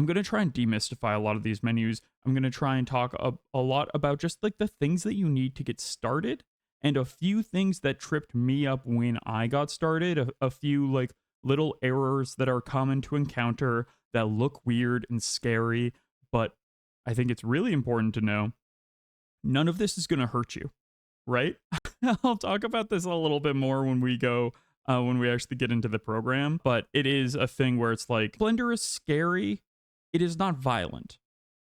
I'm going to try and demystify a lot of these menus. I'm going to try and talk a lot about just like the things that you need to get started and a few things that tripped me up when I got started, a few like little errors that are common to encounter that look weird and scary, but I think it's really important to know none of this is going to hurt you, right? I'll talk about this a little bit more when we go when we actually get into the program, but it is a thing where it's like Blender is scary, it is not violent,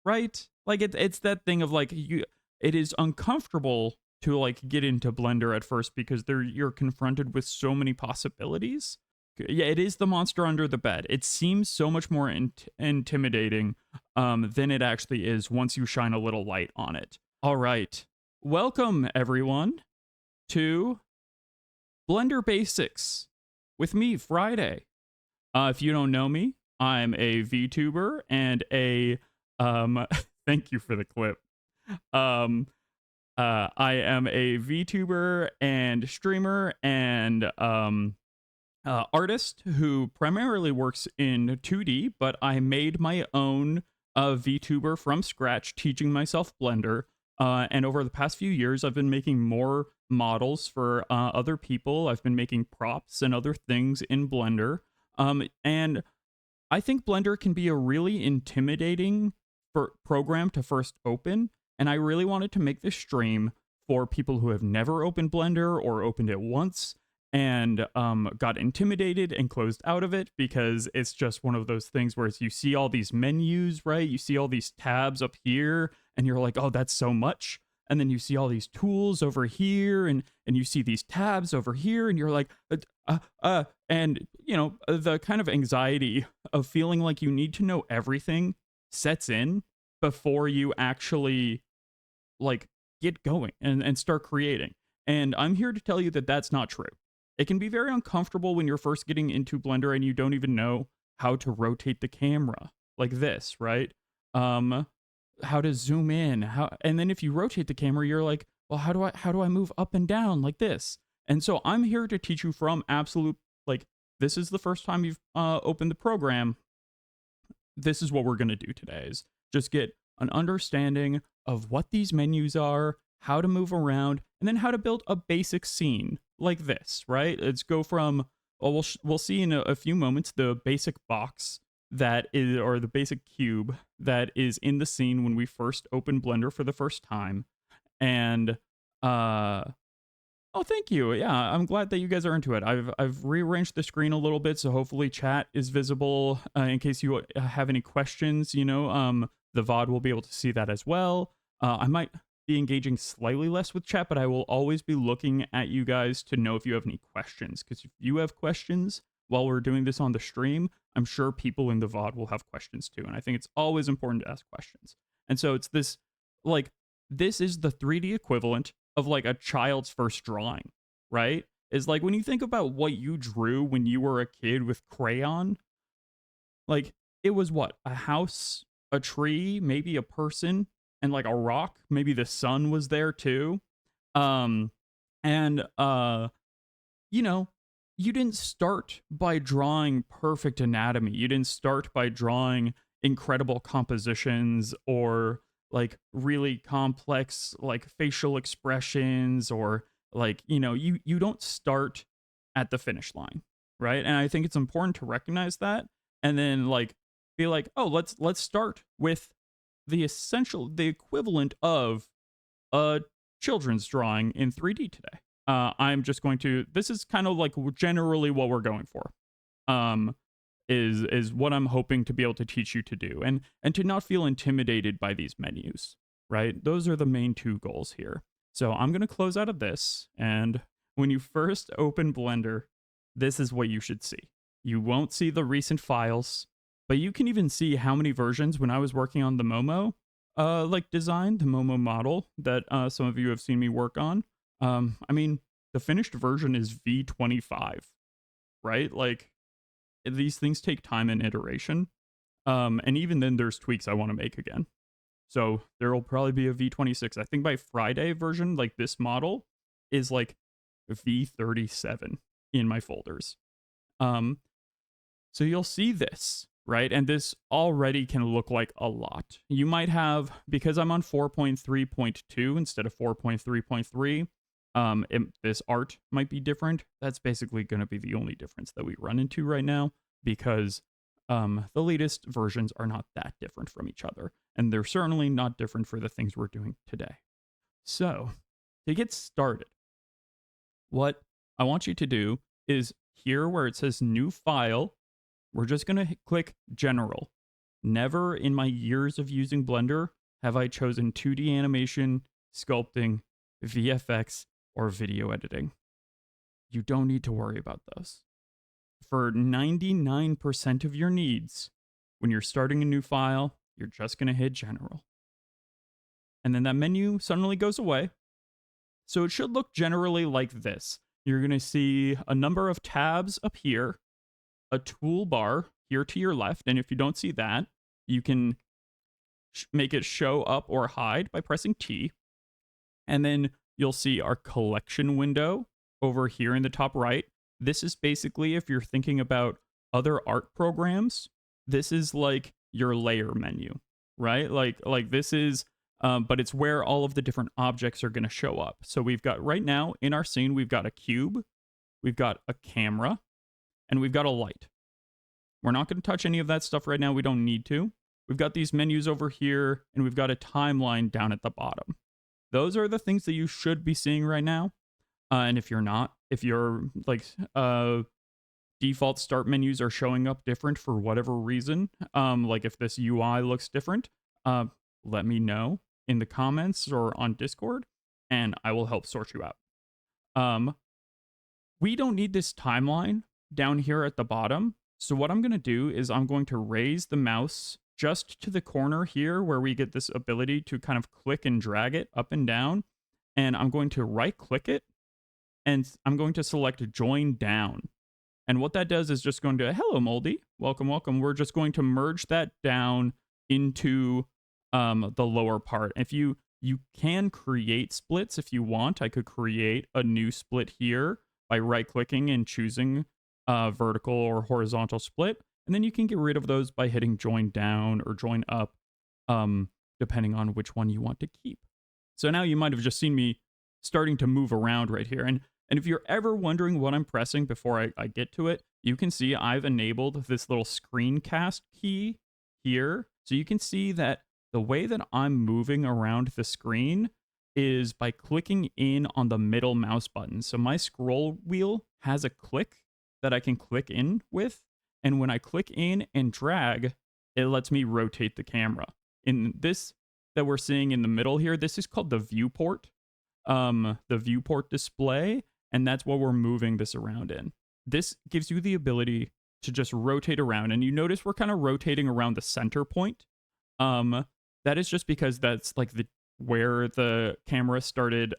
right? Like it's that thing of like it is uncomfortable to like get into Blender at first because you're confronted with so many possibilities. Yeah, it is the monster under the bed. It seems so much more intimidating than it actually is once you shine a little light on it. All right. Welcome, everyone, to Blender Basics with me, Friday. If you don't know me, I'm a VTuber and a... thank you for the clip. I am a VTuber and streamer and artist who primarily works in 2D, but I made my own VTuber from scratch, teaching myself Blender. And over the past few years, I've been making more models for other people. I've been making props and other things in Blender. And I think Blender can be a really intimidating program to first open. And I really wanted to make this stream for people who have never opened Blender or opened it once and got intimidated and closed out of it because it's just one of those things where you see all these menus, right? You see all these tabs up here and you're like, oh, that's so much. And then you see all these tools over here and you see these tabs over here and you're like, and you know, the kind of anxiety of feeling like you need to know everything sets in before you actually like get going and start creating. And I'm here to tell you that that's not true. It can be very uncomfortable when you're first getting into Blender and you don't even know how to rotate the camera like this, right? How to zoom in, and then if you rotate the camera, you're like, well, how do I move up and down like this? And so I'm here to teach you from absolute, like, this is the first time you've opened the program. This is what we're going to do today is just get an understanding of what these menus are, how to move around, and then how to build a basic scene like this, right? Let's go from, well, we'll see in a few moments the basic box that is, or the basic cube that is in the scene when we first open Blender for the first time. And, oh, thank you. Yeah, I'm glad that you guys are into it. I've rearranged the screen a little bit, so hopefully chat is visible in case you have any questions, you know, the VOD will be able to see that as well. I might be engaging slightly less with chat, but I will always be looking at you guys to know if you have any questions, because if you have questions while we're doing this on the stream, I'm sure people in the VOD will have questions too, and I think it's always important to ask questions. And so it's this, like, this is the 3D equivalent of like a child's first drawing, right? Is like when you think about what you drew when you were a kid with crayon, like it was what? A house, a tree, maybe a person, and like a rock. Maybe the sun was there too. And you know, you didn't start by drawing perfect anatomy. You didn't start by drawing incredible compositions or like really complex like facial expressions or like, you know, you don't start at the finish line, right? And I think it's important to recognize that and then like be like, oh, let's start with the equivalent of a children's drawing in 3D today. I'm just going to, this is kind of like generally what we're going for. Is what I'm hoping to be able to teach you to do and to not feel intimidated by these menus, right? Those are the main two goals here. So I'm going to close out of this. And when you first open Blender, this is what you should see. You won't see the recent files, but you can even see how many versions when I was working on the Momo like design, the Momo model that some of you have seen me work on. I mean, the finished version is V25, right? Like, these things take time and iteration. And even then there's tweaks I want to make again. So there will probably be a V26. I think by Friday version, like this model is like V37 in my folders. So you'll see this, right? And this already can look like a lot. You might have, because I'm on 4.3.2 instead of 4.3.3, this art might be different. That's basically going to be the only difference that we run into right now, because the latest versions are not that different from each other. And they're certainly not different for the things we're doing today. So, to get started, what I want you to do is here where it says new file, we're just going to click general. Never in my years of using Blender have I chosen 2D animation, sculpting, VFX, or video editing. You don't need to worry about those. For 99% of your needs, when you're starting a new file, you're just going to hit general. And then that menu suddenly goes away. So it should look generally like this. You're going to see a number of tabs up here, a toolbar here to your left. And if you don't see that, you can make it show up or hide by pressing T. And then you'll see our collection window over here in the top right. This is basically, if you're thinking about other art programs, this is like your layer menu, right? Like this is, but it's where all of the different objects are going to show up. So we've got right now in our scene, we've got a cube, we've got a camera, and we've got a light. We're not going to touch any of that stuff right now. We don't need to. We've got these menus over here, and we've got a timeline down at the bottom. Those are the things that you should be seeing right now. And if you're not, if your like default start menus are showing up different for whatever reason, like if this UI looks different, let me know in the comments or on Discord, and I will help sort you out. We don't need this timeline down here at the bottom. So what I'm going to do is I'm going to raise the mouse just to the corner here where we get this ability to kind of click and drag it up and down. And I'm going to right click it, and I'm going to select join down. And what that does is just going to, hello Moldy, welcome, welcome. We're just going to merge that down into the lower part. If you can create splits if you want. I could create a new split here by right clicking and choosing vertical or horizontal split. And then you can get rid of those by hitting join down or join up, depending on which one you want to keep. So now you might have just seen me starting to move around right here. And if you're ever wondering what I'm pressing before I get to it, you can see I've enabled this little screencast key here. So you can see that the way that I'm moving around the screen is by clicking in on the middle mouse button. So my scroll wheel has a click that I can click in with. And when I click in and drag, it lets me rotate the camera. In this that we're seeing in the middle here, this is called the viewport, the viewport display. And that's what we're moving this around in. This gives you the ability to just rotate around. And you notice we're kind of rotating around the center point. That is just because that's like where the camera started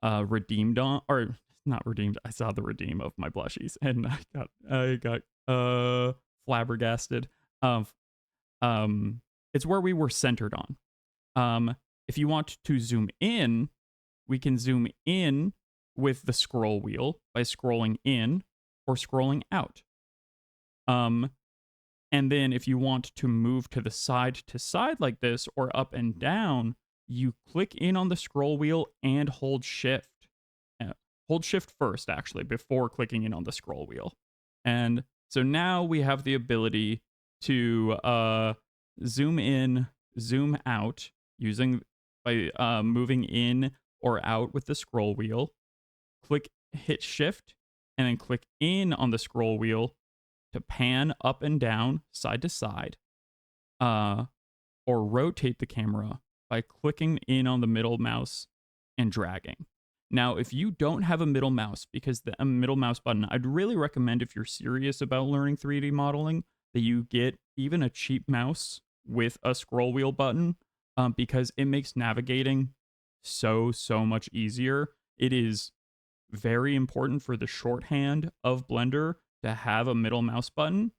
redeemed on, or not redeemed. I saw the redeem of my blushies and I got flabbergasted. It's where we were centered on. If you want to zoom in, we can zoom in with the scroll wheel by scrolling in or scrolling out. And then if you want to move to side like this or up and down, you click in on the scroll wheel and hold shift. Hold shift first, actually, before clicking in on the scroll wheel. And so now we have the ability to zoom in, zoom out by moving in or out with the scroll wheel. Hit shift, and then click in on the scroll wheel to pan up and down, side to side, or rotate the camera by clicking in on the middle mouse and dragging. Now, if you don't have a middle mouse, because the middle mouse button, I'd really recommend if you're serious about learning 3D modeling, that you get even a cheap mouse with a scroll wheel button, because it makes navigating so much easier. It is very important for the shorthand of Blender to have a middle mouse button.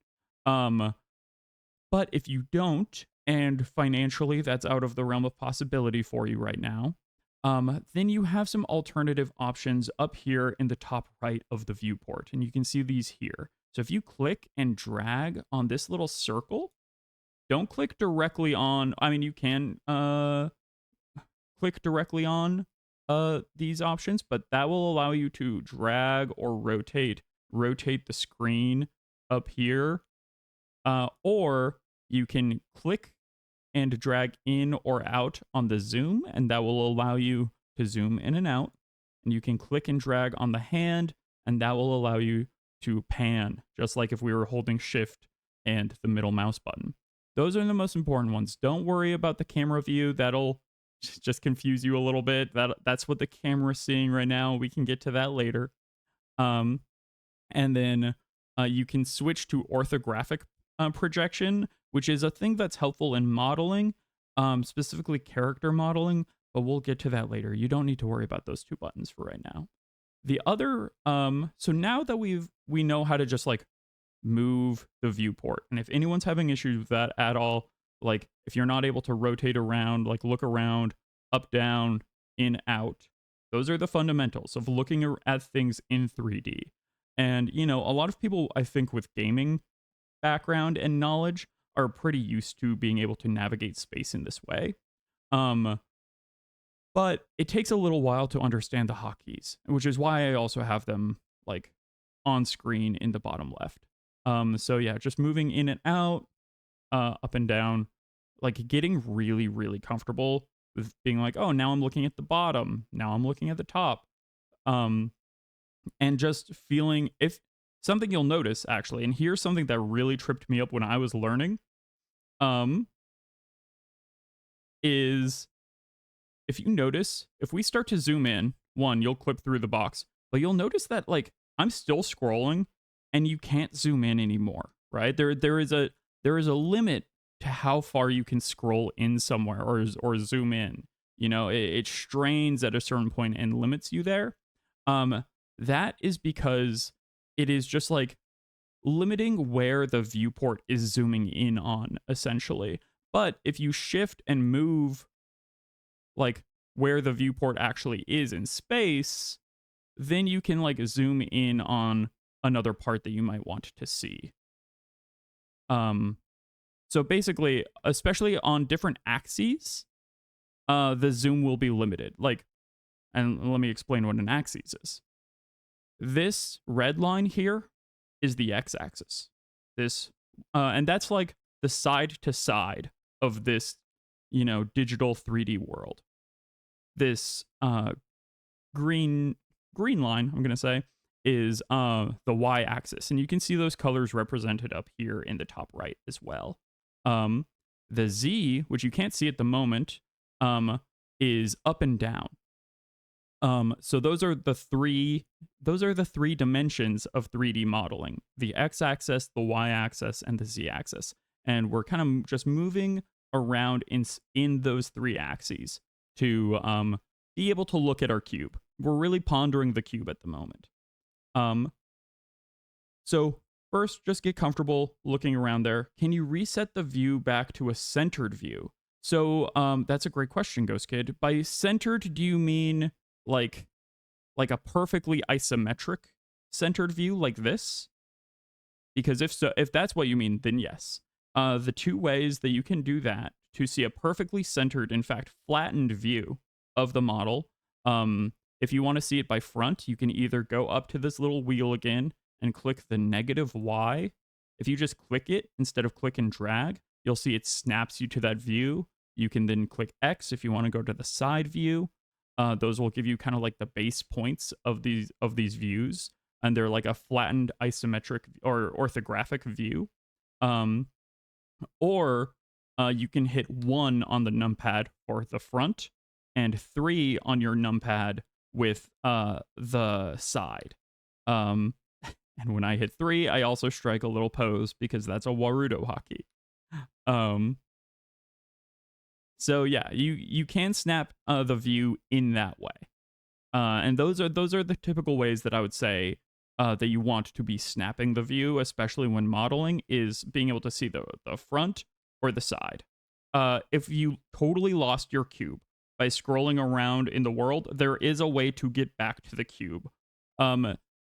But if you don't, and financially that's out of the realm of possibility for you right now, then you have some alternative options up here in the top right of the viewport, and you can see these here. So if you click and drag on this little circle, don't click directly on, I mean, you can click directly on these options, but that will allow you to drag or rotate the screen up here, or you can click and drag in or out on the zoom, and that will allow you to zoom in and out. And you can click and drag on the hand, and that will allow you to pan, just like if we were holding shift and the middle mouse button. Those are the most important ones. Don't worry about the camera view. That'll just confuse you a little bit. That's what the camera's seeing right now. We can get to that later. And then you can switch to orthographic projection, which is a thing that's helpful in modeling, specifically character modeling, but we'll get to that later. You don't need to worry about those two buttons for right now. The other, so now that we know how to just like move the viewport, and if anyone's having issues with that at all, like if you're not able to rotate around, like look around, up, down, in, out, those are the fundamentals of looking at things in 3D. And, you know, a lot of people, I think, with gaming background and knowledge are pretty used to being able to navigate space in this way. But it takes a little while to understand the hotkeys, which is why I also have them like on screen in the bottom left. So yeah, just moving in and out, up and down, like getting really, really comfortable with being like, oh, now I'm looking at the bottom, now I'm looking at the top. And just feeling, if something you'll notice actually, and here's something that really tripped me up when I was learning, is if you notice, if we start to zoom in, one, you'll clip through the box, but you'll notice that like I'm still scrolling and you can't zoom in anymore, right? There is a limit to how far you can scroll in somewhere or zoom in. You know, it strains at a certain point and limits you there. That is because it is just like limiting where the viewport is zooming in on, essentially. But if you shift and move like where the viewport actually is in space, then you can like zoom in on another part that you might want to see. So basically, especially on different axes, the zoom will be limited. Like, and let me explain what an axis is. This red line here is the x-axis. This, and that's like the side to side of this, you know, digital 3D world. This green line, I'm gonna say, is the y-axis, and you can see those colors represented up here in the top right as well. The z, which you can't see at the moment, is up and down. So those are the three dimensions of 3D modeling: the x-axis, the y-axis, and the z-axis. And we're kind of just moving around in those three axes to be able to look at our cube. We're really pondering the cube at the moment. So first, just get comfortable looking around there. Can you reset the view back to a centered view? So that's a great question, Ghost Kid. By centered, do you mean like a perfectly isometric centered view like this? Because if that's what you mean, then yes. The two ways that you can do that to see a perfectly centered, in fact, flattened view of the model, if you want to see it by front, you can either go up to this little wheel again and click the -Y. If you just click it instead of click and drag, you'll see it snaps you to that view. You can then click X if you want to go to the side view. Those will give you kind of like the base points of these views, and they're like a flattened isometric or orthographic view. Or you can hit 1 on the numpad for the front and 3 on your numpad with the side. And when I hit 3, I also strike a little pose because that's a Warudo hotkey. So yeah, you can snap the view in that way. And those are the typical ways that I would say that you want to be snapping the view, especially when modeling, is being able to see the front or the side. If you totally lost your cube by scrolling around in the world, there is a way to get back to the cube.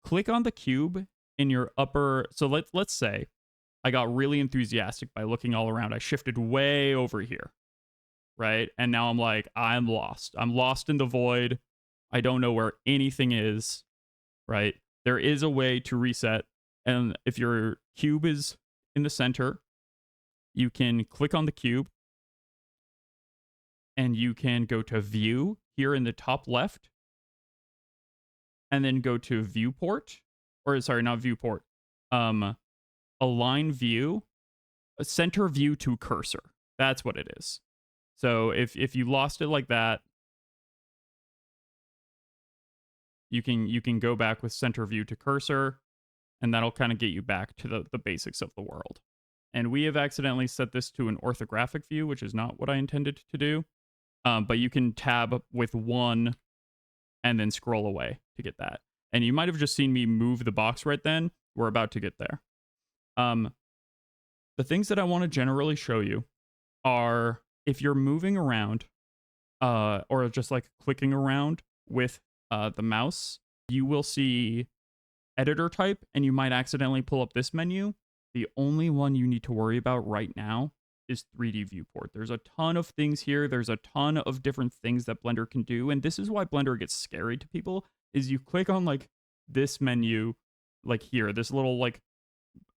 Click on the cube in your upper, so let's say I got really enthusiastic by looking all around. I shifted way over here, right? And now I'm like, I'm lost. I'm lost in the void. I don't know where anything is, right? There is a way to reset. And if your cube is in the center, you can click on the cube and you can go to view here in the top left and then go to viewport, or sorry, not viewport, align view, center view to cursor. That's what it is. So if you lost it like that, you can go back with center view to cursor, and that'll kind of get you back to the basics of the world. And we have accidentally set this to an orthographic view, which is not what I intended to do. But you can tab with one and then scroll away to get that. And you might have just seen me move the box right then. We're about to get there. The things that I want to generally show you are if you're moving around or just like clicking around with the mouse, you will see editor type and you might accidentally pull up this menu. The only one you need to worry about right now is 3D viewport. There's a ton of things here. There's a ton of different things that Blender can do. And this is why Blender gets scary to people, is you click on like this menu, like here, this little like,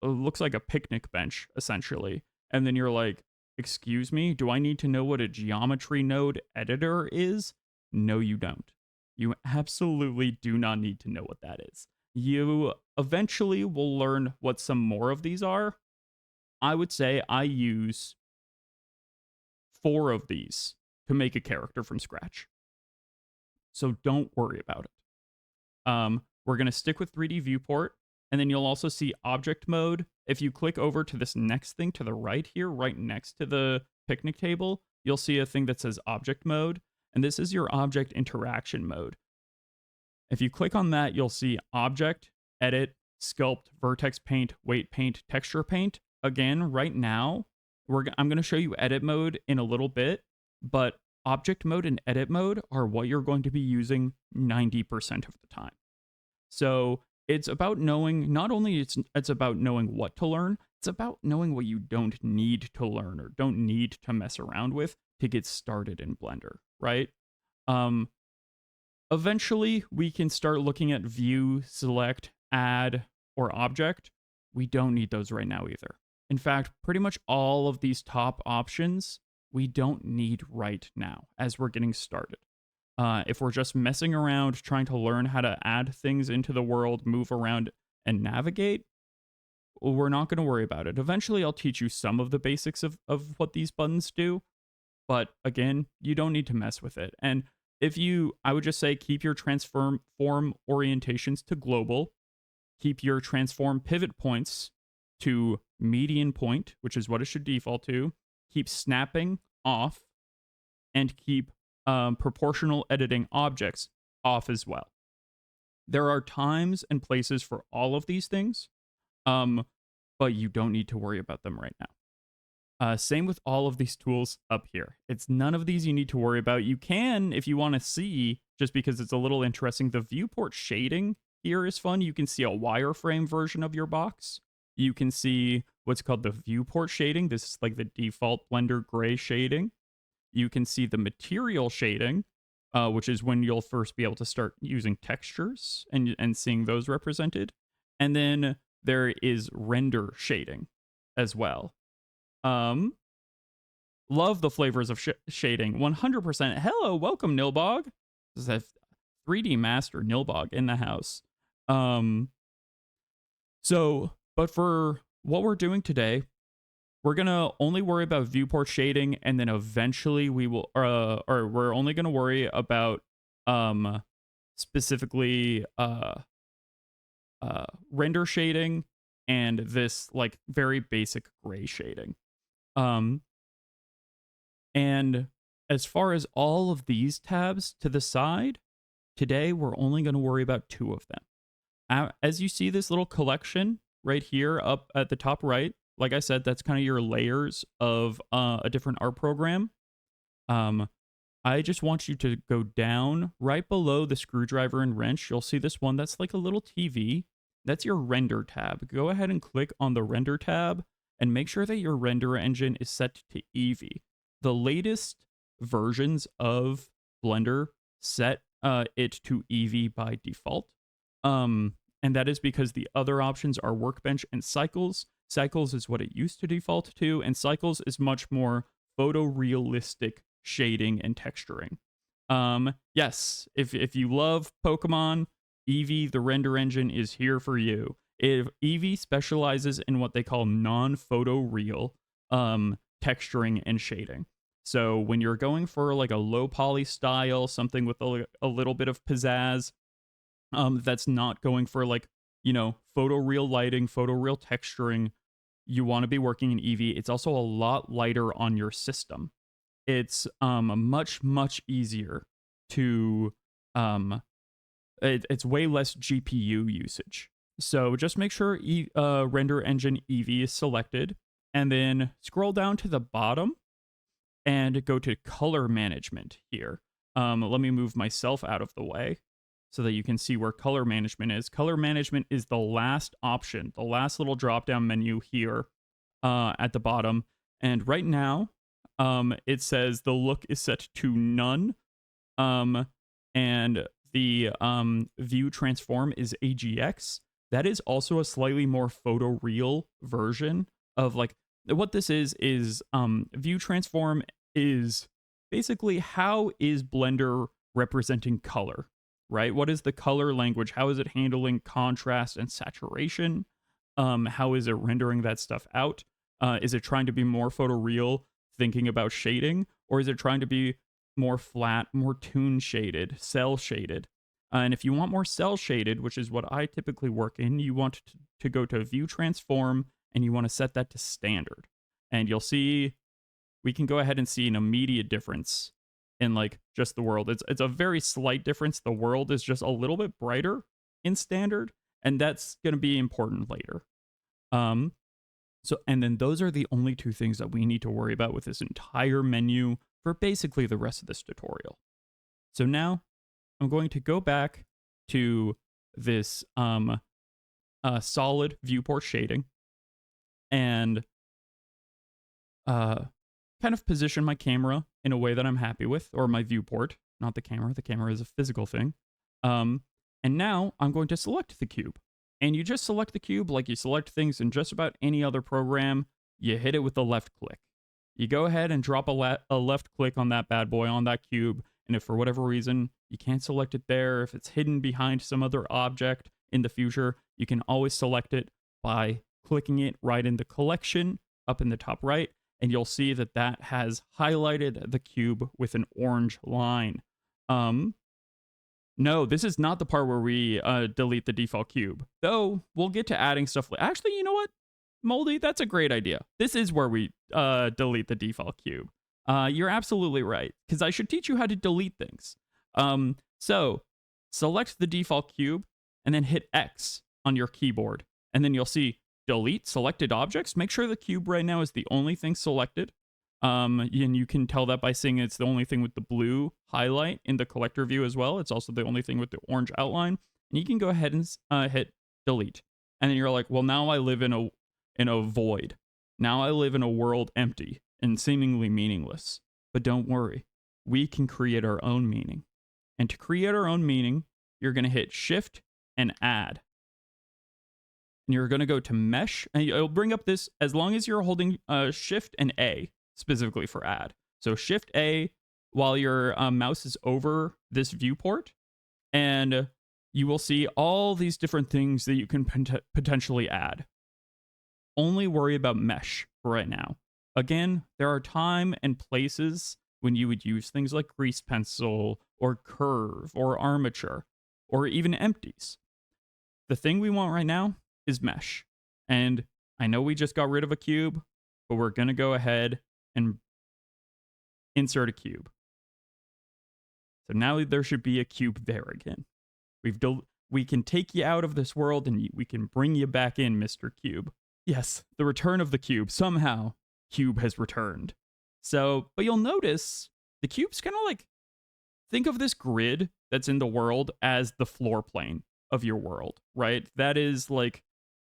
it looks like a picnic bench essentially. And then you're like, excuse me, do I need to know what a geometry node editor is? No, you don't. You absolutely do not need to know what that is. You eventually will learn what some more of these are. I would say I use 4 of these to make a character from scratch. So don't worry about it. We're going to stick with 3D viewport, and then you'll also see object mode. If you click over to this next thing to the right here, right next to the picnic table, you'll see a thing that says object mode, and this is your object interaction mode. If you click on that, you'll see object, edit, sculpt, vertex paint, weight paint, texture paint. Again, right now, I'm going to show you edit mode in a little bit, but object mode and edit mode are what you're going to be using 90% of the time. So it's about knowing, not only it's about knowing what to learn, it's about knowing what you don't need to learn or don't need to mess around with to get started in Blender, right? Eventually, we can start looking at view, select, add, or object. We don't need those right now either. In fact, pretty much all of these top options, we don't need right now as we're getting started. If we're just messing around, trying to learn how to add things into the world, move around, and navigate, we're not going to worry about it. Eventually, I'll teach you some of the basics of what these buttons do. But again, you don't need to mess with it. And I would just say keep your transform orientations to global, keep your transform pivot points to median point, which is what it should default to, keep snapping off, and keep proportional editing objects off as well. There are times and places for all of these things, but you don't need to worry about them right now. Same with all of these tools up here. It's none of these you need to worry about. You can, if you want to see, just because it's a little interesting, the viewport shading here is fun. You can see a wireframe version of your box. You can see what's called the viewport shading. This is like the default Blender gray shading. You can see the material shading, which is when you'll first be able to start using textures and seeing those represented. And then there is render shading as well. Love the flavors of shading. 100%. Hello, welcome, Nilbog. This is a 3D master, Nilbog, in the house. But for what we're doing today, we're gonna only worry about viewport shading, and then eventually we will, or we're only gonna worry about specifically render shading and this like very basic gray shading. And as far as all of these tabs to the side, today we're only going to worry about 2 of them. As you see this little collection right here up at the top right, like I said, that's kind of your layers of a different art program. I just want you to go down right below the screwdriver and wrench. You'll see this one that's like a little TV. that's your render tab. Go ahead and click on the render tab and make sure that your render engine is set to Eevee. The latest versions of Blender set it to Eevee by default. And that is because the other options are Workbench and Cycles. Cycles is what it used to default to, and Cycles is much more photorealistic shading and texturing. Yes, if you love Pokemon, Eevee, the render engine, is here for you. Eevee specializes in what they call non-photoreal texturing and shading. So when you're going for like a low poly style, something with a little bit of pizzazz, that's not going for like, photoreal lighting, photoreal texturing, you want to be working in Eevee. It's also a lot lighter on your system. It's much, much easier to, it's way less GPU usage. So just make sure render engine Eevee is selected, and then scroll down to the bottom and go to color management here. Let me move myself out of the way so that you can see where color management is. Color management is the last option, the last little drop-down menu here at the bottom. And right now, it says the look is set to none, and the view transform is AGX. That is also a slightly more photoreal version of like, what this is view transform is basically how is Blender representing color, right? What is the color language? How is it handling contrast and saturation? How is it rendering that stuff out? Is it trying to be more photoreal, thinking about shading, or is it trying to be more flat, more toon shaded, cell shaded? And if you want more cell shaded, which is what I typically work in, you want to go to view transform, and you want to set that to standard. And you'll see, we can go ahead and see an immediate difference in like just the world. It's a very slight difference. The world is just a little bit brighter in standard, and that's going to be important later. And then those are the only two things that we need to worry about with this entire menu for basically the rest of this tutorial. So now I'm going to go back to this solid viewport shading and kind of position my camera in a way that I'm happy with, or my viewport, not the camera. The camera is a physical thing. And now I'm going to select the cube. And you just select the cube like you select things in just about any other program. You hit it with the left click. You go ahead and drop a left click on that bad boy, on that cube. And if for whatever reason you can't select it there, if it's hidden behind some other object in the future, you can always select it by clicking it right in the collection up in the top right. And you'll see that that has highlighted the cube with an orange line. No, this is not the part where we delete the default cube. Though, we'll get to adding stuff. Actually, you know what? Moldy, that's a great idea. This is where we delete the default cube. You're absolutely right, because I should teach you how to delete things. So, select the default cube, and then hit X on your keyboard. And then you'll see delete selected objects. Make sure the cube right now is the only thing selected. And you can tell that by seeing it's the only thing with the blue highlight in the collector view as well. It's also the only thing with the orange outline. And you can go ahead and hit delete. And then you're like, well, now I live in a void. Now I live in a world empty and seemingly meaningless. But don't worry, we can create our own meaning. And to create our own meaning, you're going to hit Shift and Add. And you're going to go to Mesh, and it'll bring up this as long as you're holding Shift and A. Specifically for add. So Shift A while your mouse is over this viewport, and you will see all these different things that you can potentially add. Only worry about mesh for right now. Again, there are time and places when you would use things like grease pencil or curve or armature or even empties. The thing we want right now is mesh. And I know we just got rid of a cube, but we're going to go ahead and insert a cube. So now there should be a cube there again. We can take you out of this world and we can bring you back in, Mr. Cube. Yes, the return of the cube. Somehow, cube has returned. So, but you'll notice the cube's kind of like, think of this grid that's in the world as the floor plane of your world, right? That is like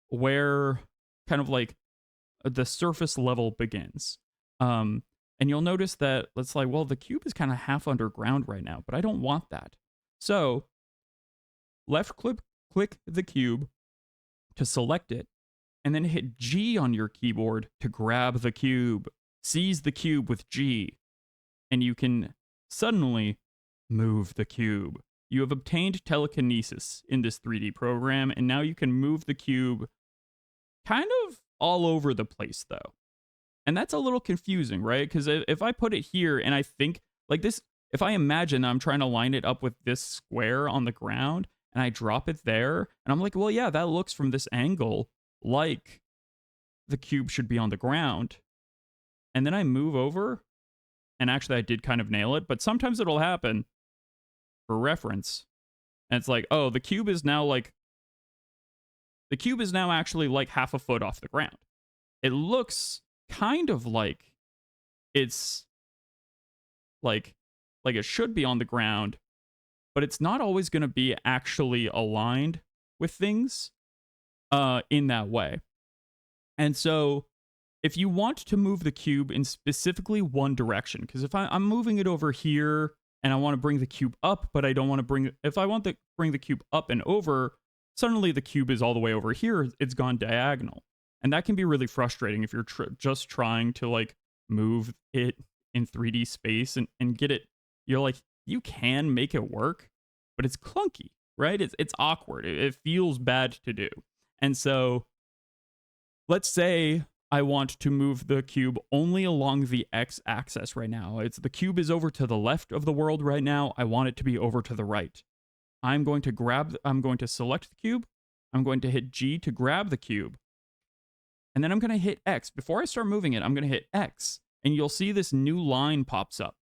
where kind of like the surface level begins. And you'll notice that it's like, well, the cube is kind of half underground right now, but I don't want that. So left click the cube to select it, and then hit G on your keyboard to grab the cube. Seize the cube with G, and you can suddenly move the cube. You have obtained telekinesis in this 3D program, and now you can move the cube kind of all over the place, though. And that's a little confusing, right? Because if I put it here and I think like this, if I imagine I'm trying to line it up with this square on the ground and I drop it there, and I'm like, well, yeah, that looks from this angle like the cube should be on the ground. And then I move over, and actually I did kind of nail it, but sometimes it'll happen for reference. And it's like, oh, the cube is now actually like half a foot off the ground. It looks kind of like it's like it should be on the ground, but it's not always going to be actually aligned with things in that way. And so if you want to move the cube in specifically one direction, because if I'm moving it over here and I want to bring the cube up, but I don't want to if I want to bring the cube up and over, suddenly the cube is all the way over here. It's gone diagonal. And that can be really frustrating if you're just trying to like move it in 3D space and get it. You're like, you can make it work, but it's clunky, right? It's awkward. It feels bad to do. And so let's say I want to move the cube only along the x-axis right now. The cube is over to the left of the world right now. I want it to be over to the right. I'm going to select the cube. I'm going to hit G to grab the cube. And then I'm going to hit X. Before I start moving it, I'm going to hit X. And you'll see this new line pops up.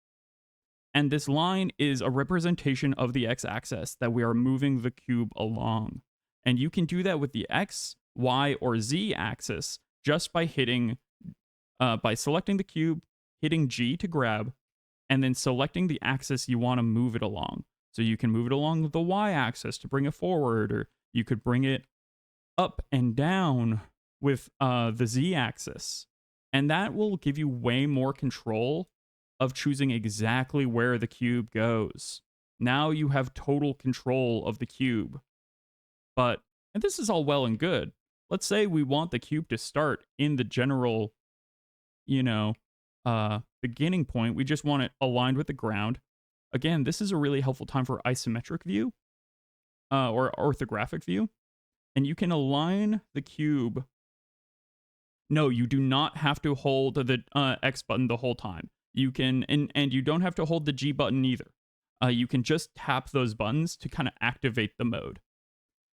And this line is a representation of the x-axis that we are moving the cube along. And you can do that with the X, Y, or Z axis just by selecting the cube, hitting G to grab, and then selecting the axis you want to move it along. So you can move it along the Y axis to bring it forward, or you could bring it up and down with the Z axis. And that will give you way more control of choosing exactly where the cube goes. Now you have total control of the cube. But, and this is all well and good, let's say we want the cube to start in the general, beginning point. We just want it aligned with the ground. Again, this is a really helpful time for isometric view or orthographic view. And you can align the cube. No, you do not have to hold the X button the whole time. You can, and you don't have to hold the G button either. You can just tap those buttons to kind of activate the mode.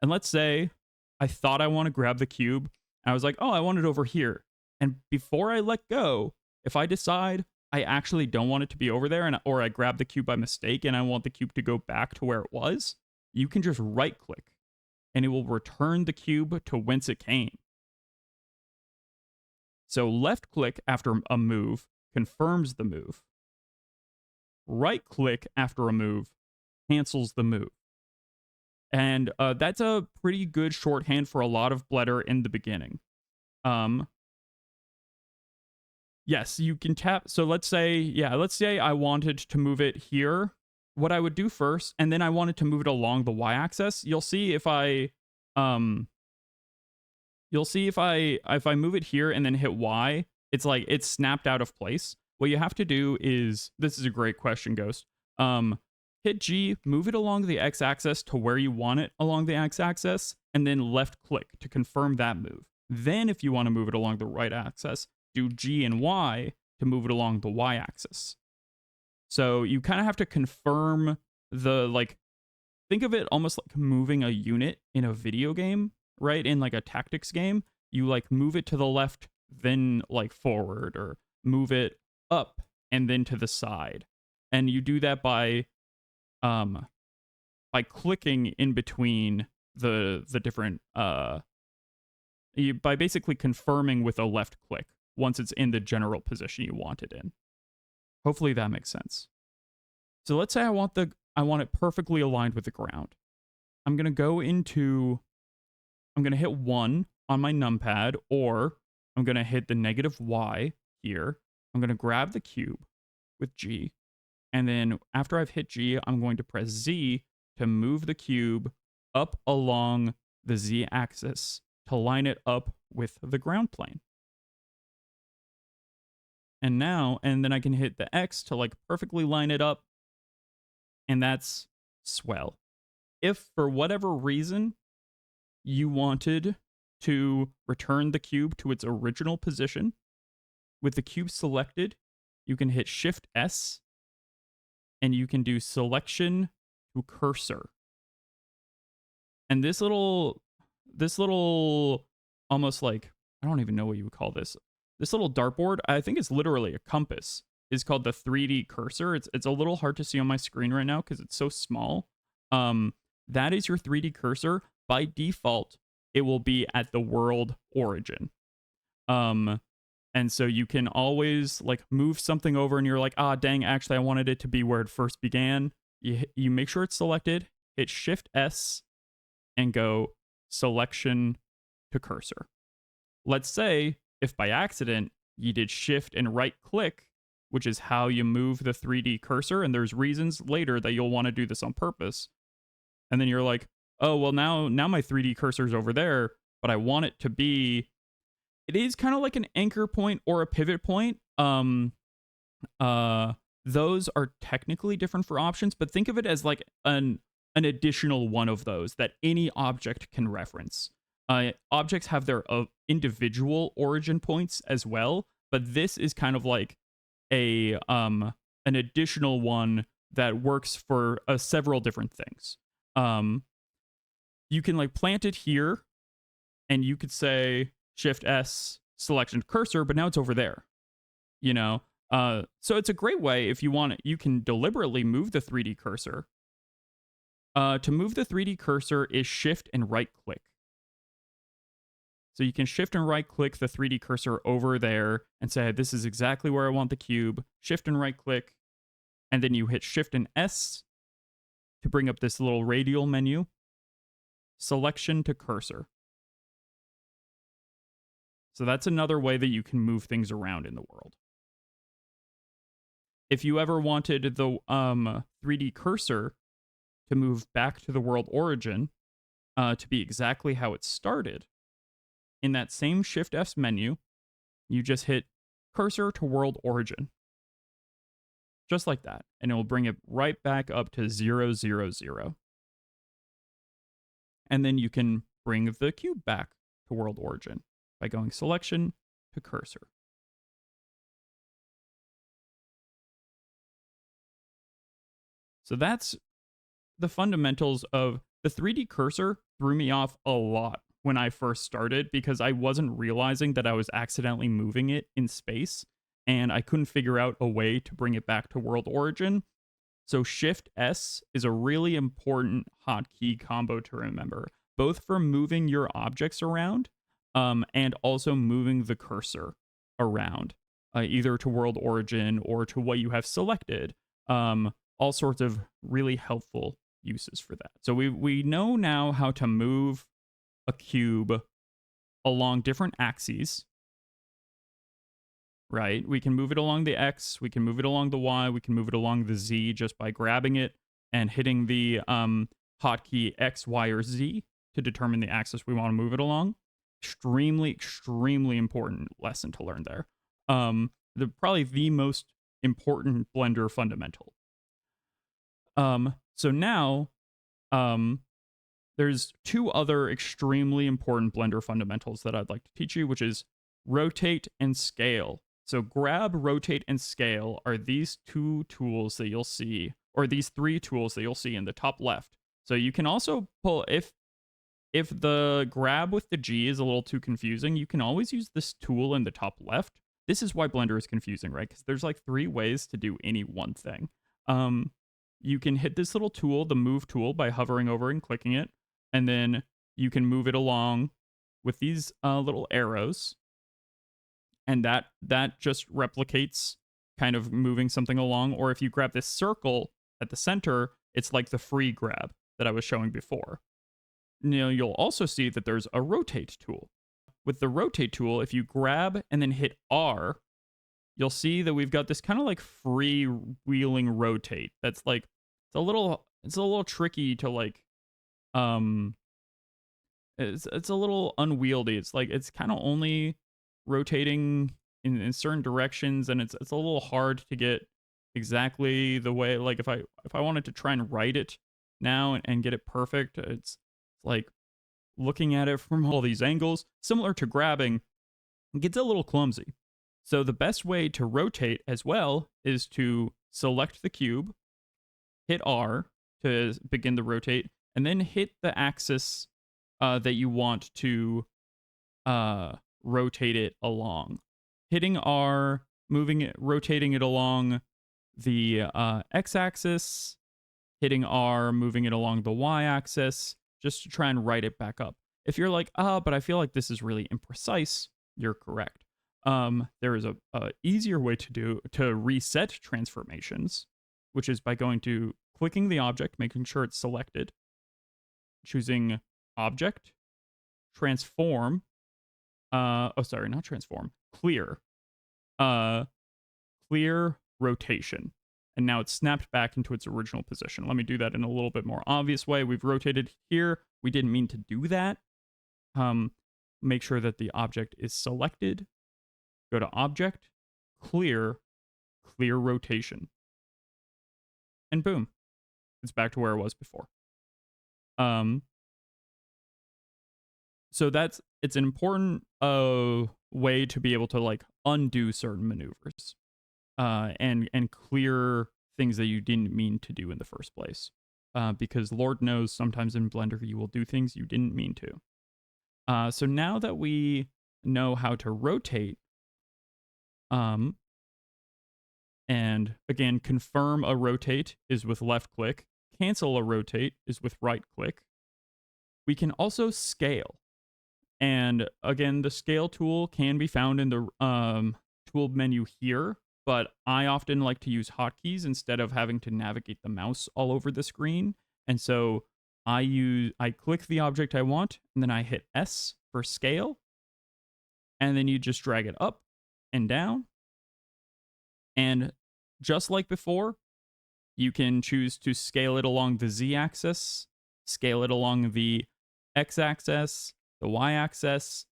And let's say I thought I want to grab the cube. And I was like, oh, I want it over here. And before I let go, if I decide I actually don't want it to be over there, or I grab the cube by mistake and I want the cube to go back to where it was, you can just right click and it will return the cube to whence it came. So left click after a move confirms the move. Right click after a move cancels the move. And that's a pretty good shorthand for a lot of Blender in the beginning. Yes, you can tap. So let's say I wanted to move it here. What I would do first, and then I wanted to move it along the y-axis. You'll see if I move it here and then hit Y, it's like it's snapped out of place. What you have to do is, this is a great question, Ghost. Hit G, move it along the x-axis to where you want it along the x-axis, and then left click to confirm that move. Then if you want to move it along the right axis, do G and Y to move it along the y-axis. So you kind of have to confirm think of it almost like moving a unit in a video game, right? In like a tactics game, you like move it to the left, then like forward, or move it up and then to the side. And you do that by clicking in between the different by basically confirming with a left click once it's in the general position you want it in. Hopefully that makes sense. So let's say I want it perfectly aligned with the ground. I'm going to go into, I'm going to hit 1 on my numpad, or I'm going to hit the negative Y here. I'm going to grab the cube with G. And then after I've hit G, I'm going to press Z to move the cube up along the Z axis to line it up with the ground plane. And then I can hit the X to like perfectly line it up. And that's swell. If for whatever reason you wanted to return the cube to its original position, with the cube selected, you can hit Shift S and you can do selection to cursor. And this little almost like, I don't even know what you would call this. This little dartboard, I think it's literally a compass, is called the 3D cursor. It's a little hard to see on my screen right now because it's so small. That is your 3D cursor. By default, it will be at the world origin. And so you can always like move something over and you're like, ah, dang, actually I wanted it to be where it first began. You make sure it's selected, hit Shift S and go selection to cursor. Let's say if by accident you did Shift and right click, which is how you move the 3D cursor, and there's reasons later that you'll want to do this on purpose. And then you're like, oh, well now my 3D cursor's over there, but I want it to be, it is kind of like an anchor point or a pivot point. Those are technically different for options, but think of it as like an additional one of those that any object can reference. Objects have their individual origin points as well, but this is kind of like an additional one that works for several different things. You can like plant it here, and you could say Shift S selection cursor, but now it's over there. You know, so it's a great way if you want it. You can deliberately move the 3D cursor. To move the 3D cursor is Shift and right click. So you can Shift and right click the 3D cursor over there and say, this is exactly where I want the cube. Shift and right click. And then you hit Shift and S to bring up this little radial menu. Selection to cursor. So that's another way that you can move things around in the world. If you ever wanted the 3D cursor to move back to the world origin, to be exactly how it started, in that same Shift S menu, you just hit cursor to world origin. Just like that. And it will bring it right back up to 0, 0, 0. And then you can bring the cube back to world origin by going selection to cursor. So that's the fundamentals of the 3D cursor. Threw me off a lot when I first started because I wasn't realizing that I was accidentally moving it in space, and I couldn't figure out a way to bring it back to world origin. So Shift S is a really important hotkey combo to remember, both for moving your objects around and also moving the cursor around, either to world origin or to what you have selected. All sorts of really helpful uses for that. So we know now how to move a cube along different axes, right? We can move it along the X, we can move it along the Y, we can move it along the Z just by grabbing it and hitting the hotkey X, Y, or Z to determine the axis we want to move it along. Extremely important lesson to learn there. Probably the most important Blender fundamental. So now, there's two other extremely important Blender fundamentals that I'd like to teach you, which is rotate and scale. So grab, rotate, and scale are these two tools that you'll see, or these three tools that you'll see in the top left. So you can also pull, if the grab with the G is a little too confusing, you can always use this tool in the top left. This is why Blender is confusing, right? Because there's like 3 ways to do any one thing. You can hit this little tool, the move tool, by hovering over and clicking it. And then you can move it along with these little arrows. And that just replicates kind of moving something along. Or if you grab this circle at the center, it's like the free grab that I was showing before. you'll also see that there's a rotate tool. With the rotate tool, if you grab and then hit R, you'll see that we've got this kind of like freewheeling rotate. That's like it's a little tricky to like it's a little unwieldy. It's like it's kind of only rotating in certain directions, and it's a little hard to get exactly the way. Like if I wanted to try and write it now and get it perfect, it's like looking at it from all these angles, similar to grabbing, it gets a little clumsy. So the best way to rotate as well is to select the cube, hit R to begin the rotate, and then hit the axis that you want to rotate it along. Hitting R, rotating it along the x-axis, hitting R, moving it along the y-axis, just to try and write it back up. If you're like, but I feel like this is really imprecise, you're correct. There is a easier way to reset transformations, which is by clicking the object, making sure it's selected, choosing object, transform, not transform, clear, clear rotation. And now it's snapped back into its original position. Let me do that in a little bit more obvious way. We've rotated here. We didn't mean to do that. Make sure that the object is selected. Go to object, clear rotation. And boom, it's back to where it was before. So it's an important way to be able to like undo certain maneuvers. And clear things that you didn't mean to do in the first place. Because Lord knows sometimes in Blender you will do things you didn't mean to. So now that we know how to rotate, and again, confirm a rotate is with left click, cancel a rotate is with right click. We can also scale. And again, the scale tool can be found in the tool menu here. But I often like to use hotkeys instead of having to navigate the mouse all over the screen. And so I click the object I want, and then I hit S for scale. And then you just drag it up and down. And just like before, you can choose to scale it along the Z-axis, scale it along the X-axis, the Y-axis.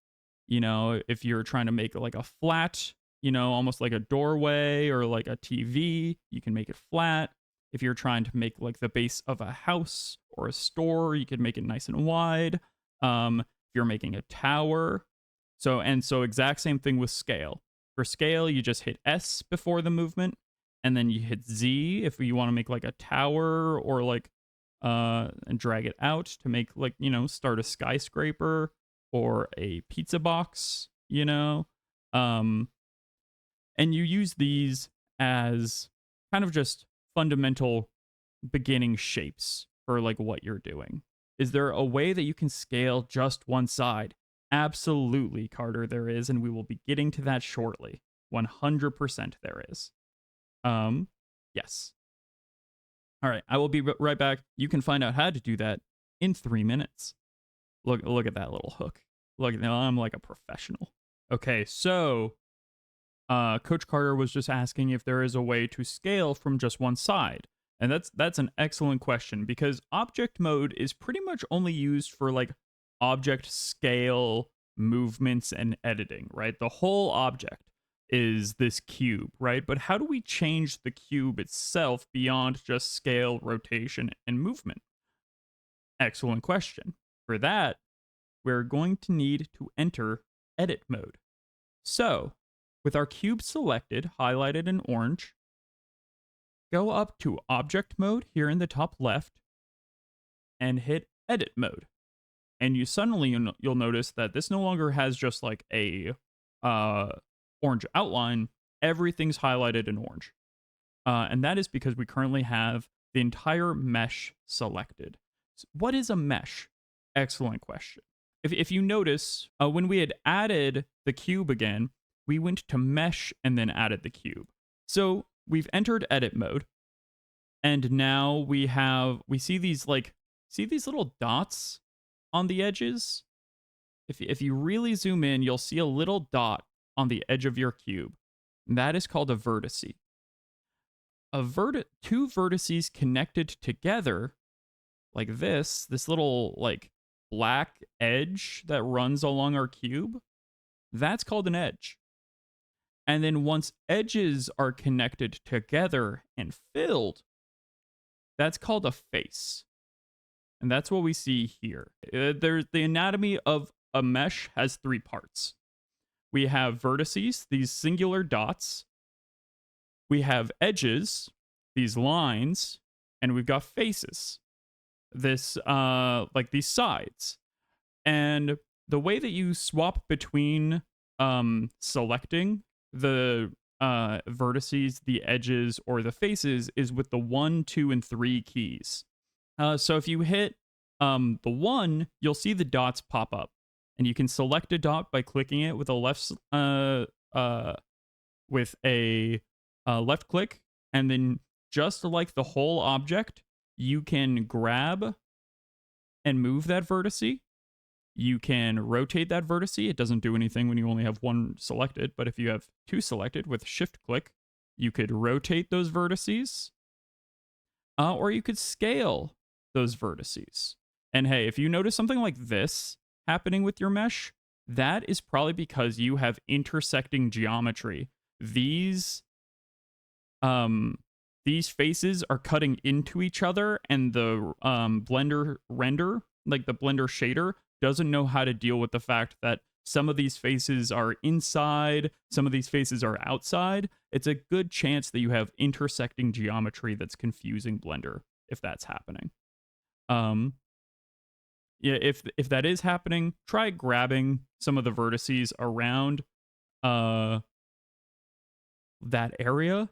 If you're trying to make like a flat, almost like a doorway or like a TV, you can make it flat. If you're trying to make like the base of a house or a store, you can make it nice and wide. If you're making a tower. So exact same thing with scale. For scale, you just hit S before the movement, and then you hit Z if you want to make like a tower or like, and drag it out to make like, start a skyscraper or a pizza box, and you use these as kind of just fundamental beginning shapes for like what you're doing. Is there a way that you can scale just one side? Absolutely, Carter, there is, and we will be getting to that shortly. 100% there is. Yes. All right, I will be right back. You can find out how to do that in 3 minutes. Look at that little hook. Look, now I'm like a professional. Okay, so Coach Carter was just asking if there is a way to scale from just one side. And that's an excellent question, because object mode is pretty much only used for like object scale movements and editing, right? The whole object is this cube, right? But how do we change the cube itself beyond just scale, rotation, and movement? Excellent question. For that, we're going to need to enter edit mode. So, with our cube selected, highlighted in orange, go up to object mode here in the top left and hit edit mode. And you'll notice that this no longer has just like a orange outline. Everything's highlighted in orange. And that is because we currently have the entire mesh selected. So what is a mesh? Excellent question. If you notice, when we had added the cube again, we went to mesh and then added the cube. So we've entered edit mode. And now we see these little dots on the edges, if you really zoom in, you'll see a little dot on the edge of your cube. That is called a vertice. Two vertices connected together like this little like black edge that runs along our cube, that's called an edge. And then once edges are connected together and filled, that's called a face. And that's what we see here. There's the anatomy of a mesh has three parts. We have vertices, these singular dots. We have edges, these lines, and we've got faces, this like these sides. And the way that you swap between selecting the vertices, the edges, or the faces is with the 1, 2, and 3 keys. So if you hit the 1, you'll see the dots pop up, and you can select a dot by clicking it with a left click, and then just like the whole object, you can grab and move that vertice. You can rotate that vertice. It doesn't do anything when you only have one selected, but if you have two selected with shift click, you could rotate those vertices, or you could scale those vertices. And hey, if you notice something like this happening with your mesh, that is probably because you have intersecting geometry. These faces are cutting into each other, and the Blender render, like the Blender shader, doesn't know how to deal with the fact that some of these faces are inside, some of these faces are outside. It's a good chance that you have intersecting geometry that's confusing Blender if that's happening. Yeah, if that is happening, try grabbing some of the vertices around that area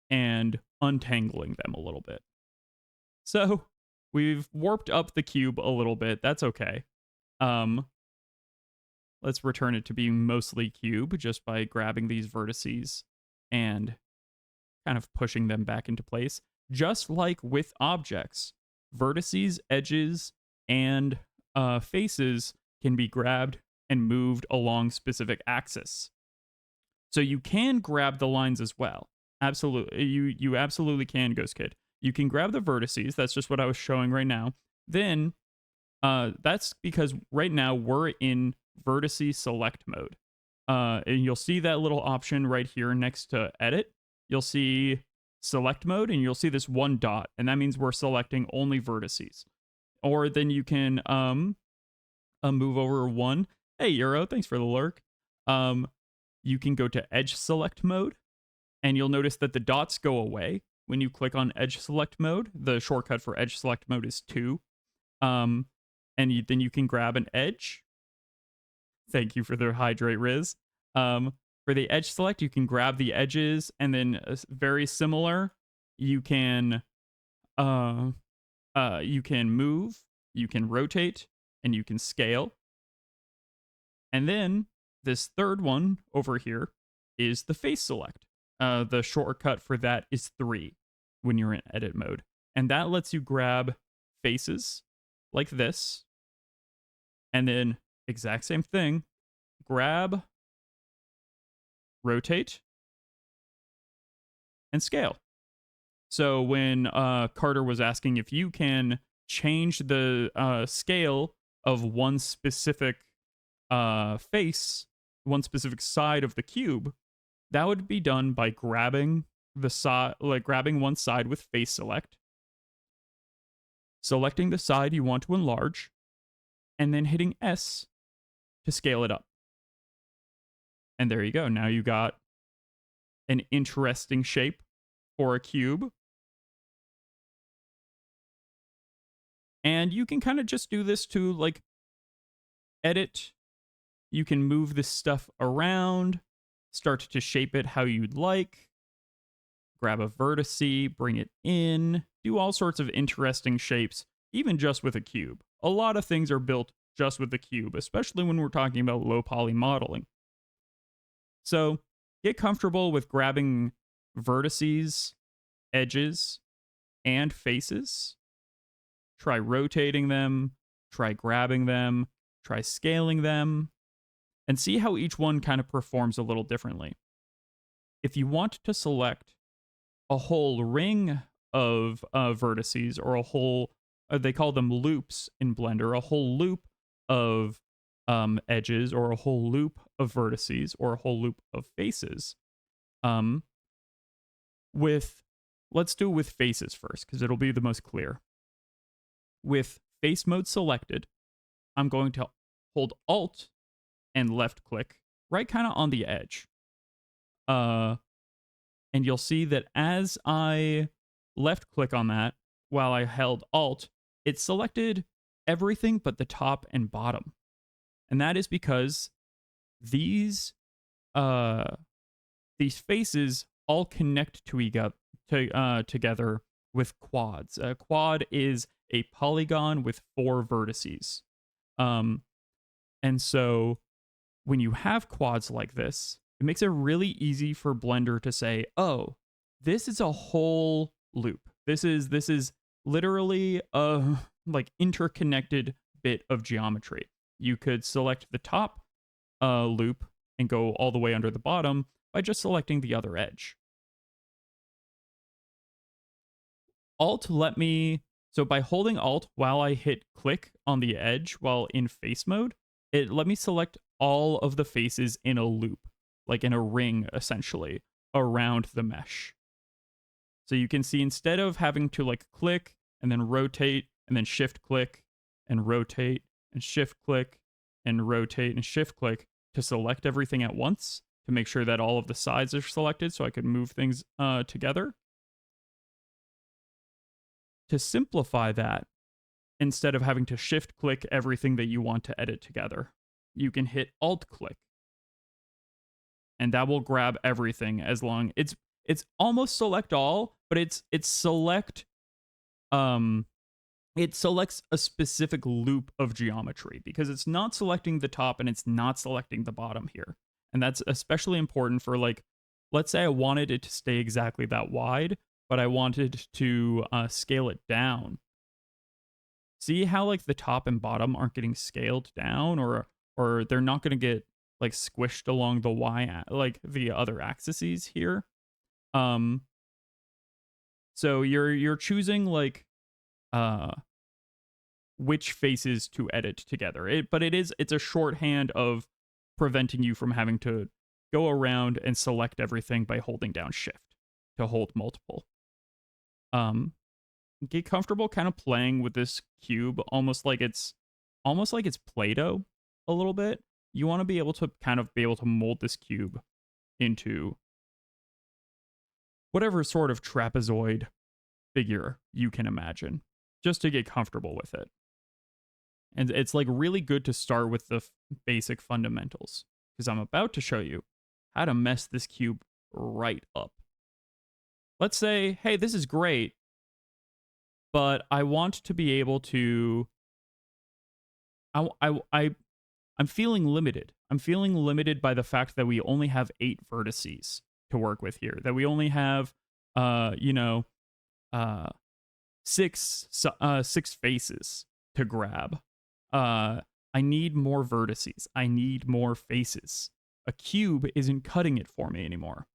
and untangling them a little bit. So we've warped up the cube a little bit. That's okay. Let's return it to being mostly cube just by grabbing these vertices and kind of pushing them back into place. Just like with objects, vertices, edges, and faces can be grabbed and moved along specific axes. So you can grab the lines as well. Absolutely. You absolutely can, Ghost Kid. You can grab the vertices. That's just what I was showing right now. Then that's because right now we're in vertice select mode. And you'll see that little option right here next to edit. You'll see select mode, and you'll see this one dot, and that means we're selecting only vertices. Or then you can move over one. Hey, Euro, thanks for the lurk. You can go to edge select mode, and you'll notice that the dots go away when you click on edge select mode. The shortcut for edge select mode is 2. And then you can grab an edge. Thank you for the hydrate, Riz. For the edge select, you can grab the edges, and then very similar, you can move, you can rotate, and you can scale. And then this third one over here is the face select. The shortcut for that is 3 when you're in edit mode. And that lets you grab faces like this. And then exact same thing, grab, rotate, and scale. So when Carter was asking if you can change the scale of one specific face, one specific side of the cube, that would be done by grabbing the side, like grabbing one side with face select, selecting the side you want to enlarge, and then hitting S to scale it up. And there you go. Now you got an interesting shape for a cube. And you can kind of just do this to like edit. You can move this stuff around, start to shape it how you'd like. Grab a vertice, bring it in, do all sorts of interesting shapes, even just with a cube. A lot of things are built just with the cube, especially when we're talking about low poly modeling. So get comfortable with grabbing vertices, edges, and faces. Try rotating them. try grabbing them, try scaling them, and see how each one kind of performs a little differently. If you want to select a whole ring of vertices, or a whole, they call them loops in Blender, a whole loop of edges, or a whole loop of vertices, or a whole loop of faces. Let's do it with faces first, because it'll be the most clear. With face mode selected, I'm going to hold Alt and left click right kind of on the edge. And you'll see that as I left click on that while I held Alt, it selected everything but the top and bottom. And that is because these faces all connect together with quads. A quad is a polygon with 4 vertices. And so when you have quads like this, it makes it really easy for Blender to say, oh, this is a whole loop. This is literally a like interconnected bit of geometry. You could select the top loop and go all the way under the bottom by just selecting the other edge. So by holding Alt while I hit click on the edge while in face mode, it let me select all of the faces in a loop, like in a ring essentially, around the mesh. So you can see instead of having to like click and then rotate and then shift click and rotate and shift click and rotate and shift click to select everything at once to make sure that all of the sides are selected so I could move things together. To simplify that, instead of having to shift click everything that you want to edit together, you can hit Alt click. And that will grab everything as long it's almost select all, but it selects a specific loop of geometry because it's not selecting the top and it's not selecting the bottom here. And that's especially important for, like, let's say I wanted it to stay exactly that wide, but I wanted to scale it down. See how like the top and bottom aren't getting scaled down, or they're not going to get like squished along the like the other axes here. So you're choosing like which faces to edit together. But it's a shorthand of preventing you from having to go around and select everything by holding down shift to hold multiple. Get comfortable kind of playing with this cube almost like it's Play-Doh a little bit. You want to be able to mold this cube into whatever sort of trapezoid figure you can imagine, just to get comfortable with it. And it's like really good to start with the basic fundamentals, because I'm about to show you how to mess this cube right up. Let's say, hey, this is great, but I want to be able to, I'm feeling limited. I'm feeling limited by the fact that we only have 8 vertices to work with here, that we only have, 6 faces to grab. I need more vertices. I need more faces. A cube isn't cutting it for me anymore.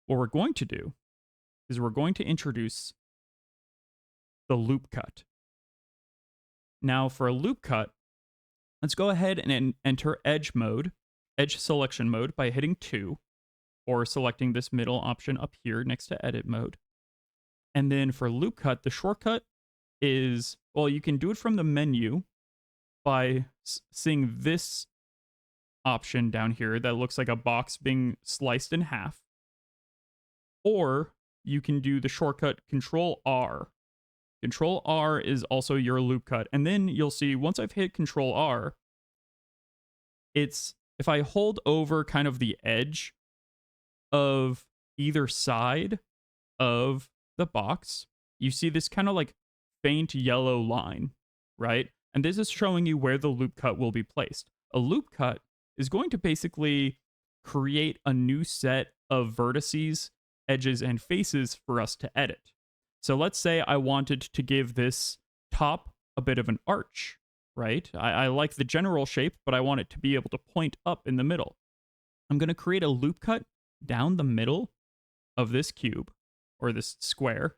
What we're going to do is we're going to introduce the loop cut. Now for a loop cut, let's go ahead and enter edge selection mode by hitting 2, or selecting this middle option up here next to edit mode. And then for loop cut, the shortcut is, well, you can do it from the menu by seeing this option down here that looks like a box being sliced in half. Or you can do the shortcut Control R. Control R is also your loop cut. And then you'll see once I've hit Control R, if I hold over kind of the edge of either side of the box, you see this kind of like faint yellow line, right? And this is showing you where the loop cut will be placed. A loop cut is going to basically create a new set of vertices, edges, and faces for us to edit. So let's say I wanted to give this top a bit of an arch. right? I like the general shape, but I want it to be able to point up in the middle. I'm going to create a loop cut down the middle of this cube or this square,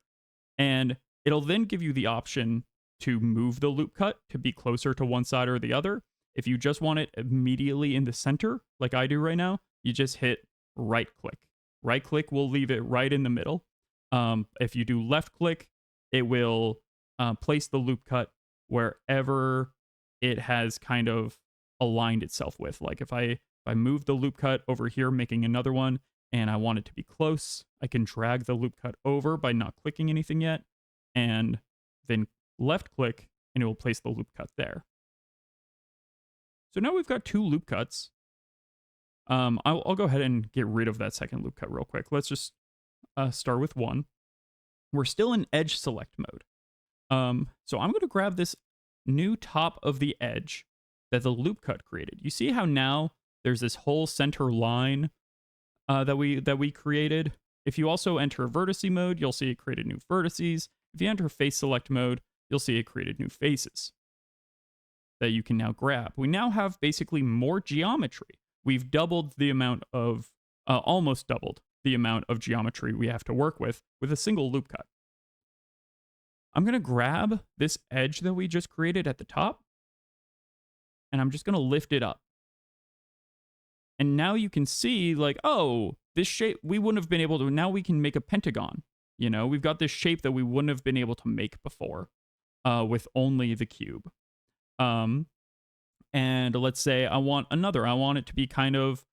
and it'll then give you the option to move the loop cut to be closer to one side or the other. If you just want it immediately in the center, like I do right now, you just hit right click. Right click will leave it right in the middle. If you do left click, it will place the loop cut wherever it has kind of aligned itself with. Like if I move the loop cut over here, making another one, and I want it to be close, I can drag the loop cut over by not clicking anything yet, and then left click, and it will place the loop cut there. So now we've got 2 loop cuts. I'll go ahead and get rid of that second loop cut real quick. Let's just start with 1. We're still in edge select mode. So I'm going to grab this new top of the edge that the loop cut created. You see how now there's this whole center line that we created. If you also enter vertice mode, you'll see it created new vertices. If you enter face select mode, you'll see it created new faces that you can now grab. We now have basically more geometry. We've doubled the amount of, almost doubled the amount of geometry we have to work with a single loop cut. I'm going to grab this edge that we just created at the top, and I'm just going to lift it up. And now you can see, like, oh, this shape, we wouldn't have been able to, now we can make a pentagon. You know, we've got this shape that we wouldn't have been able to make before with only the cube. And let's say I want it to be kind of,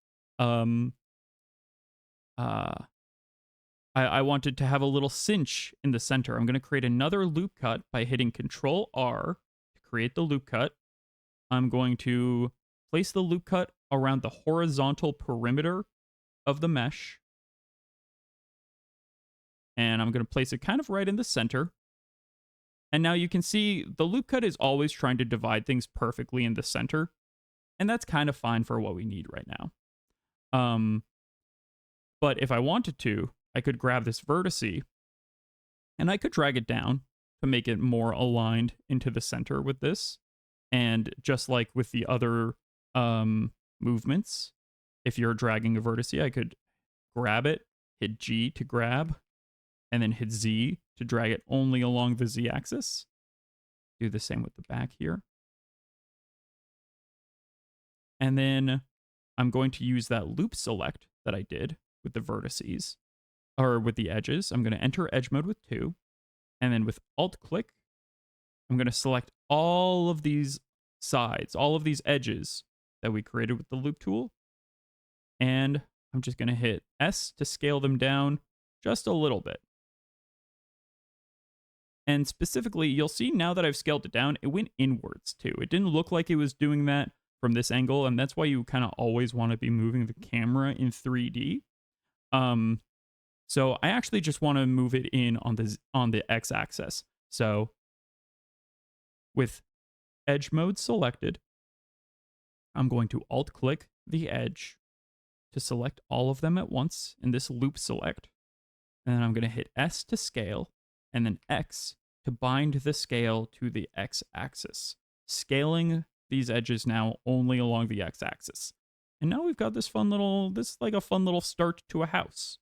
I wanted to have a little cinch in the center. I'm going to create another loop cut by hitting Control R to create the loop cut. I'm going to place the loop cut around the horizontal perimeter of the mesh. And I'm going to place it kind of right in the center. And now you can see the loop cut is always trying to divide things perfectly in the center. And that's kind of fine for what we need right now. But if I wanted to, I could grab this vertice and I could drag it down to make it more aligned into the center with this. And just like with the other movements, if you're dragging a vertice, I could grab it, hit G to grab, and then hit Z to drag it only along the Z axis. Do the same with the back here. And then I'm going to use that loop select that I did with the vertices, or with the edges. I'm going to enter edge mode with 2. And then with Alt click, I'm going to select all of these sides, all of these edges that we created with the loop tool. And I'm just going to hit S to scale them down just a little bit. And specifically, you'll see now that I've scaled it down, it went inwards too. It didn't look like it was doing that from this angle, and that's why you kind of always want to be moving the camera in 3D. So I actually just want to move it in on the x-axis. So with edge mode selected, I'm going to alt click the edge to select all of them at once in this loop select. And then I'm going to hit S to scale, and then X to bind the scale to the x-axis, scaling these edges now only along the x-axis. And now we've got this like a fun little start to a house.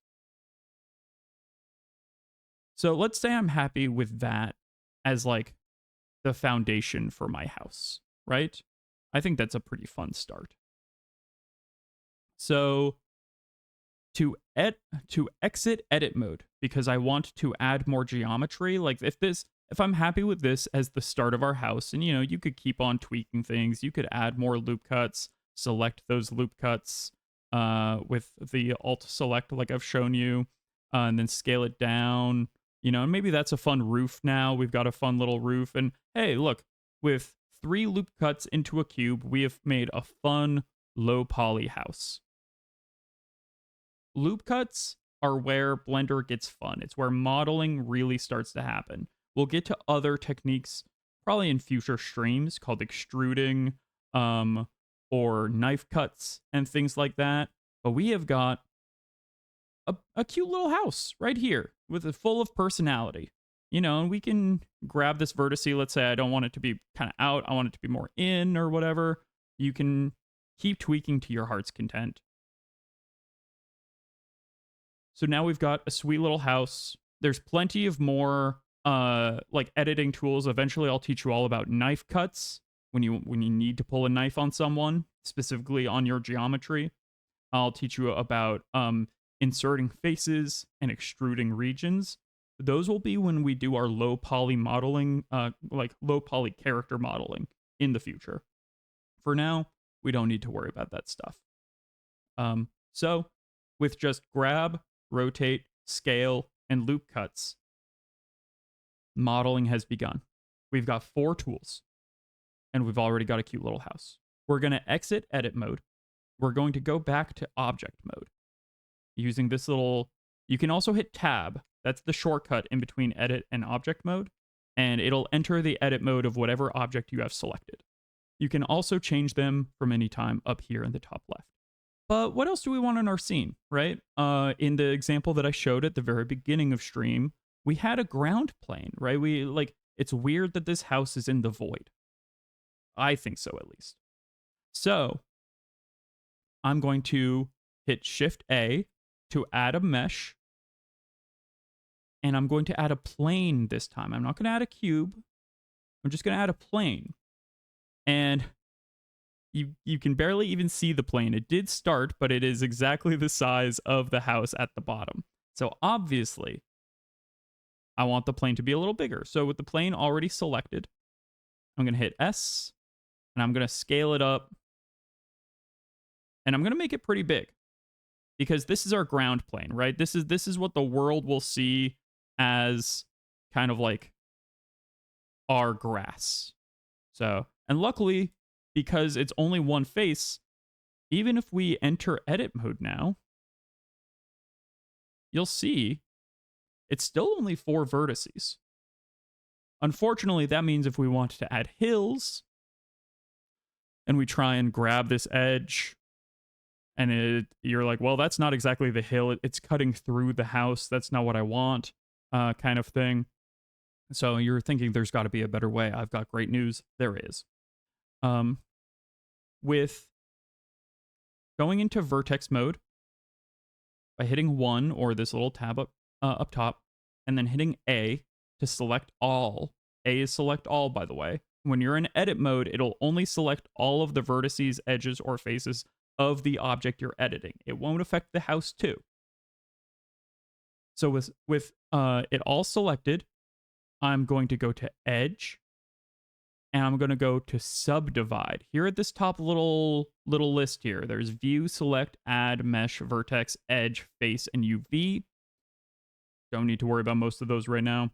So let's say I'm happy with that as like the foundation for my house, right? I think that's a pretty fun start. So to exit edit mode, because I want to add more geometry, like if I'm happy with this as the start of our house, and you could keep on tweaking things, you could add more loop cuts, select those loop cuts with the alt select like I've shown you, and then scale it down, and maybe that's a fun roof now. We've got a fun little roof, and hey, look, with 3 loop cuts into a cube, we have made a fun low poly house. Loop cuts are where Blender gets fun. It's where modeling really starts to happen. We'll get to other techniques probably in future streams called extruding or knife cuts and things like that. But we have got a cute little house right here with full of personality. And we can grab this vertice. Let's say I don't want it to be kind of out. I want it to be more in or whatever. You can keep tweaking to your heart's content. So now we've got a sweet little house. There's plenty of more like editing tools. Eventually I'll teach you all about knife cuts when you need to pull a knife on someone, specifically on your geometry. I'll teach you about inserting faces and extruding regions. Those will be when we do our low poly modeling, like low poly character modeling in the future. For now, we don't need to worry about that stuff. So with just grab, rotate, scale, and loop cuts, modeling has begun. We've got 4 tools, and we've already got a cute little house. We're going to exit edit mode. We're going to go back to object mode. Using this little, you can also hit tab. That's the shortcut in between edit and object mode, and it'll enter the edit mode of whatever object you have selected. You can also change them from any time up here in the top left. But what else do we want in our scene, right? In the example that I showed at the very beginning of stream, we had a ground plane, right? It's weird that this house is in the void. I think so, at least. So I'm going to hit Shift A to add a mesh. And I'm going to add a plane this time. I'm not going to add a cube. I'm just going to add a plane. And you can barely even see the plane. It did start, but it is exactly the size of the house at the bottom. So obviously, I want the plane to be a little bigger. So with the plane already selected, I'm going to hit S, and I'm going to scale it up. And I'm going to make it pretty big, because this is our ground plane, right? This is what the world will see as kind of like our grass. So, and luckily, because it's only one face, even if we enter edit mode now, you'll see it's still only 4 vertices. Unfortunately, that means if we want to add hills, and we try and grab this edge, and you're like, well, that's not exactly the hill. It's cutting through the house. That's not what I want, kind of thing. So you're thinking there's got to be a better way. I've got great news. There is. With going into vertex mode by hitting 1 or this little tab up top, and then hitting A to select all. A is select all, by the way. When you're in edit mode, it'll only select all of the vertices, edges, or faces of the object you're editing. It won't affect the house too. So with it all selected, I'm going to go to edge, and I'm going to go to subdivide. Here at this top little list here, there's view, select, add, mesh, vertex, edge, face, and UV. Don't need to worry about most of those right now.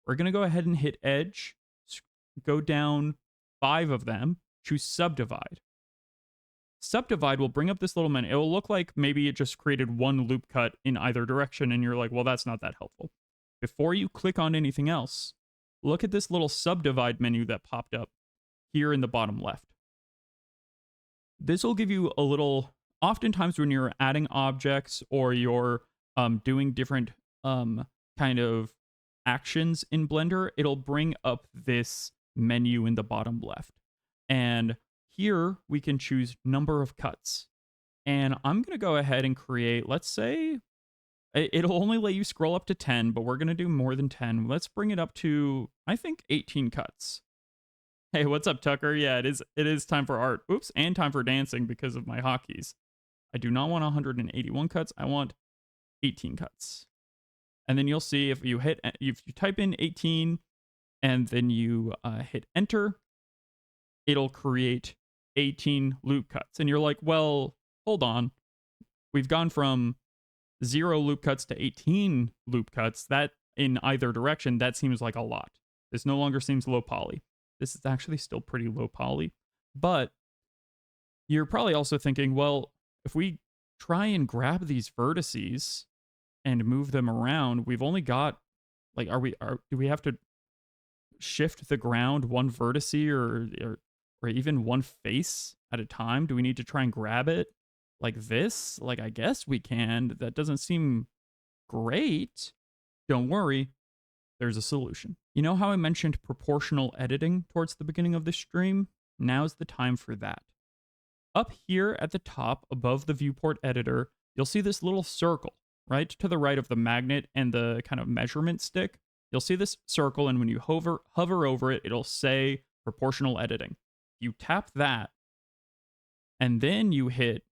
We're going to go ahead and hit edge, go down 5 of them, choose subdivide. Subdivide will bring up this little menu. It will look like maybe it just created one loop cut in either direction, and you're like, well, that's not that helpful. Before you click on anything else, look at this little subdivide menu that popped up here in the bottom left. This will give you a little, oftentimes when you're adding objects or you're doing different kind of actions in Blender, it'll bring up this menu in the bottom left. And here we can choose number of cuts. And I'm going to go ahead and create, let's say, it'll only let you scroll up to 10, but we're going to do more than 10. Let's bring it up to, I think, 18 cuts. Hey, what's up, Tucker? Yeah, it is time for art. Oops, and time for dancing because of my hotkeys. I do not want 181 cuts. I want 18 cuts. And then you'll see if you type in 18 and then you hit enter, it'll create 18 loop cuts. And you're like, well, hold on. We've gone from 0 loop cuts to 18 loop cuts. That in either direction, that seems like a lot. This no longer seems low poly. This is actually still pretty low poly. But you're probably also thinking, well, if we try and grab these vertices and move them around, we've only got, like, do we have to shift the ground one vertice or even one face at a time? Do we need to try and grab it like this? Like, I guess we can. That doesn't seem great. Don't worry. there's a solution. You know how I mentioned proportional editing towards the beginning of this stream? Now's the time for that. Up here at the top, above the viewport editor, you'll see this little circle, right to the right of the magnet and the kind of measurement stick. You'll see this circle, and when you hover over it, it'll say proportional editing. You tap that, and then you hit,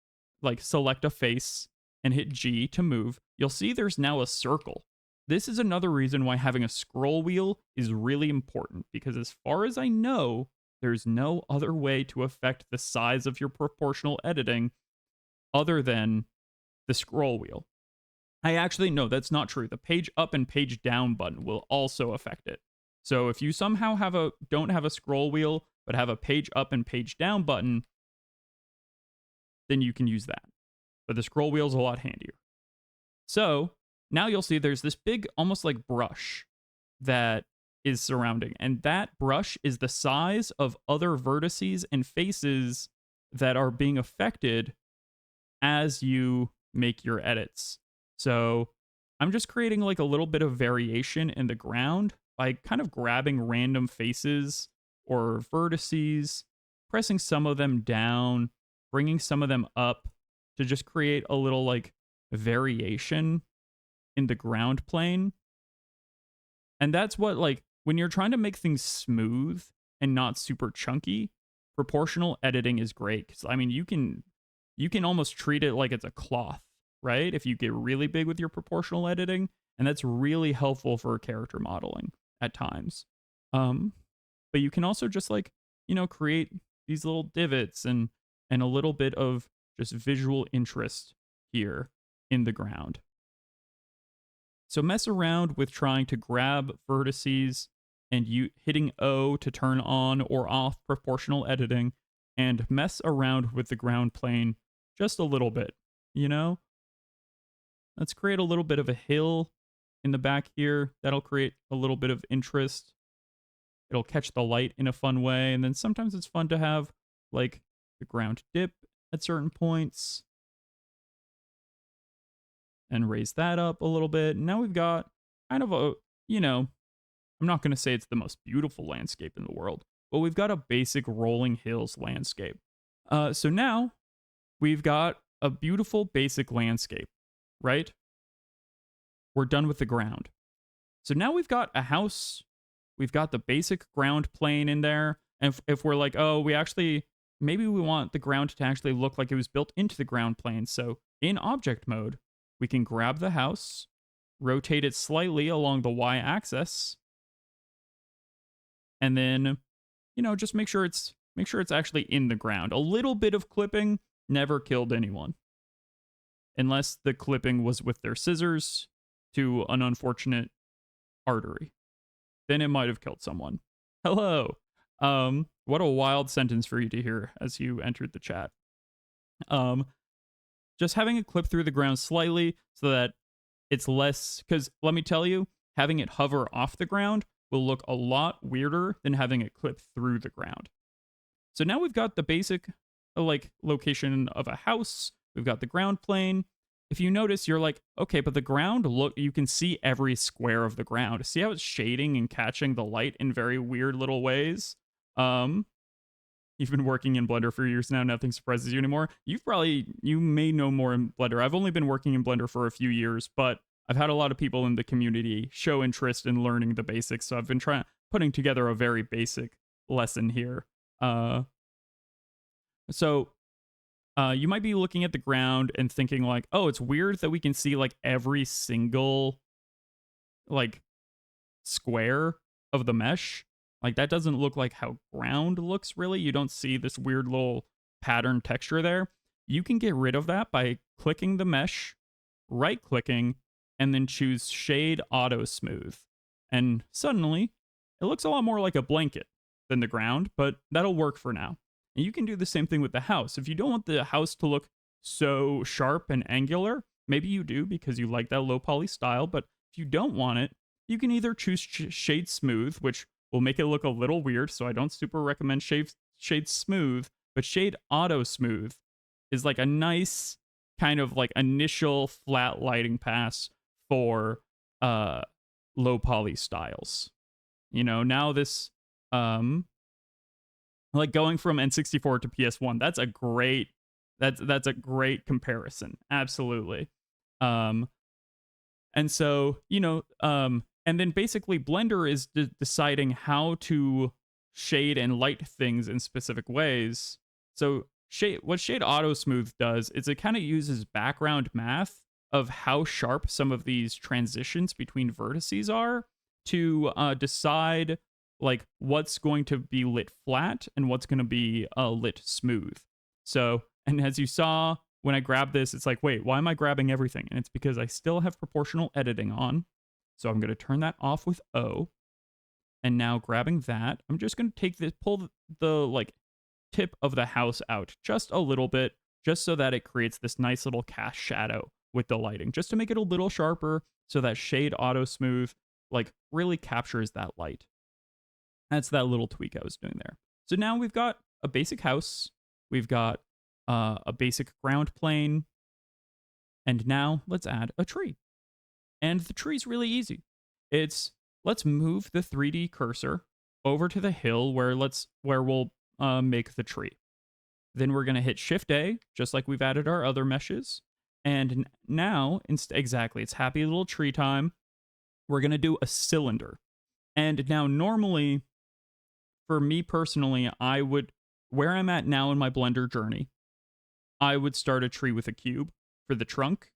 like, select a face and hit G to move. You'll see there's now a circle. This is another reason why having a scroll wheel is really important, because as far as I know, there's no other way to affect the size of your proportional editing other than the scroll wheel. I actually, no, that's not true. The page up and page down button will also affect it. So if you somehow don't have a scroll wheel, but have a page up and page down button, then you can use that. But the scroll wheel is a lot handier. So now you'll see there's this big, almost like brush that is surrounding. And that brush is the size of other vertices and faces that are being affected as you make your edits. So I'm just creating like a little bit of variation in the ground by kind of grabbing random faces or vertices, pressing some of them down, bringing some of them up to just create a little like variation in the ground plane. And that's what, like, when you're trying to make things smooth and not super chunky, proportional editing is great. 'Cause I mean, you can almost treat it like it's a cloth, right? If you get really big with your proportional editing, and that's really helpful for character modeling at times. But you can also just, like, create these little divots and a little bit of just visual interest here in the ground. So mess around with trying to grab vertices and you hitting O to turn on or off proportional editing, and mess around with the ground plane just a little bit, Let's create a little bit of a hill in the back here. That'll create a little bit of interest. It'll catch the light in a fun way. And then sometimes it's fun to have, like, the ground dip at certain points. And raise that up a little bit. Now we've got kind of a, I'm not going to say it's the most beautiful landscape in the world, but we've got a basic rolling hills landscape. So now we've got a beautiful basic landscape, right? We're done with the ground. So now we've got a house. We've got the basic ground plane in there. And if we're like, oh, maybe we want the ground to actually look like it was built into the ground plane. So in object mode, we can grab the house, rotate it slightly along the y-axis, and then, just make sure it's actually in the ground. A little bit of clipping never killed anyone, unless the clipping was with their scissors to an unfortunate artery. Then it might have killed someone. Hello. What a wild sentence for you to hear as you entered the chat. Just having it clip through the ground slightly so that it's less, because let me tell you, having it hover off the ground will look a lot weirder than having it clip through the ground. So now we've got the basic, location of a house. We've got the ground plane. If you notice, you're like, okay, but the ground, look, you can see every square of the ground. See how it's shading and catching the light in very weird little ways? You've been working in Blender for years now. Nothing surprises you anymore. You may know more in Blender. I've only been working in Blender for a few years, but I've had a lot of people in the community show interest in learning the basics. So I've been putting together a very basic lesson here. So you might be looking at the ground and thinking like, oh, it's weird that we can see like every single square of the mesh. Like, that doesn't look like how ground looks, really. You don't see this weird little pattern texture there. You can get rid of that by clicking the mesh, right-clicking, and then choose Shade Auto Smooth. And suddenly, it looks a lot more like a blanket than the ground, but that'll work for now. And you can do the same thing with the house. If you don't want the house to look so sharp and angular, maybe you do because you like that low poly style, but if you don't want it, you can either choose Shade Smooth, which will make it look a little weird, so I don't super recommend Shade Smooth, but Shade Auto Smooth is like a nice kind of like initial flat lighting pass for low poly styles. You know, now this like going from N64 to PS1, that's a great comparison. Absolutely. Um and so, and then basically Blender is deciding how to shade and light things in specific ways. So what Shade Auto Smooth does is it kind of uses background math of how sharp some of these transitions between vertices are to decide like what's going to be lit flat and what's going to be lit smooth. So, and as you saw when I grab this, it's like, wait, why am I grabbing everything? And it's because I still have proportional editing on. So I'm going to turn that off with O. And now grabbing that, I'm just going to take this, pull the like tip of the house out just a little bit, just so that it creates this nice little cast shadow with the lighting, just to make it a little sharper so that Shade Auto Smooth like really captures that light. That's that little tweak I was doing there. So now we've got a basic house, we've got a basic ground plane, and now let's add a tree. And the tree's really easy. Let's move the 3D cursor over to the hill where we'll make the tree. Then we're going to hit Shift A, just like we've added our other meshes. And now, exactly, it's happy little tree time. We're going to do a cylinder. And now normally, for me personally, where I'm at now in my Blender journey, I would start a tree with a cube for the trunk.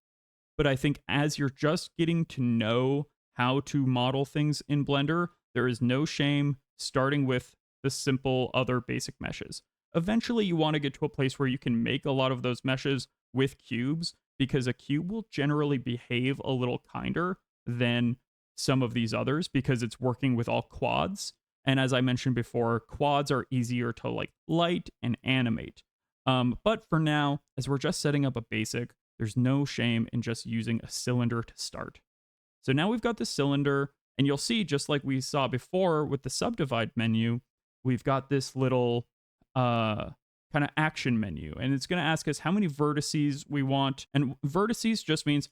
But I think as you're just getting to know how to model things in Blender, there is no shame starting with the simple other basic meshes. Eventually, you want to get to a place where you can make a lot of those meshes with cubes, because a cube will generally behave a little kinder than some of these others because it's working with all quads. And as I mentioned before, quads are easier to like light and animate. But for now, as we're just setting up a basic, there's no shame in just using a cylinder to start. So now we've got the cylinder, and you'll see, just like we saw before with the subdivide menu, we've got this little kind of action menu, and it's going to ask us how many vertices we want. And vertices just means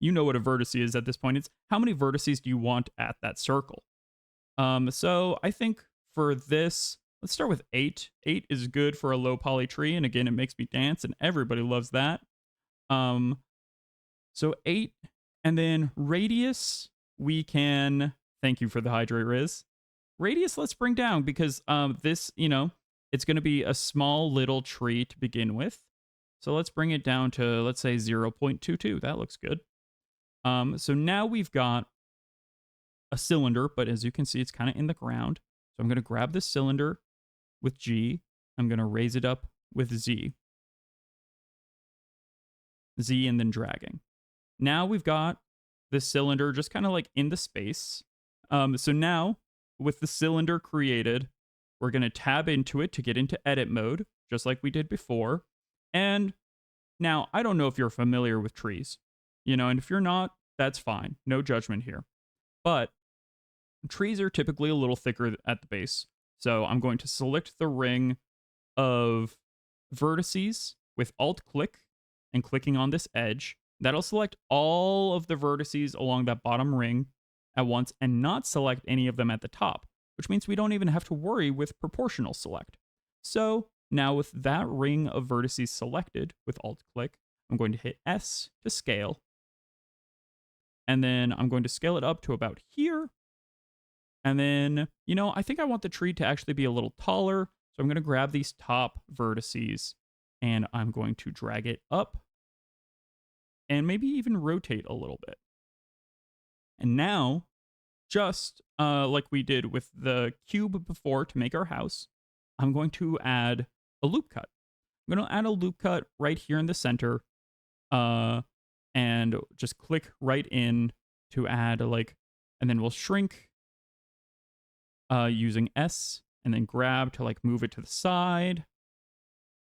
you know what a vertex is at this point. It's how many vertices do you want at that circle. So I think for this, let's start with 8. 8 is good for a low poly tree, and again, it makes me dance, and everybody loves that. So 8, and then radius, we can, thank you for the hydrate, Riz. Radius, let's bring down, because this, it's going to be a small little tree to begin with. So let's bring it down to, let's say 0.22. That looks good. So now we've got a cylinder, but as you can see, it's kind of in the ground. So I'm going to grab the cylinder with G. I'm going to raise it up with Z. Z and then dragging. Now we've got this cylinder just kind of like in the space. So now with the cylinder created, we're going to tab into it to get into edit mode, just like we did before. And now I don't know if you're familiar with trees, and if you're not, that's fine. No judgment here. But trees are typically a little thicker at the base. So I'm going to select the ring of vertices with Alt-click and clicking on this edge. That'll select all of the vertices along that bottom ring at once and not select any of them at the top, which means we don't even have to worry with proportional select. So now with that ring of vertices selected with Alt-click, I'm going to hit S to scale. And then I'm going to scale it up to about here. And then, I think I want the tree to actually be a little taller. So I'm going to grab these top vertices and I'm going to drag it up and maybe even rotate a little bit. And now, just like we did with the cube before to make our house, I'm going to add a loop cut. I'm going to add a loop cut right here in the center and just click right in to add and then we'll shrink using S and then grab to move it to the side.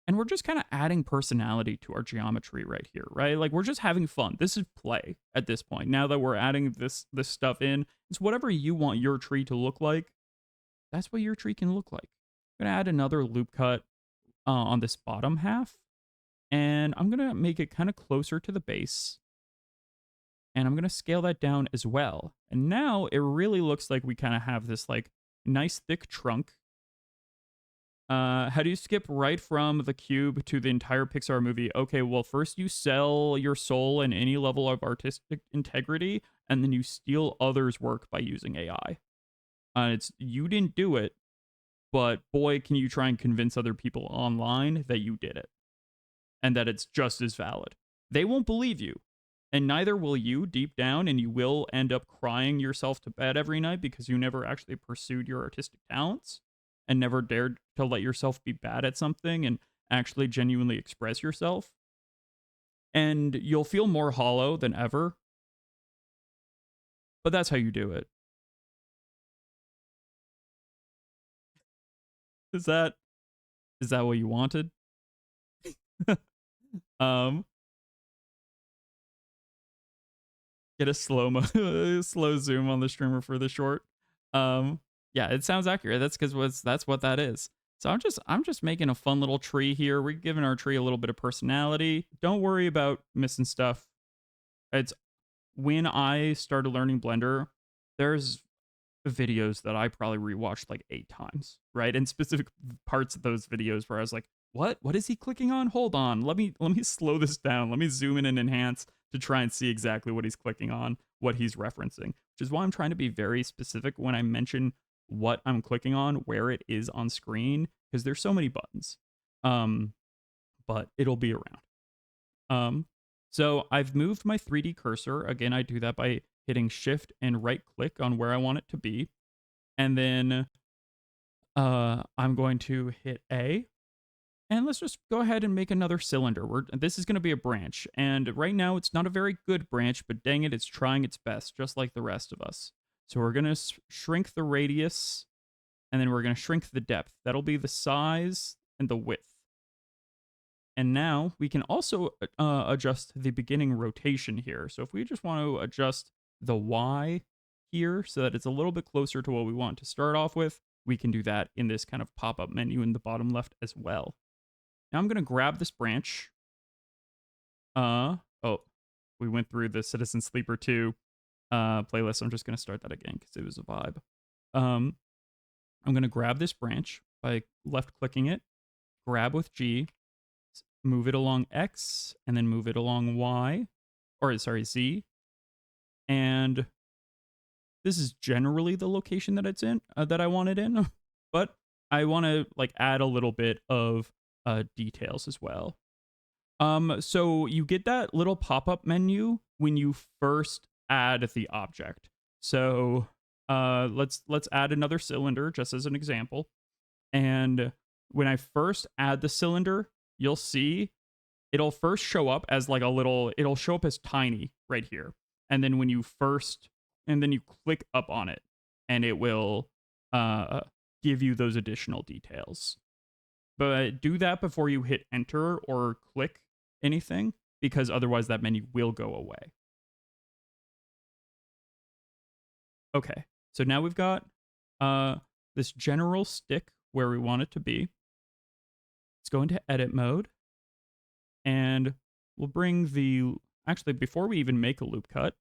And we're just kind of adding personality to our geometry right here, right? We're just having fun. This is play at this point. Now that we're adding this stuff in, it's whatever you want your tree to look like. That's what your tree can look like. I'm going to add another loop cut on this bottom half. And I'm going to make it kind of closer to the base. And I'm going to scale that down as well. And now it really looks like we kind of have this like nice thick trunk. How do you skip right from the cube to the entire Pixar movie? Okay, well, first you sell your soul and any level of artistic integrity, and then you steal others' work by using AI. It's you didn't do it, but boy, can you try and convince other people online that you did it and that it's just as valid. They won't believe you, and neither will you deep down, and you will end up crying yourself to bed every night because you never actually pursued your artistic talents and never dared to let yourself be bad at something and actually genuinely express yourself. And you'll feel more hollow than ever, but that's how you do it. Is that what you wanted? um get a slow zoom on the streamer for the short. Yeah, it sounds accurate. That's what that is. So I'm just making a fun little tree here. We're giving our tree a little bit of personality. Don't worry about missing stuff. It's when I started learning Blender, there's videos that I probably rewatched like 8 times, right? And specific parts of those videos where I was like, what is he clicking on? Hold on. Let me slow this down. Let me zoom in and enhance to try and see exactly what he's clicking on, what he's referencing, which is why I'm trying to be very specific when I mention what I'm clicking on, where it is on screen, because there's so many buttons. But it'll be around. So I've moved my 3D cursor. Again, I do that by hitting shift and right click on where I want it to be. And then I'm going to hit A. And let's just go ahead and make another cylinder. This is going to be a branch. And right now, it's not a very good branch, but dang it, it's trying its best, just like the rest of us. So we're going to shrink the radius, and then we're going to shrink the depth. That'll be the size and the width. And now we can also adjust the beginning rotation here. So if we just want to adjust the Y here so that it's a little bit closer to what we want to start off with, we can do that in this kind of pop-up menu in the bottom left as well. Now I'm going to grab this branch. Oh, we went through the Citizen Sleeper 2 playlist. I'm just going to start that again because it was a vibe. I'm going to grab this branch by left-clicking it, grab with G, move it along X, and then move it along Y, or sorry, Z. And this is generally the location that it's in, that I want it in, but I want to like add a little bit of details as well. So you get that little pop-up menu when you first add the object. So let's add another cylinder just as an example. And when I first add the cylinder, you'll see it'll first show up as like it'll show up as tiny right here. And then when you click up on it, and it will give you those additional details. But do that before you hit enter or click anything, because otherwise that menu will go away. Okay, so now we've got this general stick where we want it to be. Let's go into edit mode, and we'll bring actually, before we even make a loop cut,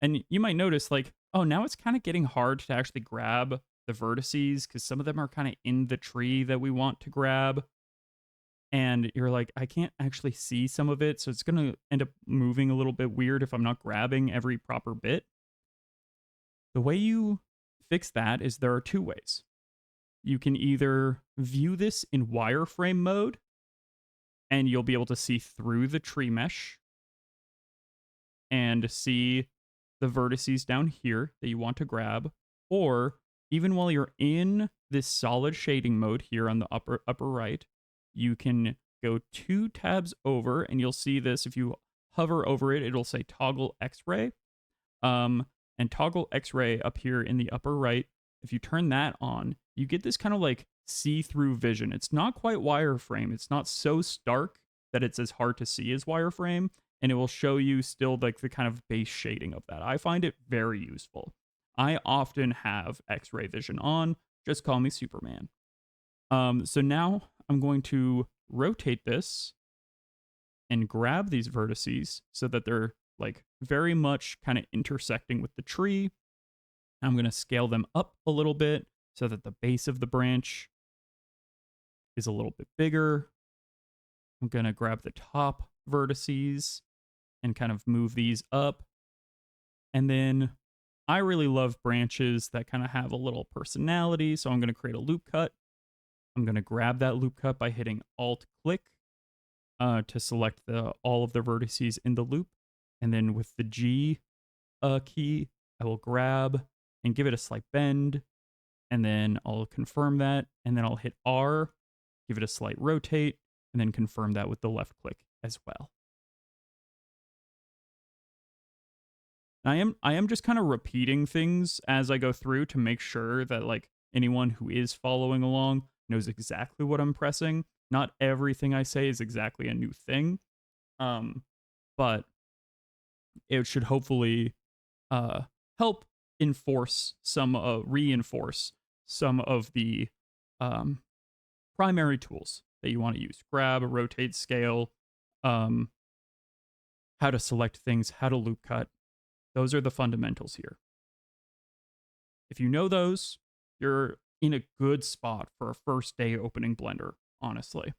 and you might notice like, oh, now it's kind of getting hard to actually grab the vertices because some of them are kind of in the tree that we want to grab. And you're like, I can't actually see some of it, so it's going to end up moving a little bit weird if I'm not grabbing every proper bit. The way you fix that is there are 2 ways. You can either view this in wireframe mode, and you'll be able to see through the tree mesh and see the vertices down here that you want to grab, or even while you're in this solid shading mode here on the upper right, you can go 2 tabs over, and you'll see this. If you hover over it, it'll say toggle X-ray. And toggle X-ray up here in the upper right, if you turn that on, you get this kind of like see-through vision. It's not quite wireframe. It's not so stark that it's as hard to see as wireframe, and it will show you still like the kind of base shading of that. I find it very useful. I often have X-ray vision on. Just call me Superman. So now I'm going to rotate this and grab these vertices so that they're like very much kind of intersecting with the tree. I'm going to scale them up a little bit so that the base of the branch is a little bit bigger. I'm going to grab the top vertices and kind of move these up. And then I really love branches that kind of have a little personality. So I'm going to create a loop cut. I'm going to grab that loop cut by hitting Alt-click to select all of the vertices in the loop. And then with the G key, I will grab and give it a slight bend. And then I'll confirm that. And then I'll hit R, give it a slight rotate, and then confirm that with the left click as well. I am just kind of repeating things as I go through to make sure that like anyone who is following along knows exactly what I'm pressing. Not everything I say is exactly a new thing, but it should hopefully help reinforce some of the primary tools that you want to use. Grab, rotate, scale, how to select things, how to loop cut. Those are the fundamentals here. If you know those, you're in a good spot for a first day opening Blender, honestly.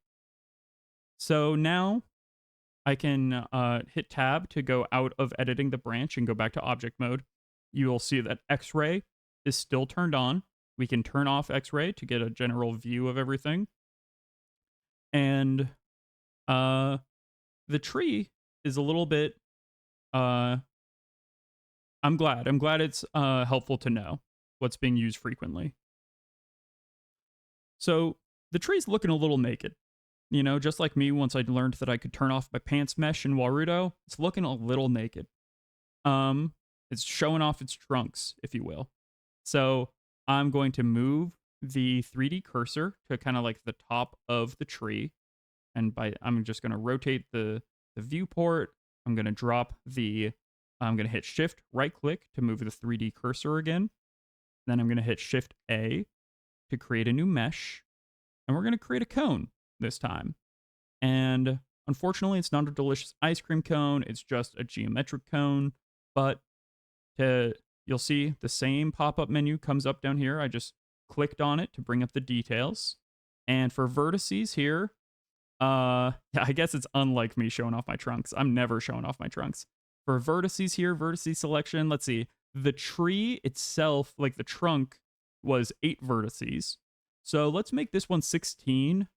So now I can hit tab to go out of editing the branch and go back to object mode. You will see that X-ray is still turned on. We can turn off X-ray to get a general view of everything. And the tree is a little bit I'm glad it's helpful to know what's being used frequently. So the tree's looking a little naked. You know, just like me, once I learned that I could turn off my pants mesh in Warudo, it's looking a little naked. It's showing off its trunks, if you will. So I'm going to move the 3D cursor to kind of like the top of the tree. And I'm just going to rotate the viewport. I'm going to hit Shift right click to move the 3D cursor again. Then I'm going to hit Shift A to create a new mesh. And we're going to create a cone this time. And unfortunately, it's not a delicious ice cream cone. It's just a geometric cone. But you'll see the same pop-up menu comes up down here. I just clicked on it to bring up the details. And for vertices here, I guess it's unlike me showing off my trunks. I'm never showing off my trunks. For vertices here, vertice selection, let's see. The tree itself, like the trunk, was 8 vertices. So let's make this one 16.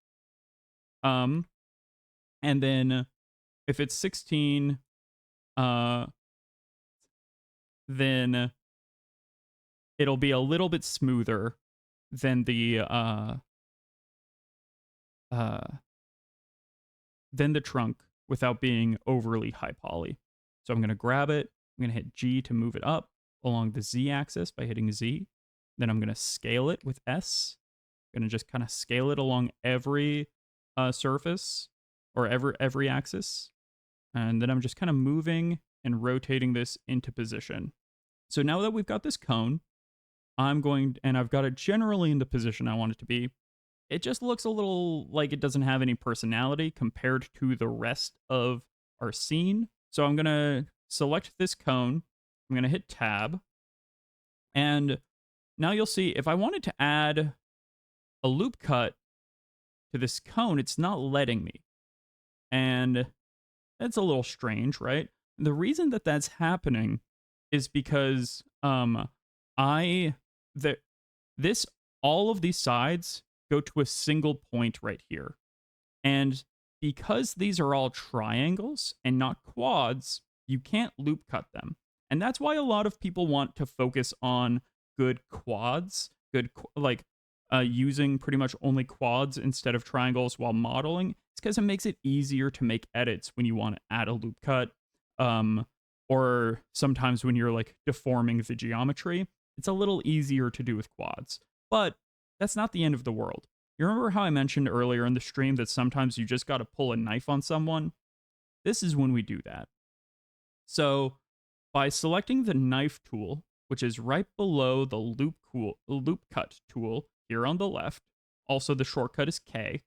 And then if it's 16, then it'll be a little bit smoother than the trunk without being overly high poly. So I'm going to grab it. I'm going to hit G to move it up along the Z axis by hitting Z. Then I'm going to scale it with S. I'm going to just kind of scale it along every surface or every axis. And then I'm just kind of moving and rotating this into position. So now that we've got this cone, I've got it generally in the position I want it to be. It just looks a little like it doesn't have any personality compared to the rest of our scene. So I'm going to select this cone. I'm going to hit tab. And now you'll see if I wanted to add a loop cut to this cone, it's not letting me. And that's a little strange, right? The reason that that's happening is because all of these sides go to a single point right here. And because these are all triangles and not quads, you can't loop cut them. And that's why a lot of people want to focus on good quads, using pretty much only quads instead of triangles while modeling. It's because it makes it easier to make edits when you want to add a loop cut, or sometimes when you're like deforming the geometry. It's a little easier to do with quads. But that's not the end of the world. You remember how I mentioned earlier in the stream that sometimes you just got to pull a knife on someone? This is when we do that. So by selecting the knife tool, which is right below the loop cut tool here on the left, also the shortcut is K,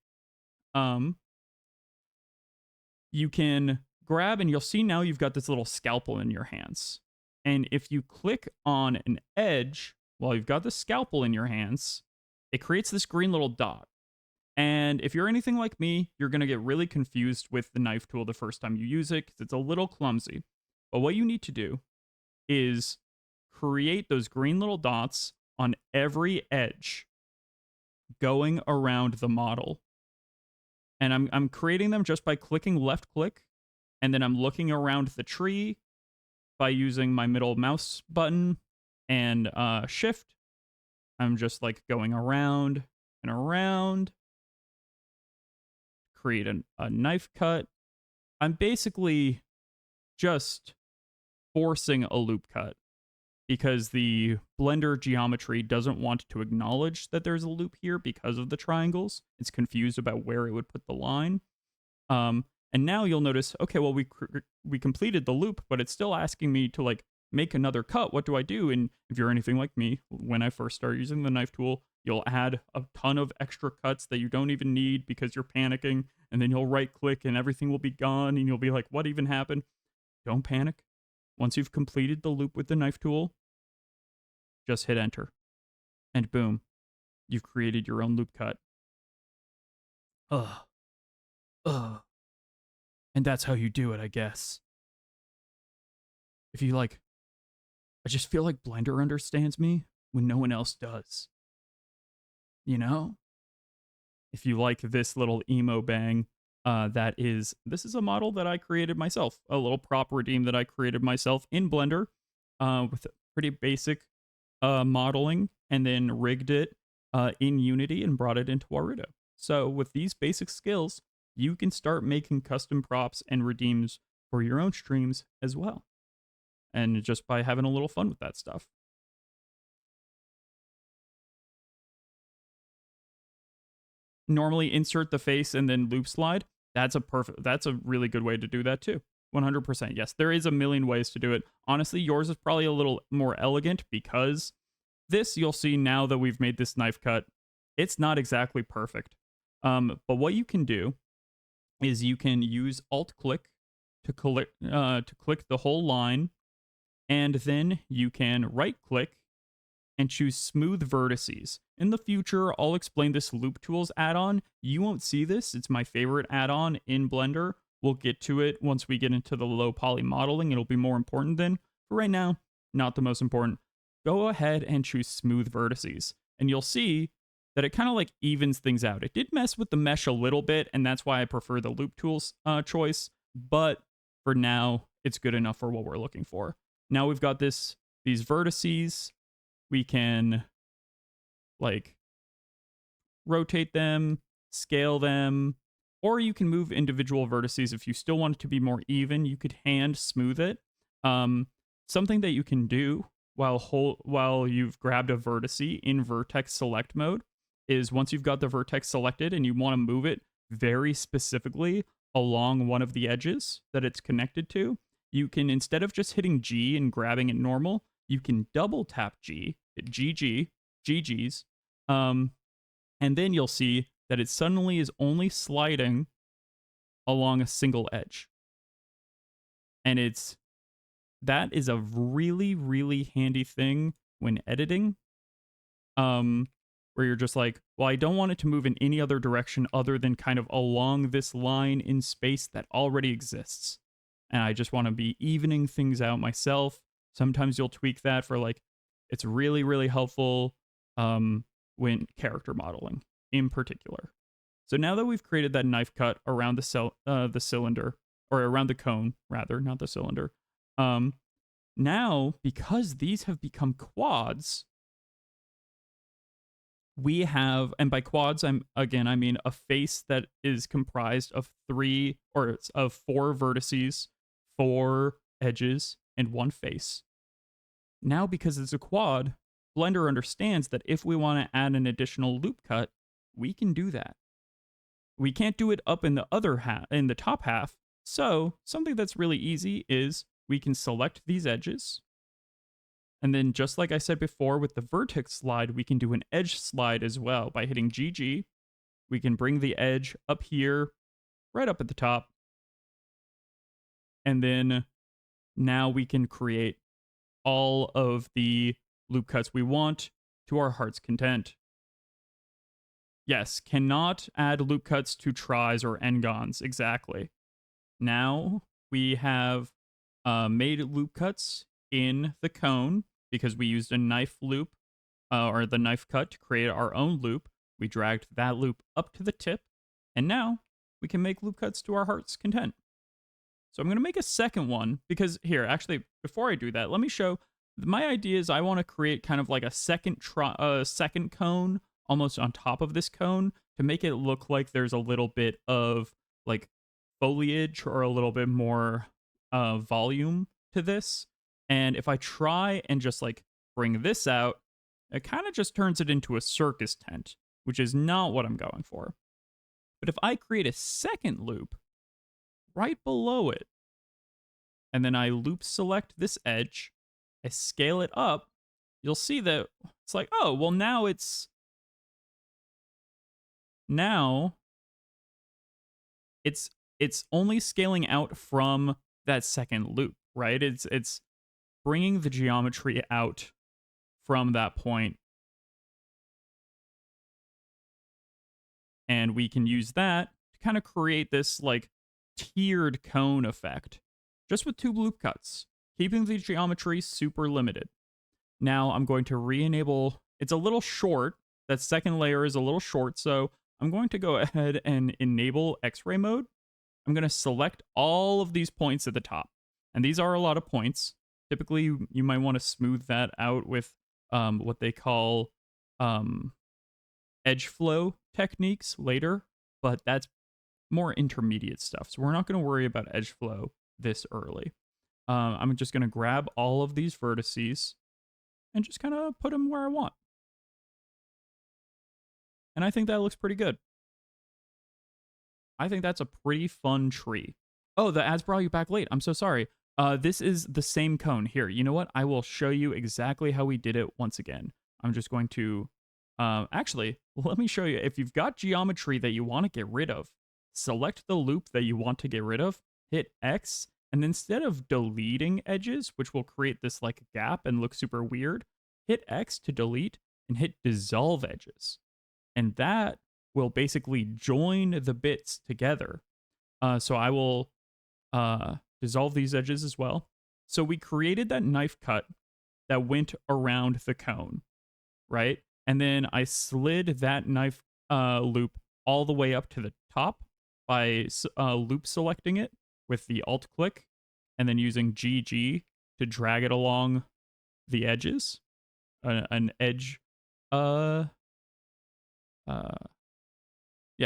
you can grab, and you'll see now you've got this little scalpel in your hands. And if you click on an edge while you've got the scalpel in your hands, it creates this green little dot. And if you're anything like me, you're going to get really confused with the knife tool the first time you use it because it's a little clumsy. But what you need to do is create those green little dots on every edge going around the model. And I'm creating them just by clicking left click, and then I'm looking around the tree by using my middle mouse button and shift. I'm just like going around and around, create a knife cut. I'm basically just forcing a loop cut because the Blender geometry doesn't want to acknowledge that there's a loop here because of the triangles. It's confused about where it would put the line. And now you'll notice, okay, well, we completed the loop, but it's still asking me to like make another cut. What do I do? And if you're anything like me, when I first started using the knife tool, you'll add a ton of extra cuts that you don't even need because you're panicking, and then you'll right click and everything will be gone, and you'll be like, what even happened? Don't panic. Once you've completed the loop with the knife tool, just hit enter, and boom, you've created your own loop cut. Ugh. And that's how you do it, I guess. If you like, I just feel like Blender understands me when no one else does. You know? If you like this little emo bang, this is a model that I created myself, a little prop redeem that I created myself in Blender with pretty basic modeling, and then rigged it in Unity and brought it into Warudo. So with these basic skills, you can start making custom props and redeems for your own streams as well. And just by having a little fun with that stuff. Normally insert the face and then loop slide. That's a really good way to do that too. 100%. Yes, there is a million ways to do it. Honestly, yours is probably a little more elegant because this, you'll see now that we've made this knife cut, it's not exactly perfect. But what you can do is you can use Alt click to click the whole line, and then you can right click and choose smooth vertices. In the future, I'll explain this loop tools add-on. You won't see this. It's my favorite add-on in Blender. We'll get to it once we get into the low poly modeling. It'll be more important then. But right now, not the most important. Go ahead and choose smooth vertices, and you'll see that it kind of like evens things out. It did mess with the mesh a little bit, and that's why I prefer the loop tools choice. But for now, it's good enough for what we're looking for. Now we've got these vertices. We can like rotate them, scale them, or you can move individual vertices. If you still want it to be more even, you could hand smooth it. Something that you can do while you've grabbed a vertice in vertex select mode is once you've got the vertex selected and you want to move it very specifically along one of the edges that it's connected to, you can, instead of just hitting G and grabbing it normal, you can double tap G, hit GG's, and then you'll see that it suddenly is only sliding along a single edge. And that is a really, really handy thing when editing, where you're just like, well, I don't want it to move in any other direction other than kind of along this line in space that already exists. And I just want to be evening things out myself. Sometimes you'll tweak that for like, it's really, really helpful when character modeling in particular. So now that we've created that knife cut around the cylinder, or around the cone, rather, not the cylinder, now, because these have become quads, we have, and by quads, I mean a face that is comprised of four vertices, 4 edges, and 1 face. Now, because it's a quad, Blender understands that if we want to add an additional loop cut, we can do that. We can't do it up in the top half. So something that's really easy is we can select these edges. And then just like I said before with the vertex slide, we can do an edge slide as well by hitting GG. We can bring the edge up here, right up at the top, And then now we can create all of the loop cuts we want to our heart's content. Yes, cannot add loop cuts to tries or n-gons. Exactly. Now we have made loop cuts in the cone because we used a knife loop or the knife cut to create our own loop. We dragged that loop up to the tip, and now we can make loop cuts to our heart's content. So I'm going to make a second one because here, actually, before I do that, let me show. My idea is I want to create kind of like a second cone almost on top of this cone to make it look like there's a little bit of like foliage or a little bit more volume to this. And if I try and just like bring this out, it kind of just turns it into a circus tent, which is not what I'm going for. But if I create a second loop right below it, and then I loop select this edge, I scale it up, you'll see that it's like, oh, well, now it's only scaling out from that second loop, right? It's bringing the geometry out from that point, and we can use that to kind of create this like tiered cone effect just with 2 loop cuts, keeping the geometry super limited. Now I'm going to re-enable, it's a little short, that second layer is a little short, so I'm going to go ahead and enable X-ray mode. I'm going to select all of these points at the top, and these are a lot of points. Typically, you might want to smooth that out with what they call edge flow techniques later, but that's more intermediate stuff. So we're not going to worry about edge flow this early. I'm just going to grab all of these vertices and just kind of put them where I want. And I think that looks pretty good. I think that's a pretty fun tree. Oh, the ads brought you back late. I'm so sorry. This is the same cone here. You know what? I will show you exactly how we did it once again. I'm just going to, actually, let me show you. If you've got geometry that you want to get rid of, select the loop that you want to get rid of, hit X, and instead of deleting edges, which will create this like gap and look super weird, hit X to delete and hit dissolve edges. And that will basically join the bits together. So I will dissolve these edges as well. So we created that knife cut that went around the cone, right? And then I slid that knife loop all the way up to the top by loop selecting it with the alt click and then using GG to drag it along the edges. An edge,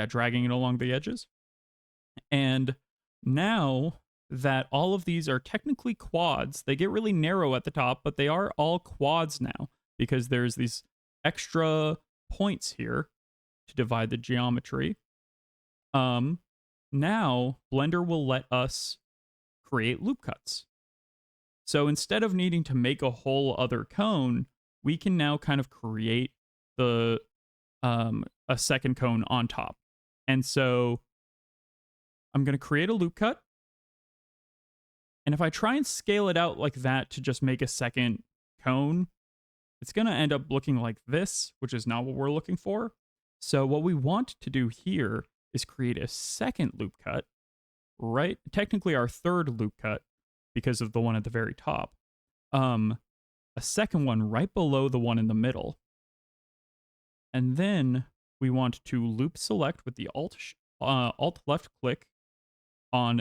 dragging it along the edges. And now that all of these are technically quads, they get really narrow at the top, but they are all quads now because there's these extra points here to divide the geometry. Now Blender will let us create loop cuts. So instead of needing to make a whole other cone, we can now kind of create the a second cone on top. And so I'm going to create a loop cut. And if I try and scale it out like that to just make a second cone, it's going to end up looking like this, which is not what we're looking for. So what we want to do here is create a second loop cut, right? Technically our third loop cut because of the one at the very top. A second one right below the one in the middle. And then we want to loop select with the alt left click on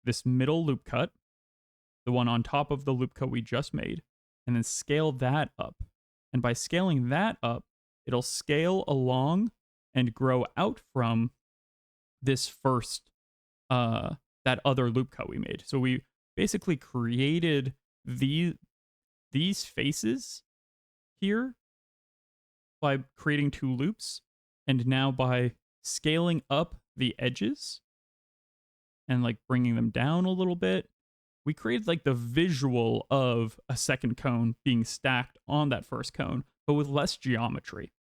this middle loop cut, the one on top of the loop cut we just made, and then scale that up. And by scaling that up, it'll scale along and grow out from this first, that other loop cut we made. So we basically created these faces here by creating 2 loops, and now by scaling up the edges and like bringing them down a little bit, we created like the visual of a second cone being stacked on that first cone, but with less geometry.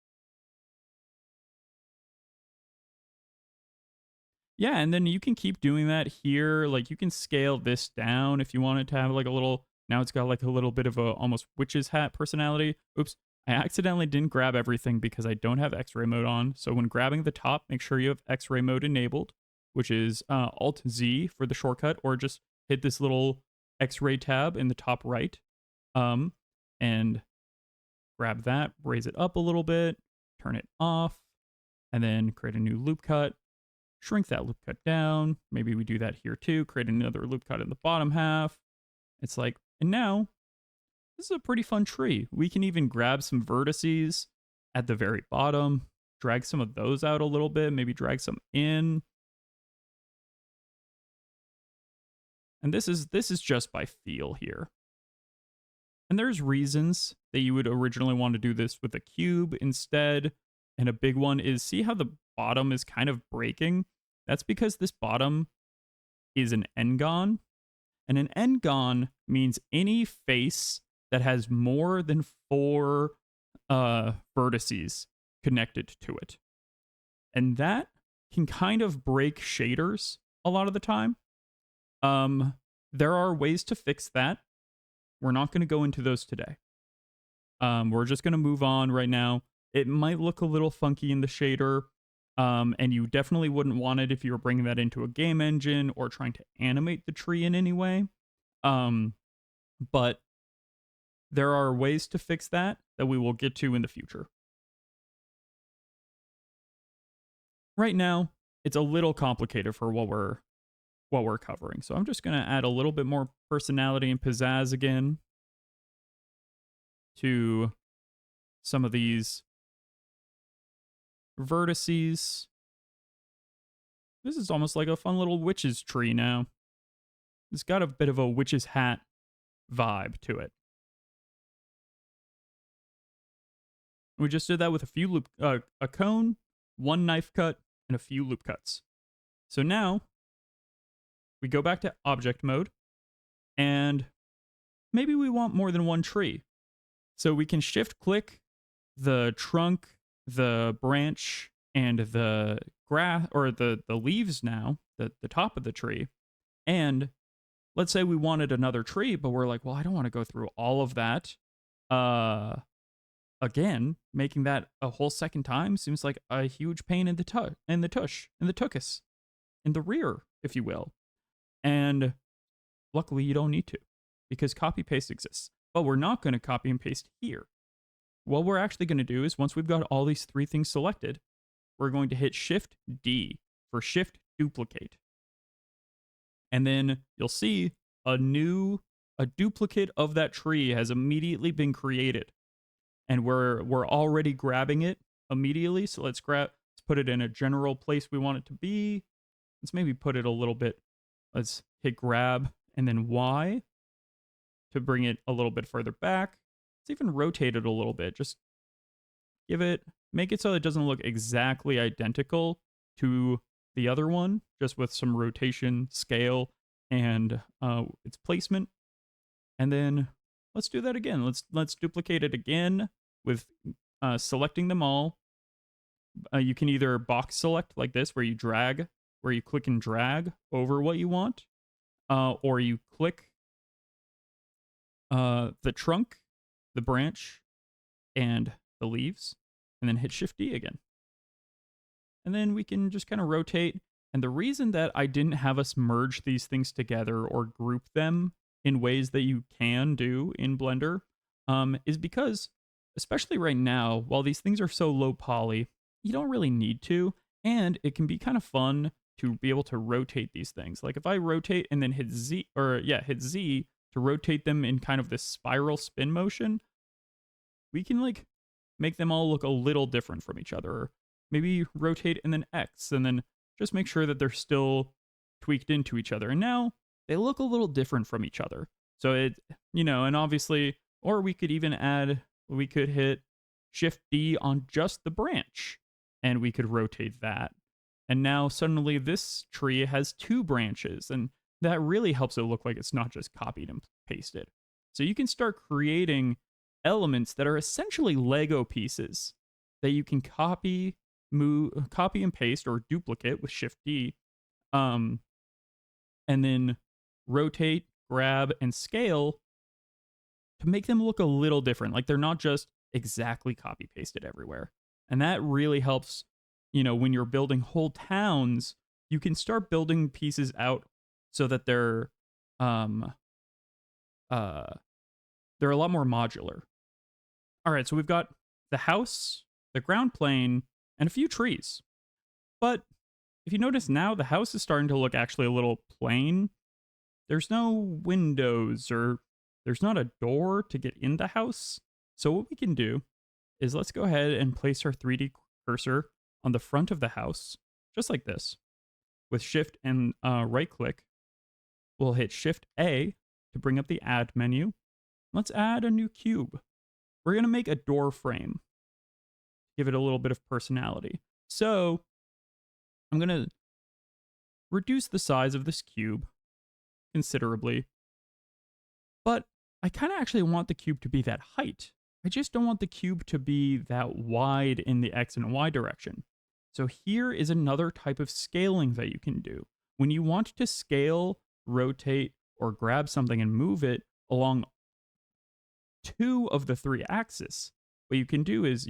Yeah, and then you can keep doing that here. Like you can scale this down if you want it to have like a little, now it's got like a little bit of a almost witch's hat personality. Oops. I accidentally didn't grab everything because I don't have X-ray mode on. So when grabbing the top, make sure you have X-ray mode enabled, which is Alt Z for the shortcut, or just hit this little X-ray tab in the top right, and grab that, raise it up a little bit, turn it off, and then create a new loop cut. Shrink that loop cut down. Maybe we do that here too. Create another loop cut in the bottom half. It's like, and now this is a pretty fun tree. We can even grab some vertices at the very bottom, drag some of those out a little bit, maybe drag some in. And this is just by feel here. And there's reasons that you would originally want to do this with a cube instead. And a big one is, see how the bottom is kind of breaking? That's because this bottom is an n-gon. And an n-gon means any face that has more than 4 vertices connected to it. And that can kind of break shaders a lot of the time. There are ways to fix that. We're not going to go into those today. We're just going to move on right now. It might look a little funky in the shader, and you definitely wouldn't want it if you were bringing that into a game engine or trying to animate the tree in any way. But there are ways to fix that we will get to in the future. Right now, it's a little complicated for what we're covering. So I'm just going to add a little bit more personality and pizzazz again to some of these vertices. This is almost like a fun little witch's tree now. It's got a bit of a witch's hat vibe to it. We just did that with a few a cone, 1 knife cut, and a few loop cuts. So now we go back to object mode, and maybe we want more than one tree. So we can shift click the trunk, the branch, and the grass, or the leaves now, the top of the tree. And let's say we wanted another tree, but we're like, well, I don't want to go through all of that. Again, making that a whole second time seems like a huge pain in the tuchus, in the rear, if you will. And luckily you don't need to, because copy paste exists. But we're not going to copy and paste here. What we're actually going to do is, once we've got all these 3 things selected, we're going to hit Shift D for Shift Duplicate. And then you'll see a duplicate of that tree has immediately been created. And we're already grabbing it immediately. So let's put it in a general place we want it to be. Let's maybe put it a little bit. Let's hit grab and then Y to bring it a little bit further back. Let's even rotate it a little bit. Just make it so it doesn't look exactly identical to the other one, just with some rotation, scale, and its placement. And then let's do that again. Let's duplicate it again with selecting them all. You can either box select like this, where you click and drag over what you want, or you click the trunk, the branch, and the leaves, and then hit Shift D again. And then we can just kind of rotate. And the reason that I didn't have us merge these things together or group them in ways that you can do in Blender is because, especially right now, while these things are so low poly, you don't really need to. And it can be kind of fun to be able to rotate these things. Like if I rotate and then hit Z to rotate them in kind of this spiral spin motion, we can like make them all look a little different from each other. Or maybe rotate and then X, and then just make sure that they're still tweaked into each other. And now they look a little different from each other. So and obviously, or we could hit Shift D on just the branch, and we could rotate that. And now suddenly this tree has 2 branches, and that really helps it look like it's not just copied and pasted. So you can start creating elements that are essentially Lego pieces that you can copy and paste or duplicate with Shift D, Um, and then rotate, grab, and scale to make them look a little different. Like they're not just exactly copy pasted everywhere. And that really helps, when you're building whole towns, you can start building pieces out so that um uh they're a lot more modular. All right, so we've got the house, the ground plane, and a few trees. But if you notice now, the house is starting to look actually a little plain. There's no windows or there's not a door to get in the house. So what we can do is let's go ahead and place our 3D cursor on the front of the house, just like this. With Shift and right click, we'll hit Shift A to bring up the Add menu. Let's add a new cube. We're going to make a door frame, give it a little bit of personality. So I'm going to reduce the size of this cube considerably, but I kind of actually want the cube to be that height. I just don't want the cube to be that wide in the X and Y direction. So here is another type of scaling that you can do. When you want to scale, rotate, or grab something and move it along 2 of the 3 axes, what you can do is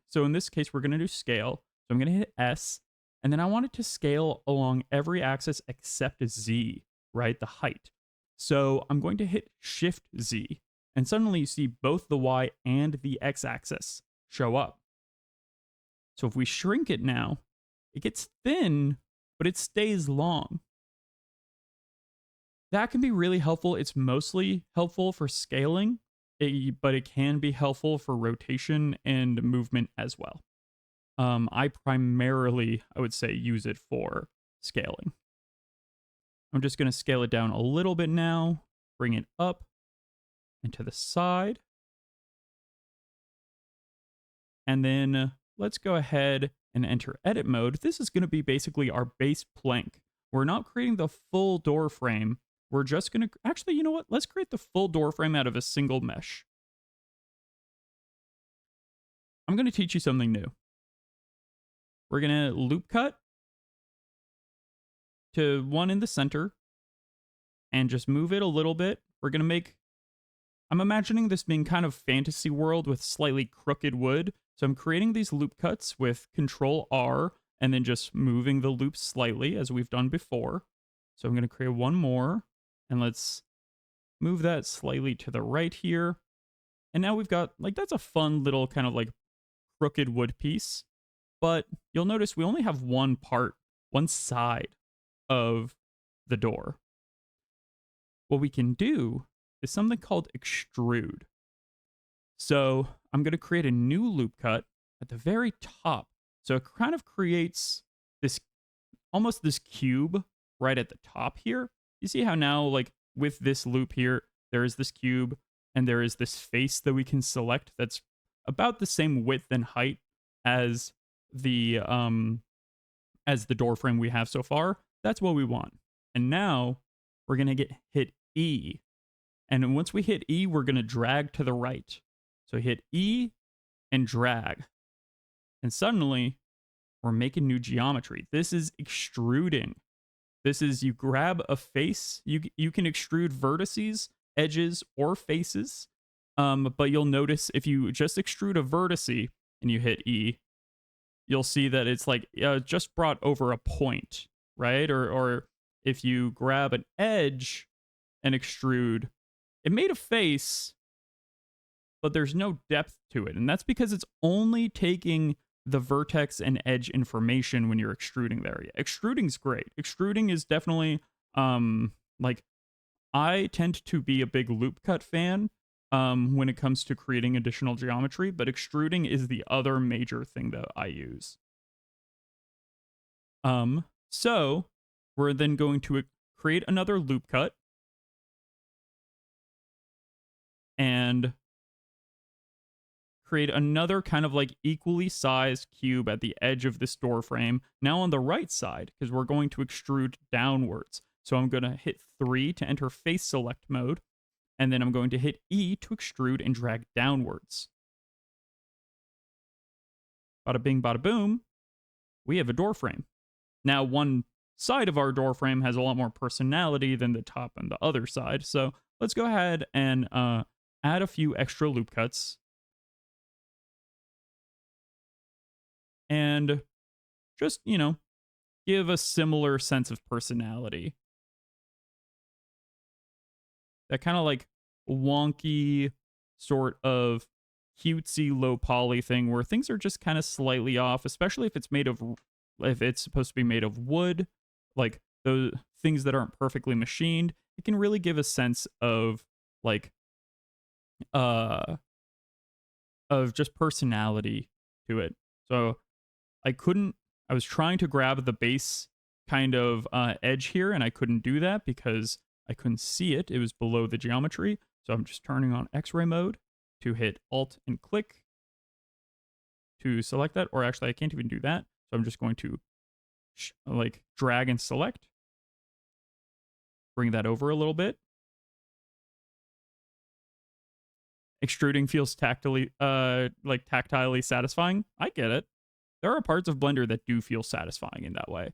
so in this case, we're going to do scale. So I'm going to hit S, and then I want it to scale along every axis except Z, right? The height. So I'm going to hit Shift Z, and suddenly you see both the Y and the X axis show up. So if we shrink it now, it gets thin, but it stays long. That can be really helpful. It's mostly helpful for scaling, but it can be helpful for rotation and movement as well. I primarily, I would say, use it for scaling. I'm just going to scale it down a little bit now, bring it up and to the side. And then let's go ahead and enter edit mode. This is going to be basically our base plank. We're not creating the full door frame. We're just going to, actually, you know what? Let's create the full door frame out of a single mesh. I'm going to teach you something new. We're going to loop cut to one in the center and just move it a little bit. We're going to I'm imagining this being kind of fantasy world with slightly crooked wood. So I'm creating these loop cuts with Control R and then just moving the loop slightly as we've done before. So I'm going to create one more, and let's move that slightly to the right here. And now we've got, that's a fun little kind of crooked wood piece. But you'll notice we only have one side of the door. What we can do is something called extrude. So I'm going to create a new loop cut at the very top. So it kind of creates almost this cube right at the top here. You see how now, with this loop here, there is this cube and there is this face that we can select that's about the same width and height as the door frame we have so far. That's what we want. And now we're going to hit E. And once we hit E, we're going to drag to the right. So hit E and drag. And suddenly, we're making new geometry. This is extruding. This is you grab a face. You can extrude vertices, edges, or faces. But you'll notice if you just extrude a vertice and you hit E, you'll see that it's just brought over a point, right? Or if you grab an edge and extrude, it made a face, but there's no depth to it. And that's because it's only taking the vertex and edge information when you're extruding there. Yeah, extruding's great. Extruding is definitely, I tend to be a big loop cut fan when it comes to creating additional geometry, but extruding is the other major thing that I use. So we're then going to create another loop cut and create another kind of equally sized cube at the edge of this door frame. Now on the right side, because we're going to extrude downwards. So I'm going to hit 3 to enter face select mode. And then I'm going to hit E to extrude and drag downwards. Bada bing, bada boom. We have a door frame. Now, one side of our door frame has a lot more personality than the top and the other side. So let's go ahead and add a few extra loop cuts and just, give a similar sense of personality. That kind of like wonky sort of cutesy low poly thing where things are just kind of slightly off, especially if it's supposed to be made of wood, like those things that aren't perfectly machined. It can really give a sense of like uh of just personality to it. So I was trying to grab the base kind of edge here, and I couldn't do that because I couldn't see it. It was below the geometry. So I'm just turning on X-ray mode to hit Alt and click to select that. Or actually, I can't even do that. So I'm just going to like drag and select. Bring that over a little bit. Extruding feels tactilely satisfying. I get it. There are parts of Blender that do feel satisfying in that way.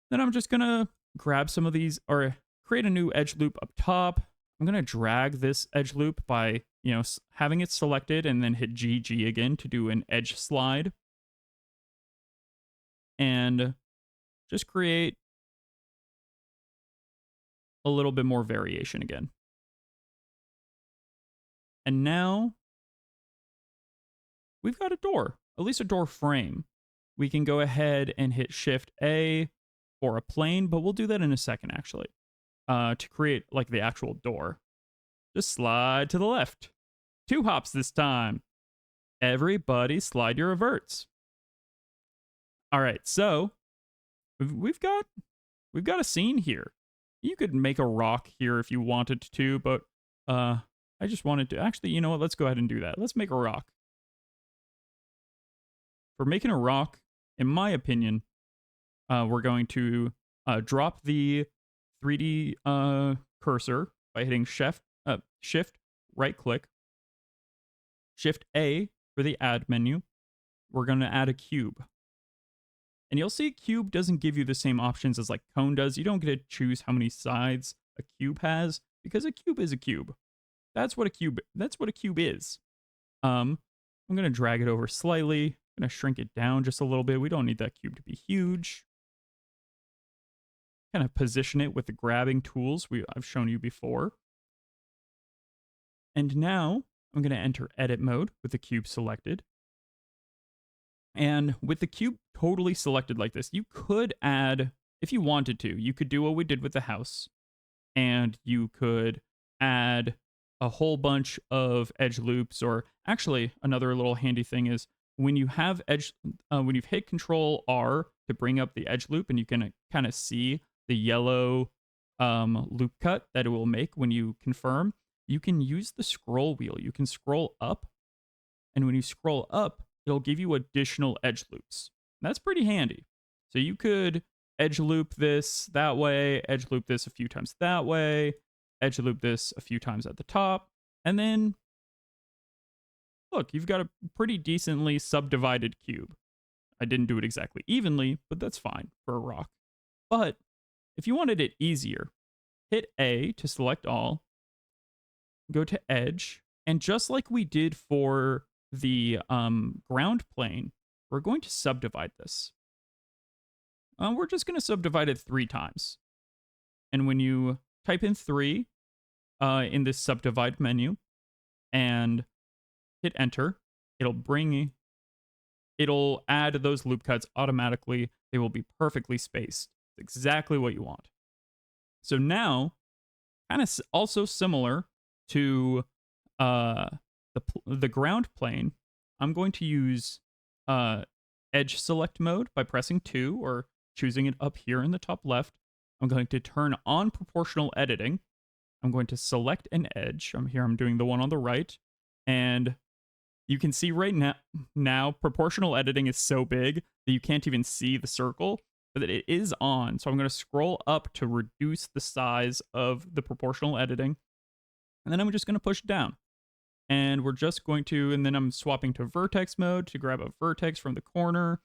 Then I'm just gonna grab some of these or create a new edge loop up top. I'm gonna drag this edge loop by, having it selected and then hit GG again to do an edge slide. And just create a little bit more variation again. And now we've got a door, at least a door frame. We can go ahead and hit Shift A for a plane, but we'll do that in a second actually, to create like the actual door. Just slide to the left. 2 hops this time. Everybody slide your reverts. All right, so we've got a scene here. You could make a rock here if you wanted to, but I just wanted to actually, you know what? Let's go ahead and do that. Let's make a rock. For making a rock, in my opinion, we're going to drop the 3D cursor by hitting Shift, right click, Shift A for the add menu. We're going to add a cube. And you'll see cube doesn't give you the same options as like cone does. You don't get to choose how many sides a cube has because a cube is a cube. That's what a cube is. I'm going to drag it over slightly. I'm going to shrink it down just a little bit. We don't need that cube to be huge. Kind of position it with the grabbing tools I've shown you before. And now I'm going to enter edit mode with the cube selected. And with the cube totally selected like this, you could add, if you wanted to, you could do what we did with the house. And you could add a whole bunch of edge loops, or actually another little handy thing is when you have when you've hit Control R to bring up the edge loop, and you can kind of see the yellow loop cut that it will make when you confirm, you can use the scroll wheel. You can scroll up, and when you scroll up, it'll give you additional edge loops. That's pretty handy. So you could edge loop this that way, edge loop this a few times that way, edge loop this a few times at the top, and then look, you've got a pretty decently subdivided cube. I didn't do it exactly evenly, but that's fine for a rock. But if you wanted it easier, hit A to select all, go to edge, and just like we did for the ground plane, we're going to subdivide this. We're just going to subdivide it 3 times. And when you type in 3 in this subdivide menu and hit enter, it'll add those loop cuts automatically. They will be perfectly spaced. It's exactly what you want. So now, kind of also similar to the ground plane, I'm going to use edge select mode by pressing 2 or choosing it up here in the top left. I'm going to turn on proportional editing. I'm going to select an edge. I'm doing the one on the right. And you can see right now proportional editing is so big that you can't even see the circle, but it is on. So I'm going to scroll up to reduce the size of the proportional editing. And then I'm just going to push down. And we're just going to, and then I'm swapping to vertex mode to grab a vertex from the corner.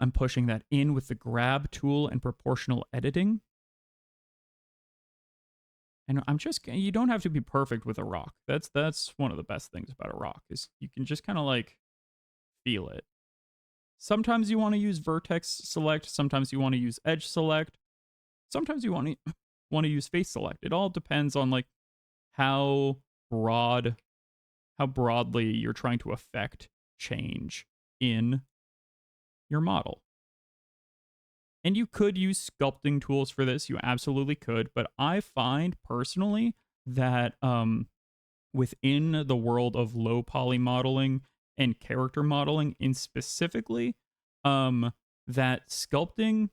I'm pushing that in with the grab tool and proportional editing. And I'm just, you don't have to be perfect with a rock. That's one of the best things about a rock is you can just kind of like feel it. Sometimes you want to use vertex select, sometimes you want to use edge select, sometimes you want to use face select. It all depends on like how broadly you're trying to affect change in your model. And you could use sculpting tools for this. You absolutely could. But I find personally that within the world of low poly modeling and character modeling in specifically, that sculpting,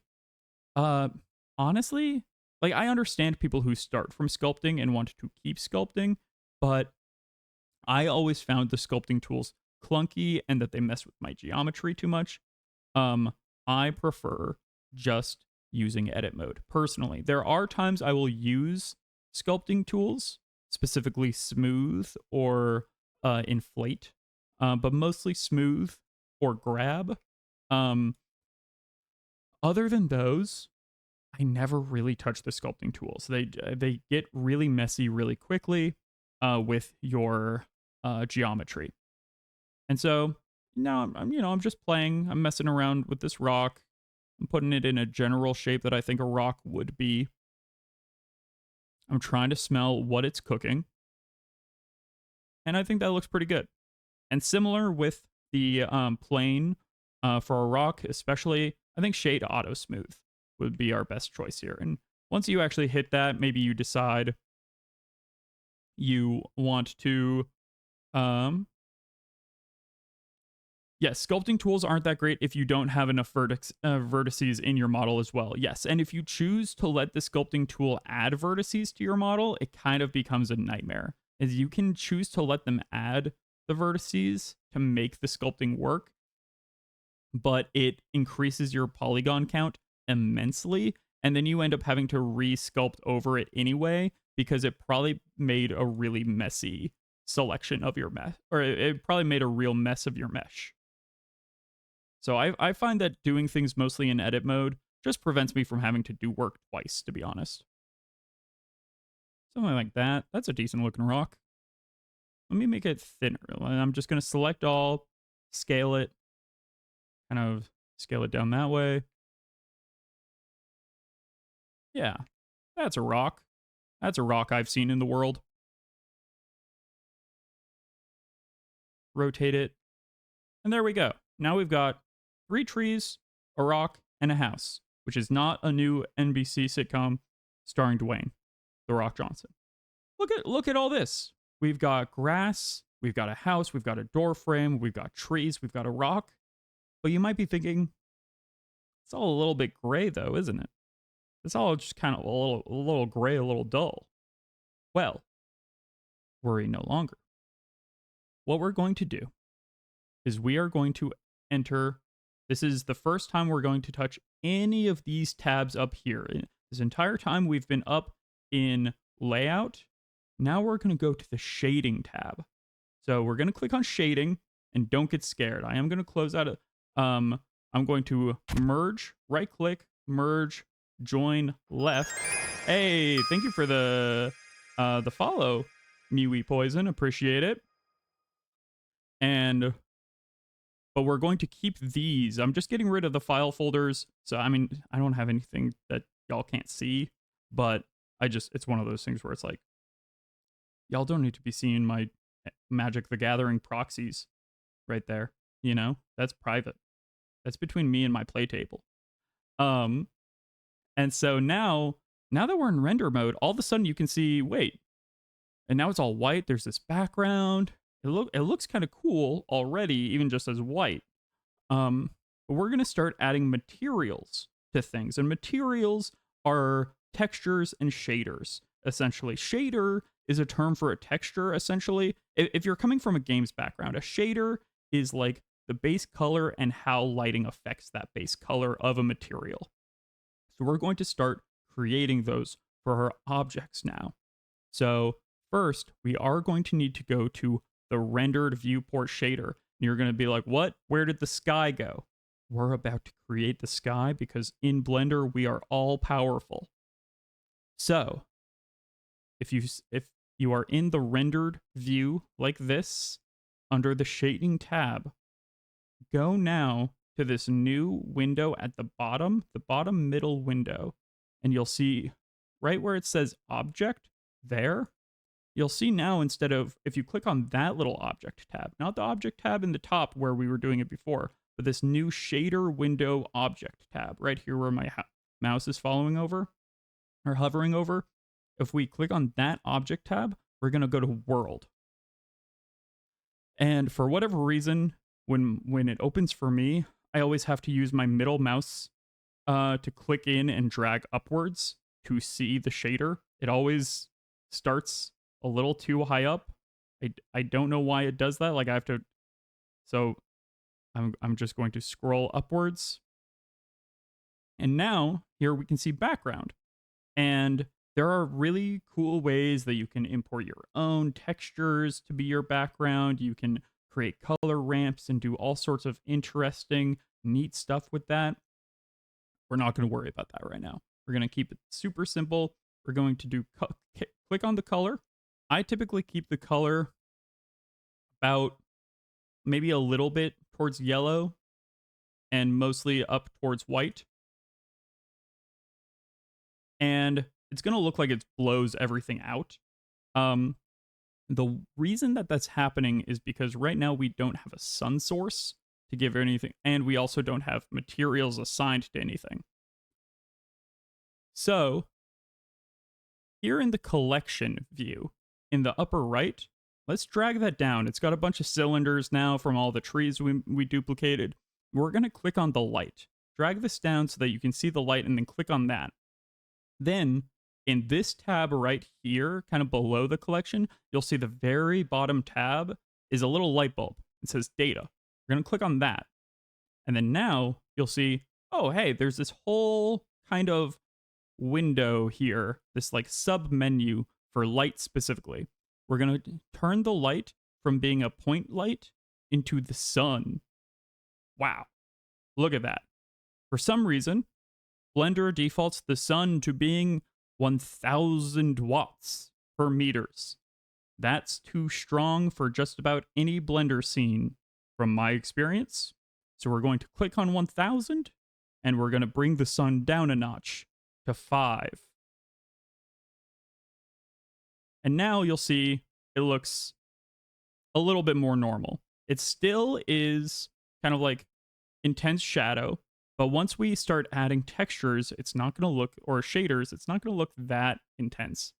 honestly, like I understand people who start from sculpting and want to keep sculpting, but I always found the sculpting tools clunky and that they mess with my geometry too much. I prefer just using edit mode personally. There are times I will use sculpting tools, specifically smooth or inflate, but mostly smooth or grab. Other than those, I never really touch the sculpting tools. They get really messy really quickly with your geometry. And so now I'm just playing. I'm messing around with this rock. I'm putting it in a general shape that I think a rock would be. I'm trying to smell what it's cooking. And I think that looks pretty good. And similar with the plane for a rock, especially, I think shade auto smooth would be our best choice here. And once you actually hit that, maybe you decide you want to yes, sculpting tools aren't that great if you don't have enough vertices in your model as well. Yes, and if you choose to let the sculpting tool add vertices to your model, it kind of becomes a nightmare. As you can choose to let them add the vertices to make the sculpting work, but it increases your polygon count immensely, and then you end up having to re-sculpt over it anyway because it probably made a really messy selection of your mesh, or it probably made a real mess of your mesh. So I find that doing things mostly in edit mode just prevents me from having to do work twice, to be honest. Something like that. That's a decent looking rock. Let me make it thinner. I'm just going to select all, scale it, kind of scale it down that way. Yeah, that's a rock. That's a rock I've seen in the world. Rotate it. And there we go. Now we've got 3 trees, a rock, and a house, which is not a new NBC sitcom starring Dwayne The Rock Johnson. Look at all this. We've got grass, we've got a house, we've got a door frame, we've got trees, we've got a rock. But you might be thinking, it's all a little bit gray though, isn't it? It's all just kind of a little gray, a little dull. Well, worry no longer. What we're going to do is we are going to enter. This is the first time we're going to touch any of these tabs up here. This entire time we've been up in layout. Now we're going to go to the shading tab. So we're going to click on shading and don't get scared. I am going to close out. I'm going to merge, right click, merge, join left. Hey, thank you for the follow, Mewy Poison. Appreciate it. But we're going to keep these. I'm just getting rid of the file folders. So, I mean, I don't have anything that y'all can't see, but it's one of those things where it's like, y'all don't need to be seeing my Magic the Gathering proxies right there. You know, that's private. That's between me and my play table. And so now that we're in render mode, all of a sudden you can see, wait, and now it's all white. There's this background. It looks kind of cool already, even just as white. But we're going to start adding materials to things. And materials are textures and shaders, essentially. Shader is a term for a texture, essentially. If you're coming from a games background, a shader is like the base color and how lighting affects that base color of a material. So we're going to start creating those for our objects now. So first, we are going to need to go to the rendered viewport shader. And you're going to be like, what? Where did the sky go? we're about to create the sky because in Blender we are all powerful. So, if you are in the rendered view like this under the shading tab, go now to this new window at the bottom middle window, and you'll see right where it says object there. You'll see now, instead of, if you click on that little object tab, not the object tab in the top where we were doing it before, but this new shader window object tab right here where my mouse is following over or hovering over. If we click on that object tab, we're going to go to world. And for whatever reason, when it opens for me, I always have to use my middle mouse to click in and drag upwards to see the shader. It always starts a little too high up. I don't know why it does that. Like I have to, so I'm just going to scroll upwards. And now here we can see background. And there are really cool ways that you can import your own textures to be your background. You can create color ramps and do all sorts of interesting, neat stuff with that. We're not going to worry about that right now. We're going to keep it super simple. We're going to do click on the color. I typically keep the color about maybe a little bit towards yellow and mostly up towards white. And it's going to look like it blows everything out. The reason that that's happening is because right now we don't have a sun source to give anything, and we also don't have materials assigned to anything. So here in the collection view, in the upper right, let's drag that down. It's got a bunch of cylinders now from all the trees we duplicated. We're going to click on the light. Drag this down so that you can see the light, and then click on that. Then in this tab right here, kind of below the collection, you'll see the very bottom tab is a little light bulb. It says data. We're going to click on that. And then now you'll see, oh, hey, there's this whole kind of window here, this like sub menu for light specifically. We're going to turn the light from being a point light into the sun. Wow. Look at that. For some reason, Blender defaults the sun to being 1000 watts per meters. That's too strong for just about any Blender scene from my experience. So we're going to click on 1000 and we're going to bring the sun down a notch to 5. And now you'll see it looks a little bit more normal. It still is kind of like intense shadow, but once we start adding textures, it's not going to look, or shaders, it's not going to look that intense.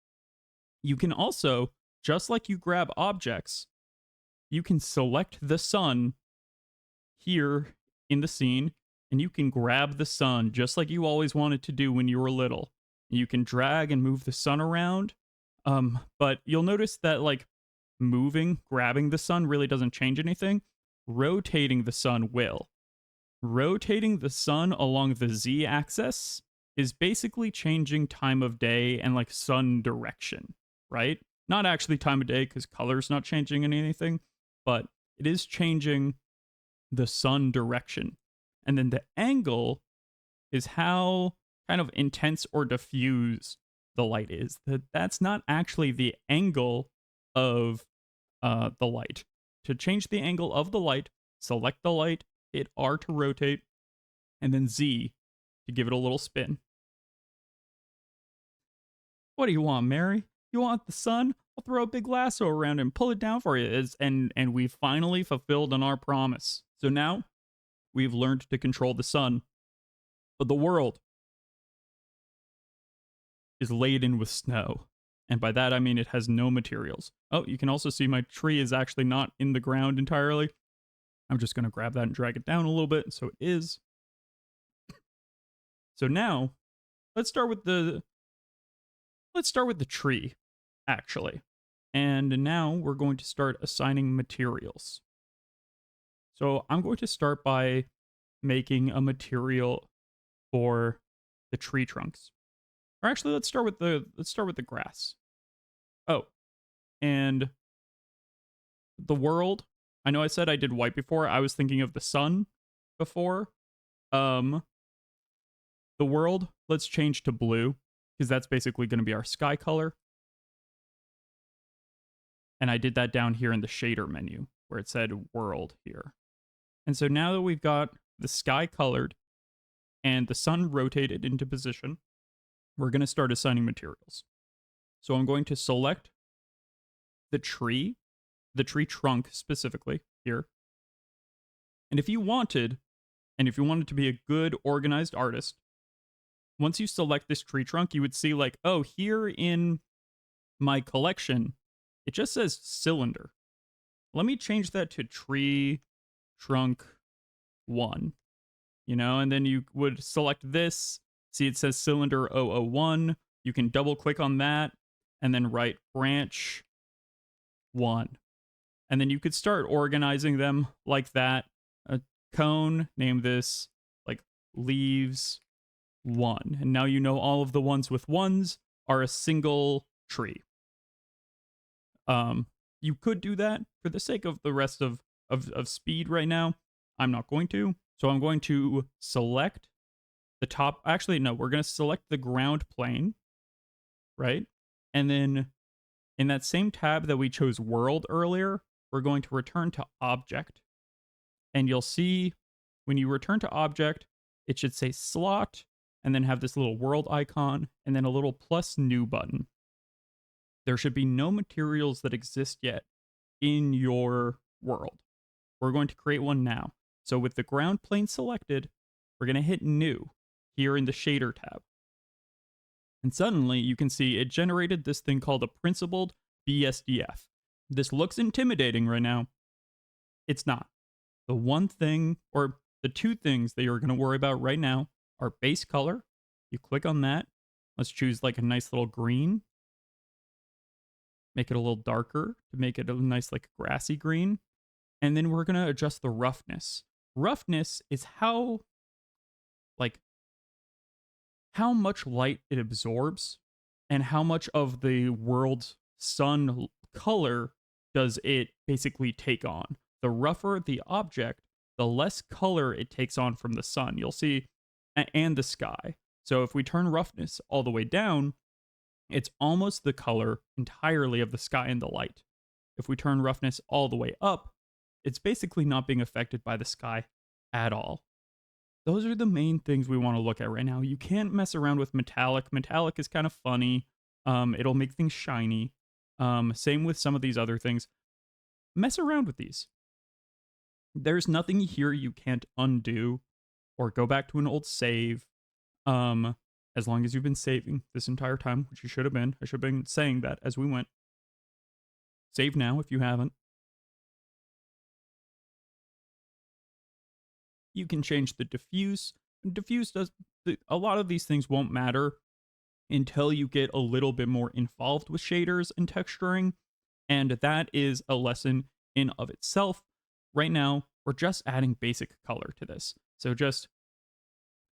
You can also, just like you grab objects, you can select the sun here in the scene, and you can grab the sun just like you always wanted to do when you were little. You can drag and move the sun around, but you'll notice that like grabbing the sun really doesn't change anything. Rotating the sun will. Rotating the sun along the z-axis is basically changing time of day and like sun direction, right? Not actually time of day because color's not changing anything, but it is changing the sun direction. And then the angle is how kind of intense or diffuse the light is. That's not actually the angle of the light. To change the angle of the light, select the light, hit R to rotate, and then Z to give it a little spin. What do you want, Mary? You want the sun? I'll throw a big lasso around and pull it down for you. And we've finally fulfilled on our promise. So now we've learned to control the sun. But the world is laden with snow. And by that, I mean it has no materials. Oh, you can also see my tree is actually not in the ground entirely. I'm just going to grab that and drag it down a little bit. So it is. So now let's start with the tree, actually. And now we're going to start assigning materials. So I'm going to start by making a material for the tree trunks. Or actually, let's start with the grass. Oh, and the world. I know I said I did white before. I was thinking of the sun before. Um, the world, let's change to blue because that's basically going to be our sky color. And I did that down here in the shader menu where it said world here. And so now that we've got the sky colored and the sun rotated into position, we're going to start assigning materials. So I'm going to select the tree trunk specifically here. And if you wanted to be a good organized artist, once you select this tree trunk, you would see like, oh, here in my collection, it just says cylinder. Let me change that to tree trunk 1, and then you would select this. See, it says cylinder 001. You can double click on that and then write branch 1. And then you could start organizing them like that. A cone, name this like leaves 1. And now you know all of the ones with 1s are a single tree. You could do that for the sake of the rest of speed right now. I'm not going to. So I'm going to select the top. Actually, no, we're going to select the ground plane, right? And then in that same tab that we chose world earlier, we're going to return to object. And you'll see when you return to object, it should say slot and then have this little world icon and then a little plus new button. There should be no materials that exist yet in your world. We're going to create one now. So with the ground plane selected, we're going to hit new here in the shader tab. And suddenly you can see it generated this thing called a principled BSDF. This looks intimidating right now. It's not. The one thing, or the two things that you're going to worry about right now are base color. You click on that. Let's choose like a nice little green. Make it a little darker to make it a nice like grassy green. And then we're going to adjust the roughness. Roughness is how much light it absorbs and how much of the world's sun color does it basically take on. The rougher the object, the less color it takes on from the sun. You'll see, and the sky. So if we turn roughness all the way down, it's almost the color entirely of the sky and the light. If we turn roughness all the way up, it's basically not being affected by the sky at all. Those are the main things we want to look at right now. You can't mess around with metallic. Metallic is kind of funny. It'll make things shiny. Same with some of these other things. Mess around with these. There's nothing here you can't undo or go back to an old save. As long as you've been saving this entire time, which you should have been. I should have been saying that as we went. Save now if you haven't. You can change the diffuse. Diffuse does a lot of these things won't matter until you get a little bit more involved with shaders and texturing, and that is a lesson in of itself. Right now, we're just adding basic color to this. So just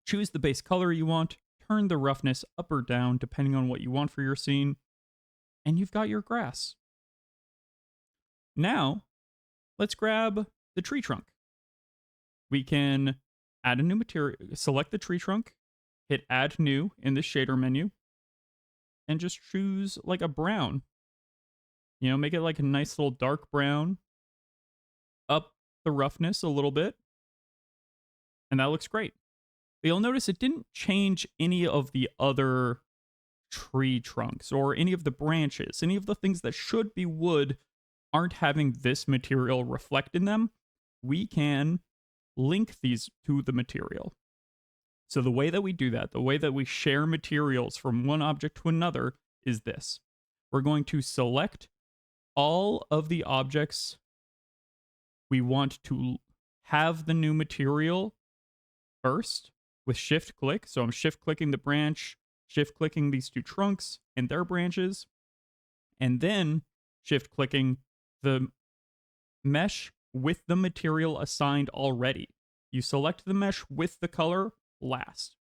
choose the base color you want, turn the roughness up or down depending on what you want for your scene, and you've got your grass. Now, let's grab the tree trunk. We can add a new material, select the tree trunk, hit add new in the shader menu, and just choose like a brown. Make it like a nice little dark brown. Up the roughness a little bit. And that looks great. But you'll notice it didn't change any of the other tree trunks or any of the branches. Any of the things that should be wood aren't having this material reflect in them. We can link these to the material. So the way that we do that, the way that we share materials from one object to another is this. We're going to select all of the objects we want to have the new material first with shift click. So I'm shift clicking the branch, shift clicking these two trunks and their branches, and then shift clicking the mesh with the material assigned already. You select the mesh with the color last.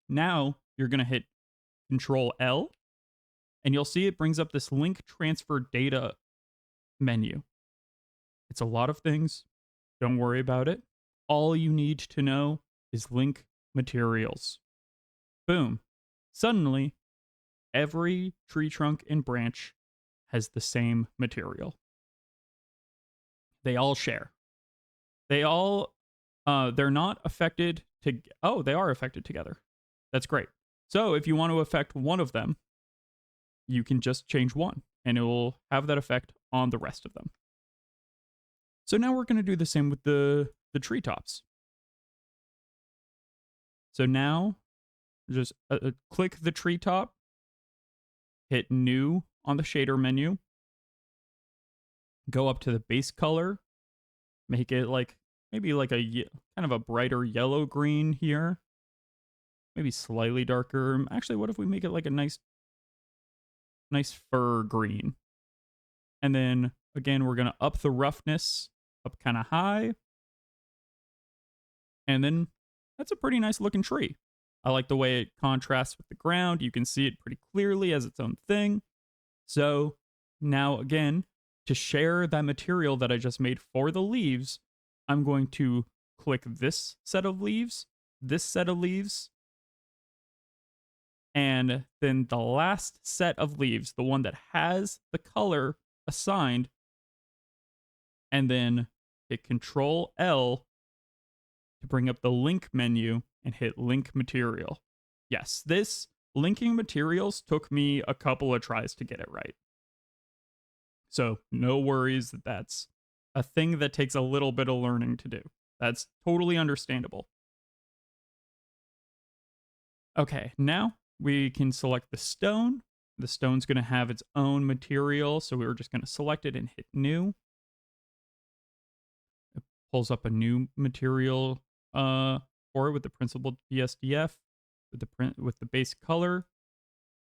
Now you're going to hit Control L, and you'll see it brings up this link transfer data menu. It's a lot of things. Don't worry about it. all you need to know is link materials. Boom. Suddenly, every tree trunk and branch has the same material. They all share. They all, they're not affected to, oh, they are affected together. That's great. So if you want to affect one of them, you can just change one and it will have that effect on the rest of them. So now we're going to do the same with the treetops. So now just click the treetop, hit new on the shader menu, go up to the base color, make it like maybe like a kind of a brighter yellow green here, maybe slightly darker. Actually, what if we make it like a nice fur green? And then again, we're going to up the roughness up kind of high. And then that's a pretty nice looking tree. I like the way it contrasts with the ground. You can see it pretty clearly as its own thing. So now again, to share that material that I just made for the leaves, I'm going to click this set of leaves, this set of leaves, and then the last set of leaves, the one that has the color assigned, and then hit Control L to bring up the link menu and hit link material. Yes, this linking materials took me a couple of tries to get it right. So no worries that that's a thing that takes a little bit of learning to do. That's totally understandable. Okay, now we can select the stone. The stone's going to have its own material, so we're just going to select it and hit new. It pulls up a new material for it with the principled BSDF with the base color.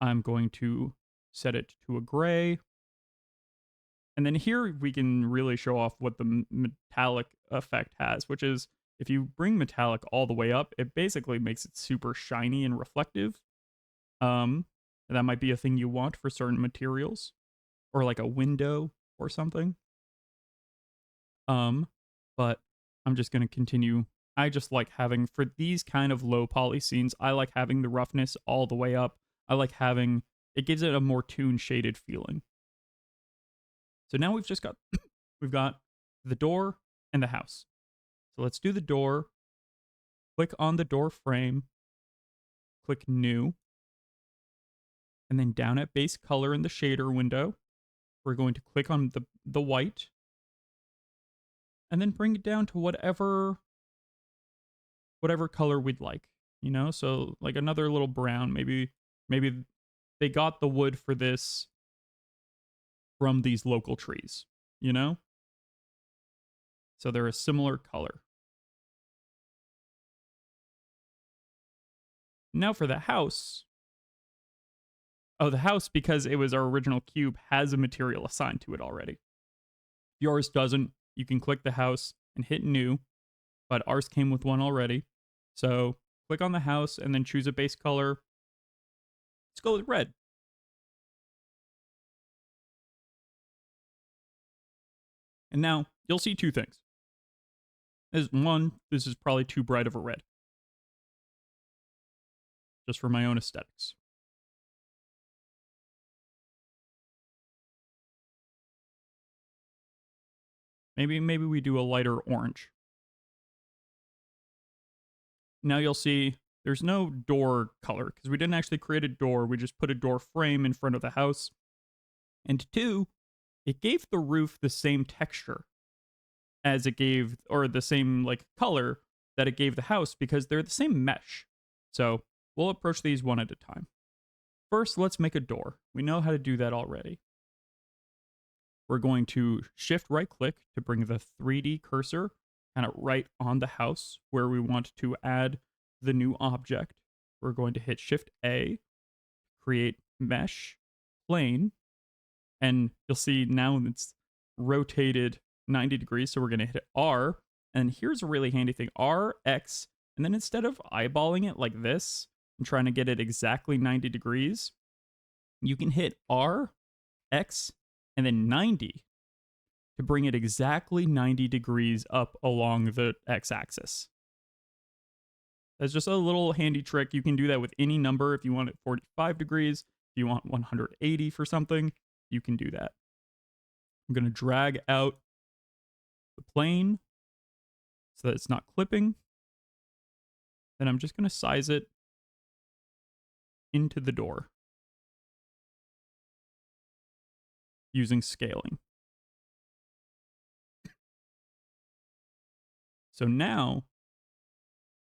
I'm going to set it to a gray. And then here we can really show off what the metallic effect has, which is if you bring metallic all the way up, it basically makes it super shiny and reflective. That might be a thing you want for certain materials, or like a window or something. But I'm just going to continue. I just like having, for these kind of low poly scenes, I like having the roughness all the way up. I like having, it gives it a more toon shaded feeling. So now we've just got, we've got the door and the house. So let's do the door. Click on the door frame. Click new. And then down at base color in the shader window, we're going to click on the white. And then bring it down to whatever color we'd like. You know, so like another little brown. Maybe they got the wood for this from these local trees, you know? So they're a similar color. Now for the house. Oh, the house, because it was our original cube, has a material assigned to it already. If yours doesn't, you can click the house and hit new, but ours came with one already. So click on the house and then choose a base color. Let's go with red. And now you'll see two things. One, this is probably too bright of a red. Just for my own aesthetics. Maybe we do a lighter orange. Now you'll see there's no door color because we didn't actually create a door. We just put a door frame in front of the house. And two, it gave the roof the same texture as it gave, or the same like color that it gave the house because they're the same mesh. So we'll approach these one at a time. First, let's make a door. We know how to do that already. We're going to shift right click to bring the 3D cursor kind of right on the house where we want to add the new object. We're going to hit Shift A, create mesh, plane, and you'll see now it's rotated 90 degrees. So we're going to hit R, and here's a really handy thing, R, X, and then instead of eyeballing it like this and trying to get it exactly 90 degrees, you can hit R, X, and then 90. to bring it exactly 90 degrees up along the x-axis. That's just a little handy trick. You can do that with any number. If you want it 45 degrees, if you want 180 for something, you can do that. I'm going to drag out the plane so that it's not clipping. Then I'm just going to size it into the door using scaling. So now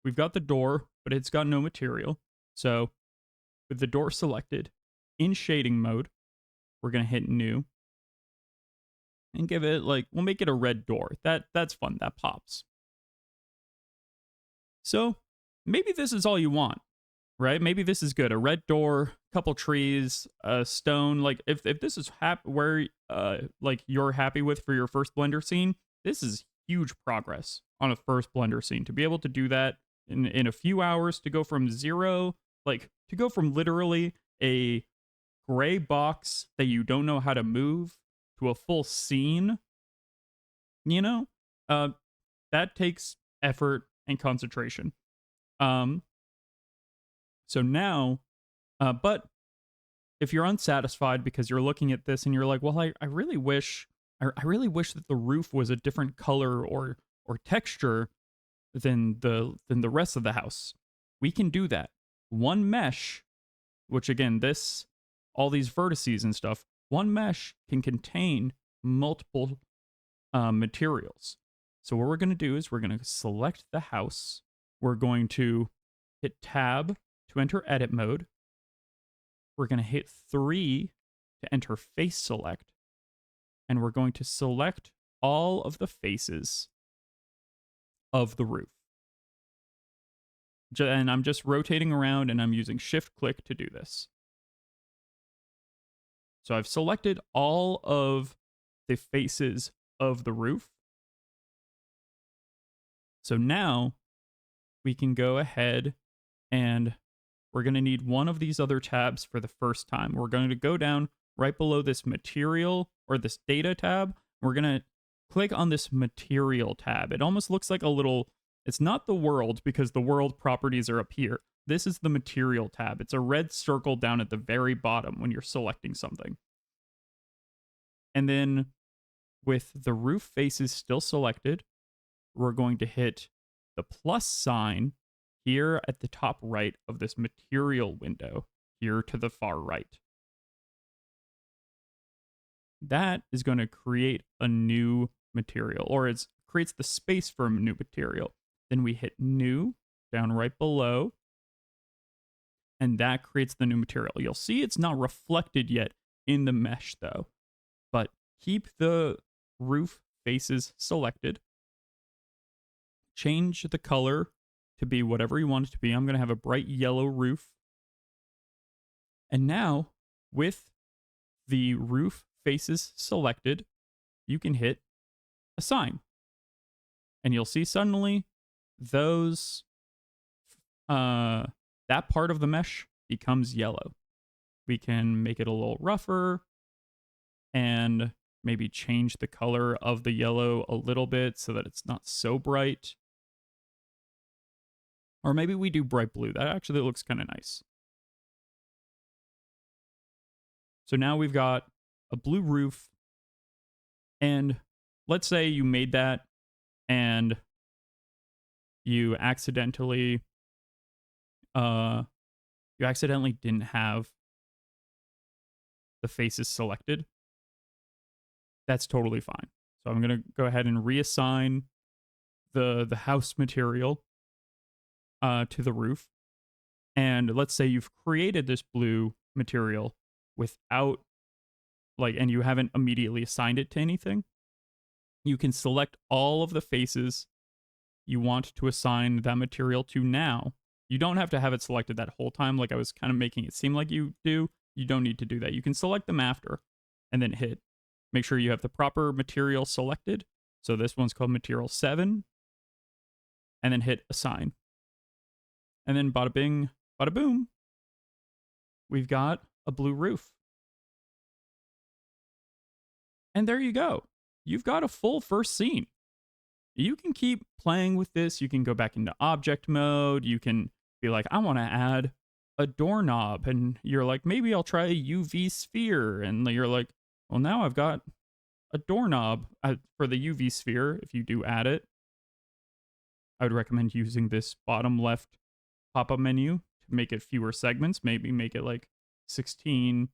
we've got the door, but it's got no material. So with the door selected, in shading mode, we're going to hit new and give it we'll make it a red door. That's fun. That pops. So maybe this is all you want, right? Maybe this is good. A red door, couple trees, a stone. If this is where you're happy with for your first Blender scene, this is huge progress on a first Blender scene. To be able to do that in a few hours, to go from zero, to go from literally a gray box that you don't know how to move to a full scene, that takes effort and concentration. So now, but if you're unsatisfied because you're looking at this and you're like, well, I really wish that the roof was a different color or texture than the rest of the house, we can do that. One mesh, which again, all these vertices and stuff, one mesh can contain multiple materials. So what we're going to do is we're going to select the house. We're going to hit tab to enter edit mode. We're going to hit 3 to enter face select. And we're going to select all of the faces of the roof. And I'm just rotating around and I'm using shift click to do this. So I've selected all of the faces of the roof. So now we can go ahead and we're going to need one of these other tabs for the first time. We're going to go down right below this material or this data tab. We're going to click on this material tab. It almost looks like it's not the world because the world properties are up here. This is the material tab. It's a red circle down at the very bottom when you're selecting something. And then with the roof faces still selected, we're going to hit the plus sign here at the top right of this material window, here to the far right. That is going to create a new material, or it creates the space for a new material. Then we hit new down right below, and that creates the new material. You'll see it's not reflected yet in the mesh though, but keep the roof faces selected. Change the color to be whatever you want it to be. I'm going to have a bright yellow roof. And now, with the roof faces selected, you can hit assign. And you'll see suddenly that part of the mesh becomes yellow. We can make it a little rougher and maybe change the color of the yellow a little bit so that it's not so bright. Or maybe we do bright blue. That actually looks kind of nice. So now we've got a blue roof. And let's say you made that and you accidentally didn't have the faces selected. That's totally fine. So I'm going to go ahead and reassign the house material to the roof. And let's say you've created this blue material without, and you haven't immediately assigned it to anything. You can select all of the faces you want to assign that material to now. You don't have to have it selected that whole time, like I was kind of making it seem like you do. You don't need to do that. You can select them after and then hit. Make sure you have the proper material selected. So this one's called material 7. And then hit assign. And then bada bing, bada boom. We've got a blue roof. And there you go. you've got a full first scene. You can keep playing with this. You can go back into object mode. You can be like, I want to add a doorknob. And you're like, maybe I'll try a UV sphere. And you're like, well, now I've got a doorknob for the UV sphere. If you do add it, I would recommend using this bottom left pop-up menu to make it fewer segments. Maybe make it like 16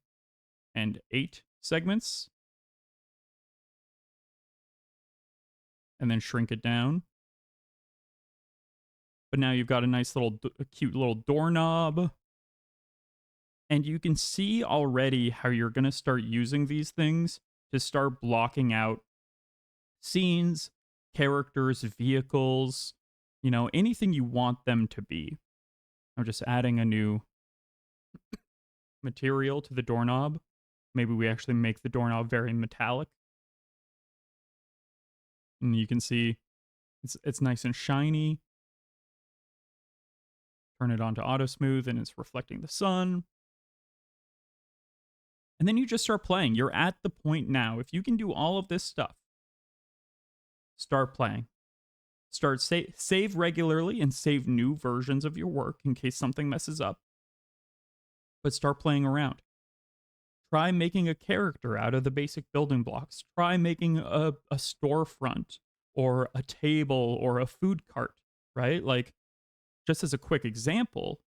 and 8 segments. And then shrink it down. But now you've got a nice little, a cute little doorknob. And you can see already how you're going to start using these things to start blocking out scenes, characters, vehicles, you know, anything you want them to be. I'm just adding a new material to the doorknob. Maybe we actually make the doorknob very metallic. And you can see it's nice and shiny. Turn it on to auto smooth and it's reflecting the sun. And then you just start playing. You're at the point now. If you can do all of this stuff, start playing. Start save regularly and save new versions of your work in case something messes up. But start playing around. Try making a character out of the basic building blocks. Try making a storefront or a table or a food cart, right? Like, just as a quick example,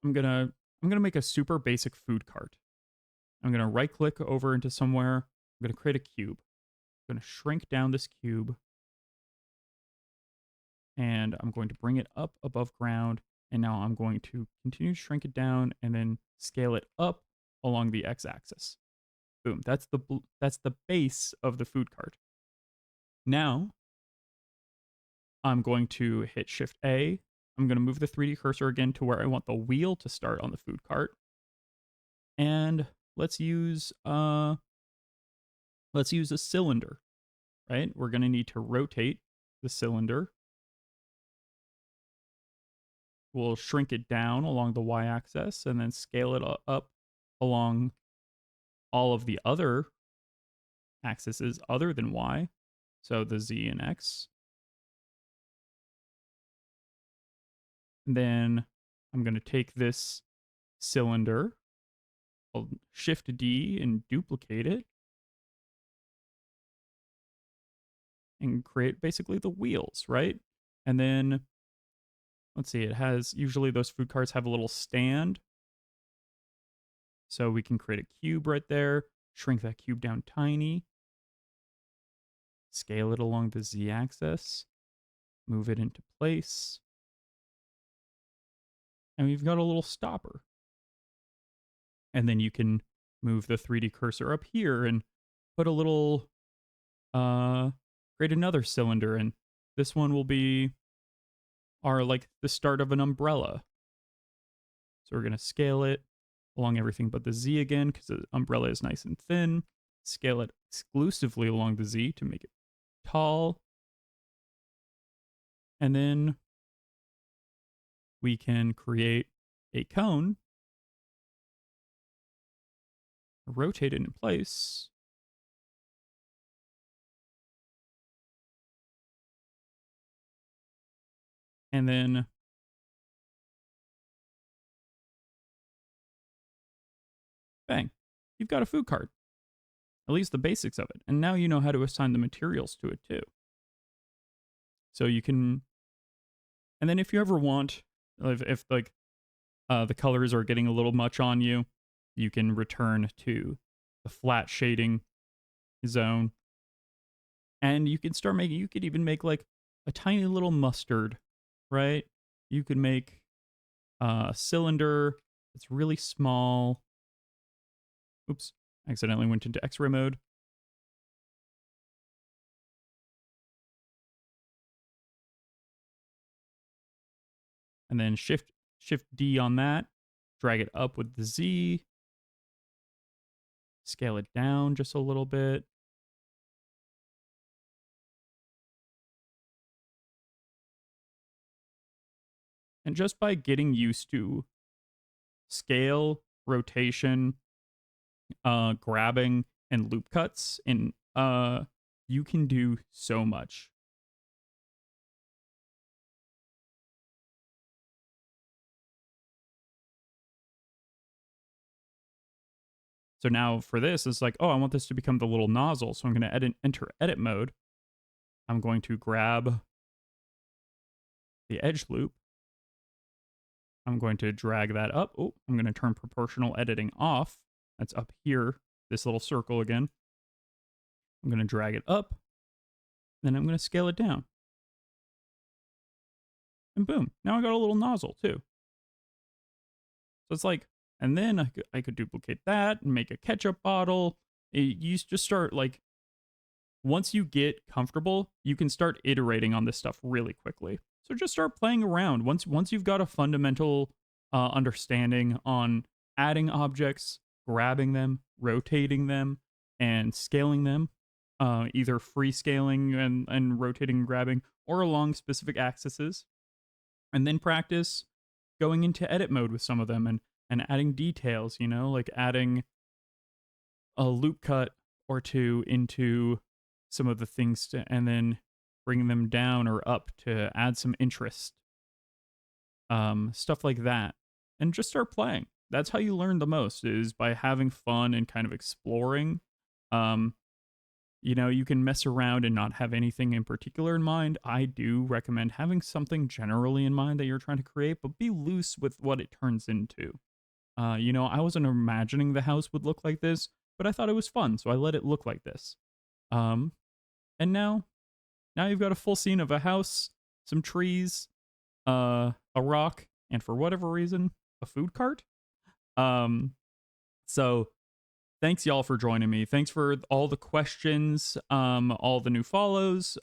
I'm gonna make a super basic food cart. I'm gonna right click over into somewhere. I'm gonna create a cube. I'm gonna shrink down this cube. And I'm going to bring it up above ground. And now I'm going to continue to shrink it down and then scale it up along the x-axis. Boom. That's the base of the food cart. Now, I'm going to hit Shift A. I'm going to move the 3D cursor again to where I want the wheel to start on the food cart. And let's use a cylinder, right? We're going to need to rotate the cylinder. We'll shrink it down along the y-axis and then scale it up along all of the other axes other than y. So the z and x. And then I'm going to take this cylinder, I'll Shift D and duplicate it, and create basically the wheels, right? And then, let's see, it has, usually those food carts have a little stand. So we can create a cube right there, shrink that cube down tiny, scale it along the z-axis, move it into place. And we've got a little stopper. And then you can move the 3D cursor up here and put a little, create another cylinder. And this one will be like the start of an umbrella. So we're going to scale it along everything but the Z again, because the umbrella is nice and thin. Scale it exclusively along the Z to make it tall. And then we can create a cone, rotate it in place, and then bang, you've got a food cart. At least the basics of it. And now you know how to assign the materials to it too. So you can, and then if you ever want, if like the colors are getting a little much on you, you can return to the flat shading zone. And you can start making, you could even make like a tiny little mustard, right? You could make a cylinder that's really small. Oops, accidentally went into X-ray mode. And then Shift D on that, drag it up with the Z, scale it down just a little bit. And just by getting used to scale, rotation, grabbing, and loop cuts, and you can do so much. So now for this, it's like, oh, I want this to become the little nozzle. So I'm going to enter edit mode. I'm going to grab the edge loop. I'm going to drag that up. Oh, I'm going to turn proportional editing off. That's up here, this little circle again. I'm going to drag it up. Then I'm going to scale it down. And boom, now I got a little nozzle too. So it's like, and then I could duplicate that and make a ketchup bottle. You just start like, once you get comfortable, you can start iterating on this stuff really quickly. So just start playing around. Once you've got a fundamental understanding on adding objects, grabbing them, rotating them, and scaling them, either free scaling and rotating and grabbing, or along specific axes, and then practice going into edit mode with some of them and adding details, you know, like adding a loop cut or two into some of the things and then bringing them down or up to add some interest. Stuff like that. And just start playing. That's how you learn the most, is by having fun and kind of exploring. You know, you can mess around and not have anything in particular in mind. I do recommend having something generally in mind that you're trying to create, but be loose with what it turns into. You know, I wasn't imagining the house would look like this, but I thought it was fun, so I let it look like this. And now you've got a full scene of a house, some trees, a rock, and for whatever reason, a food cart. So thanks y'all for joining me. Thanks for all the questions, all the new follows.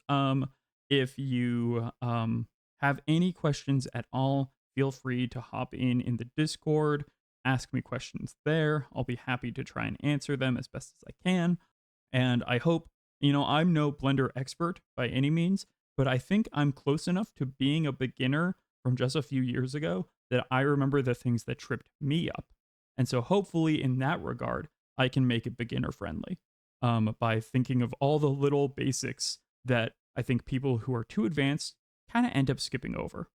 If you have any questions at all, feel free to hop in the Discord, ask me questions there. I'll be happy to try and answer them as best as I can. And I hope, you know, I'm no Blender expert by any means, but I think I'm close enough to being a beginner from just a few years ago that I remember the things that tripped me up. And so hopefully in that regard, I can make it beginner friendly by thinking of all the little basics that I think people who are too advanced kind of end up skipping over.